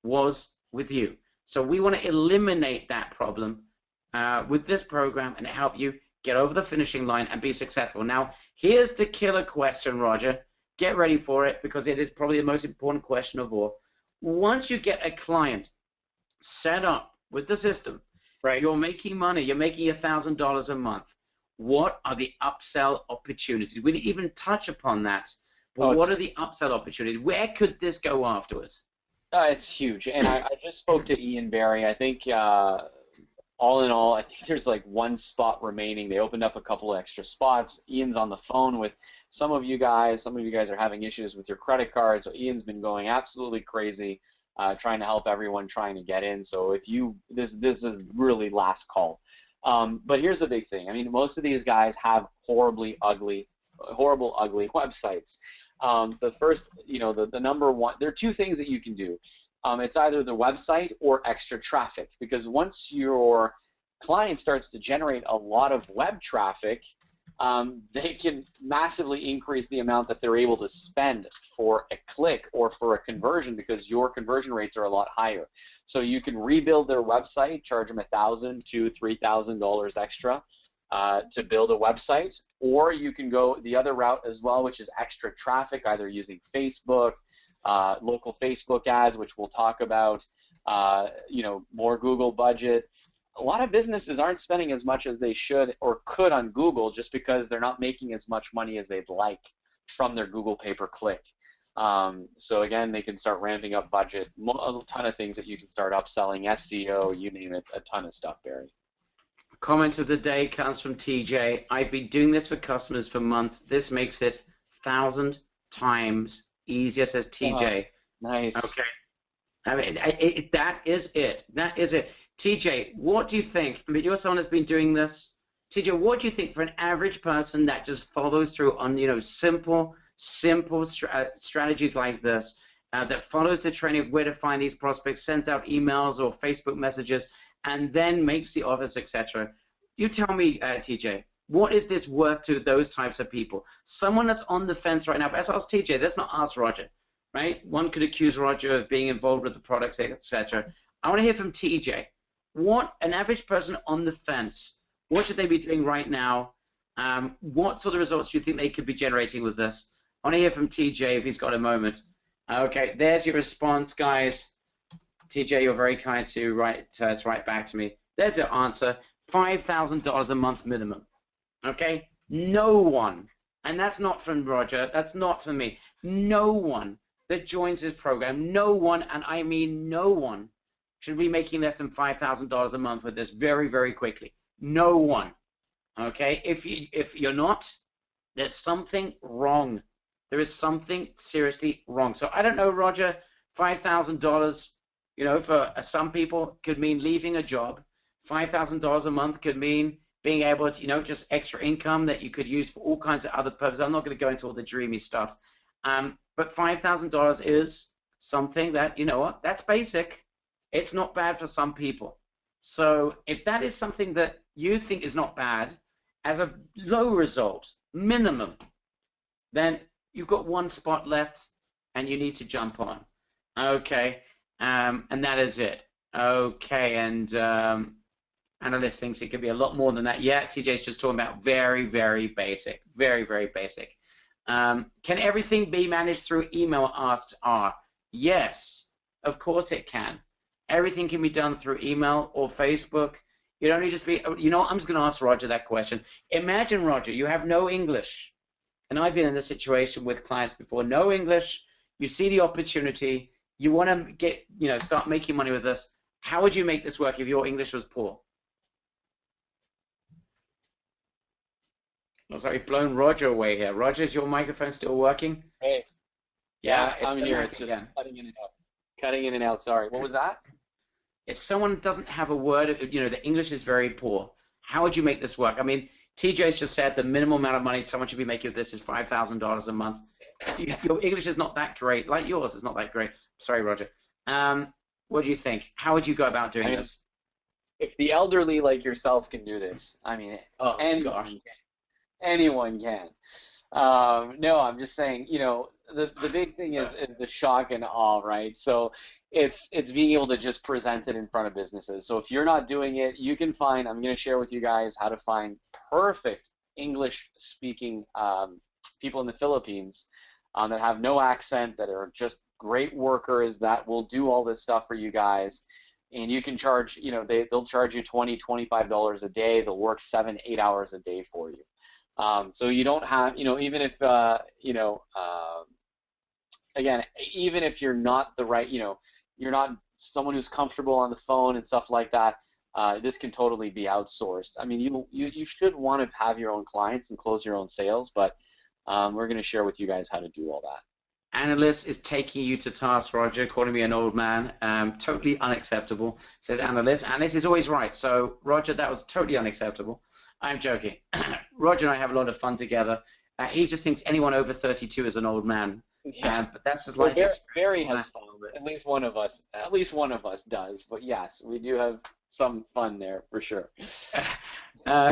was with you. So we want to eliminate that problem with this program and help you get over the finishing line and be successful. Now, here's the killer question, Roger. Get ready for it because it is probably the most important question of all. Once you get a client set up with the system, right, you're making money, you're making $1,000 a month. What are the upsell opportunities? We didn't even touch upon that, but what are the upsell opportunities? Where could this go afterwards? It's huge, and I just spoke to Ian Barry. I think all in all, I think there's like one spot remaining. They opened up a couple of extra spots. Ian's on the phone with some of you guys. Some of you guys are having issues with your credit card, so Ian's been going absolutely crazy, trying to help everyone trying to get in. So if you, this is really last call. But here's the big thing. I mean, most of these guys have horrible, ugly websites. The first, the number one, there are two things that you can do. It's either the website or extra traffic, because once your client starts to generate a lot of web traffic, they can massively increase the amount that they're able to spend for a click or for a conversion, because your conversion rates are a lot higher. So you can rebuild their website, charge them $1,000 to $3,000 extra to build a website, or you can go the other route as well, which is extra traffic, either using Facebook, local Facebook ads, which we'll talk about, more Google budget. A lot of businesses aren't spending as much as they should or could on Google just because they're not making as much money as they'd like from their Google pay-per-click. So again, they can start ramping up budget, a ton of things that you can start upselling, SEO, you name it, a ton of stuff, Barry. Comment of the day comes from TJ. I've been doing this for customers for months. This makes it 1,000 times easier, says TJ. Oh, nice. Okay. I mean, that is it. That is it. TJ, what do you think? I mean, you're someone that's been doing this. TJ, what do you think for an average person that just follows through on, simple strategies like this, that follows the training of where to find these prospects, sends out emails or Facebook messages, and then makes the offers, etc. You tell me, TJ, what is this worth to those types of people? Someone that's on the fence right now, but let's ask TJ, let's not ask Roger, right? One could accuse Roger of being involved with the products, etc. I want to hear from TJ. What an average person on the fence, what should they be doing right now? What sort of results do you think they could be generating with this? I want to hear from TJ if he's got a moment. Okay, there's your response, guys. TJ, you're very kind to write back to me. There's your answer. $5,000 a month minimum. Okay? No one, and that's not from Roger, that's not from me, no one that joins this program, no one, and I mean no one, should be making less than $5,000 a month with this very, very quickly. No one. Okay? If you're not, there's something wrong. There is something seriously wrong. So I don't know, Roger, $5,000, for some people could mean leaving a job. $5,000 a month could mean being able to, just extra income that you could use for all kinds of other purposes. I'm not going to go into all the dreamy stuff. But $5,000 is something that, that's basic. It's not bad for some people. So if that is something that you think is not bad, as a low result, minimum, then you've got one spot left and you need to jump on. Okay, and that is it. Okay, and analyst thinks it could be a lot more than that. Yeah, TJ's just talking about very, very basic. Very, very basic. Can everything be managed through email, asked R? Yes, of course it can. Everything can be done through email or Facebook. You don't need to be, I'm just going to ask Roger that question. Imagine, Roger, you have no English. And I've been in this situation with clients before. No English. You see the opportunity. You want to get, start making money with this. How would you make this work if your English was poor? Looks like we've blown Roger away here. Roger, is your microphone still working? Hey. Yeah, I'm here. It's just cutting in and out. Cutting in and out. Sorry. What was that? If someone doesn't have a word, the English is very poor, how would you make this work? I mean, TJ's just said the minimum amount of money someone should be making with this is $5,000 a month. Your English is not that great, like yours is not that great. Sorry, Roger. What do you think? How would you go about doing this? If the elderly like yourself can do this, anyone can. No, I'm just saying, the big thing is the shock and awe, right? So it's being able to just present it in front of businesses. So if you're not doing it, you can find, I'm going to share with you guys how to find perfect English-speaking people in the Philippines that have no accent, that are just great workers, that will do all this stuff for you guys. And you can charge, they'll charge you $20, $25 a day. They'll work 7-8 hours a day for you. So you don't have, even if, again, even if you're not the right, you're not someone who's comfortable on the phone and stuff like that, this can totally be outsourced. I mean, you should want to have your own clients and close your own sales, but we're going to share with you guys how to do all that. Analyst is taking you to task, Roger, calling me an old man. Totally unacceptable, says Analyst. Analyst is always right. So, Roger, that was totally unacceptable. I'm joking. Roger and I have a lot of fun together. He just thinks anyone over 32 is an old man. Yeah, but that's his life experience. Barry has fun with it. At least one of us does. But yes, we do have some fun there for sure.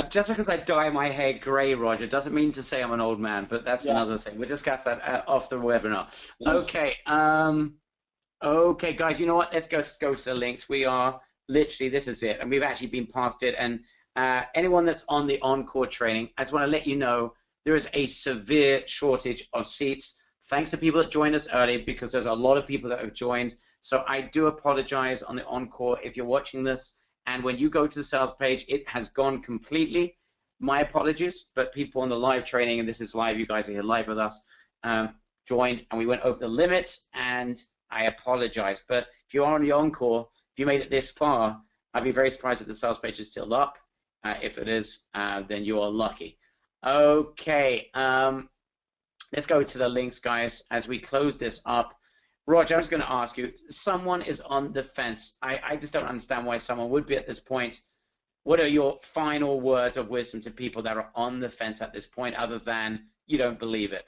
Just because I dye my hair grey, Roger, doesn't mean to say I'm an old man, but that's another thing. We'll discuss that off the webinar. Okay. Okay, guys, you know what? Let's go to the links. We are literally, this is it, and we've actually been past it. And anyone that's on the Encore training, I just want to let you know there is a severe shortage of seats. Thanks to people that joined us early, because there's a lot of people that have joined. So I do apologize on the Encore if you're watching this. And when you go to the sales page, it has gone completely. My apologies, but people on the live training, and this is live, you guys are here live with us, joined, and we went over the limits, and I apologize. But if you are on the Encore, if you made it this far, I'd be very surprised if the sales page is still up. If it is, then you are lucky. Okay, let's go to the links, guys, as we close this up. Roger, I was going to ask you, someone is on the fence. I just don't understand why someone would be at this point. What are your final words of wisdom to people that are on the fence at this point, other than you don't believe it?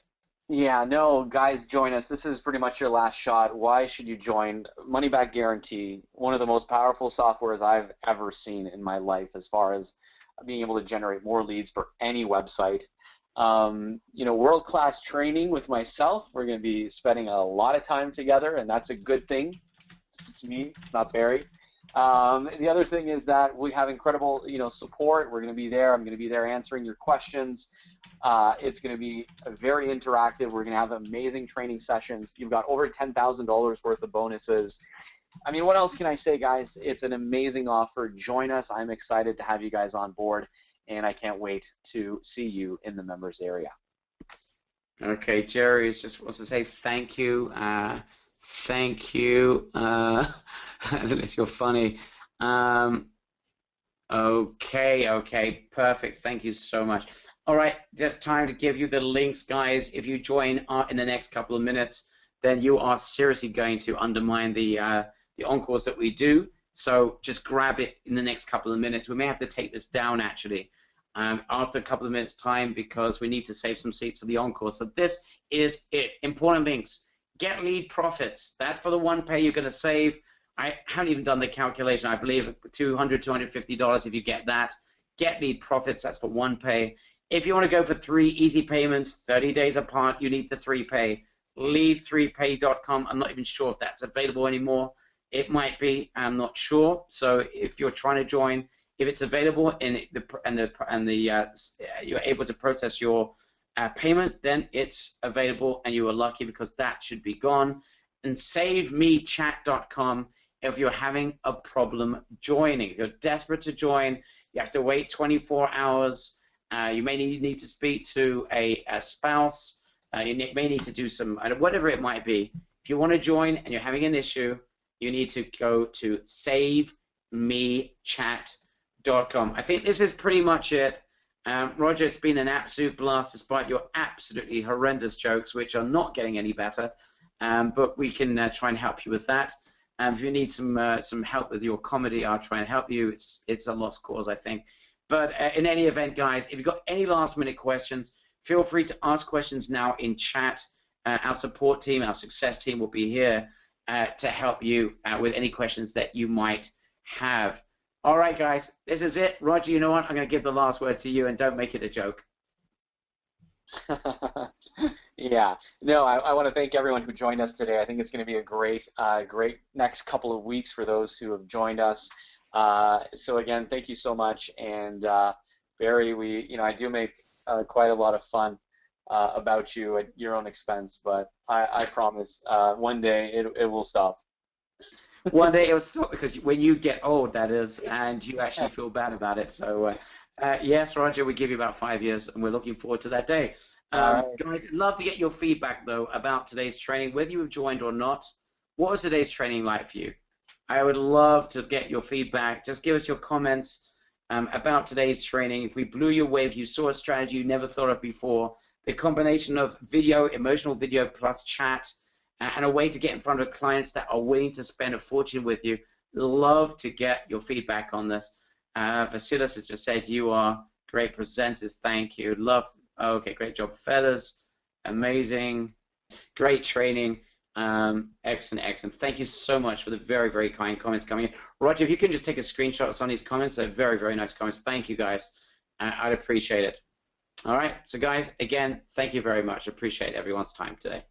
Yeah, no, guys, join us. This is pretty much your last shot. Why should you join? Money back guarantee, one of the most powerful softwares I've ever seen in my life as far as being able to generate more leads for any website. You know, world-class training with myself. We're going to be spending a lot of time together, and that's a good thing. It's me, not Barry. The other thing is that we have incredible, support. We're going to be there. I'm going to be there answering your questions. It's going to be very interactive. We're going to have amazing training sessions. You've got over $10,000 worth of bonuses. I mean, what else can I say, guys? It's an amazing offer. Join us. I'm excited to have you guys on board, and I can't wait to see you in the members area. Okay, Jerry just wants to say thank you. Thank you. Unless you're funny. Okay, perfect. Thank you so much. All right, just time to give you the links, guys. If you join in the next couple of minutes, then you are seriously going to undermine the encores that we do. So just grab it in the next couple of minutes. We may have to take this down actually after a couple of minutes time, because we need to save some seats for the encore. So this is it. Important links. Get lead profits. That's for the one pay you're going to save. I haven't even done the calculation. I believe $200, $250 if you get that. Get lead profits. That's for one pay. If you want to go for 3 easy payments, 30 days apart, you need the 3-pay. Leave3pay.com. I'm not even sure if that's available anymore. It might be. I'm not sure. So if you're trying to join, if it's available and you're able to process your payment, then it's available, and you are lucky, because that should be gone. And SaveMeChat.com if you're having a problem joining. If you're desperate to join, you have to wait 24 hours. You may need to speak to a spouse. You may need to do some, whatever it might be. If you want to join and you're having an issue, you need to go to SaveMeChat.com. I think this is pretty much it. Roger, it's been an absolute blast despite your absolutely horrendous jokes, which are not getting any better. But we can try and help you with that. If you need some help with your comedy, I'll try and help you. It's a lost cause, I think. But in any event, guys, if you've got any last-minute questions, feel free to ask questions now in chat. Our support team, our success team will be here to help you with any questions that you might have. All right, guys, this is it. Roger, you know what? I'm going to give the last word to you, and don't make it a joke. Yeah, no, I want to thank everyone who joined us today. I think it's going to be a great next couple of weeks for those who have joined us. So again, thank you so much. And Barry, I do make quite a lot of fun about you at your own expense, but I promise one day it will stop. One day it will stop, because when you get old, that is, and you actually feel bad about it. So yes, Roger, we give you about 5 years, and we're looking forward to that day. Guys, I'd love to get your feedback, though, about today's training, whether you've joined or not. What was today's training like for you? I would love to get your feedback. Just give us your comments about today's training. If we blew you away, if you saw a strategy you never thought of before, the combination of video, emotional video plus chat, and a way to get in front of clients that are willing to spend a fortune with you. Love to get your feedback on this. Vasilis has just said, you are great presenters. Thank you. Love. Okay, great job. Feathers. Amazing. Great training. Excellent, excellent. Thank you so much for the very, very kind comments coming in. Roger, if you can just take a screenshot of some of these comments, they're very, very nice comments. Thank you, guys. I'd appreciate it. All right, so guys, again, thank you very much. Appreciate everyone's time today.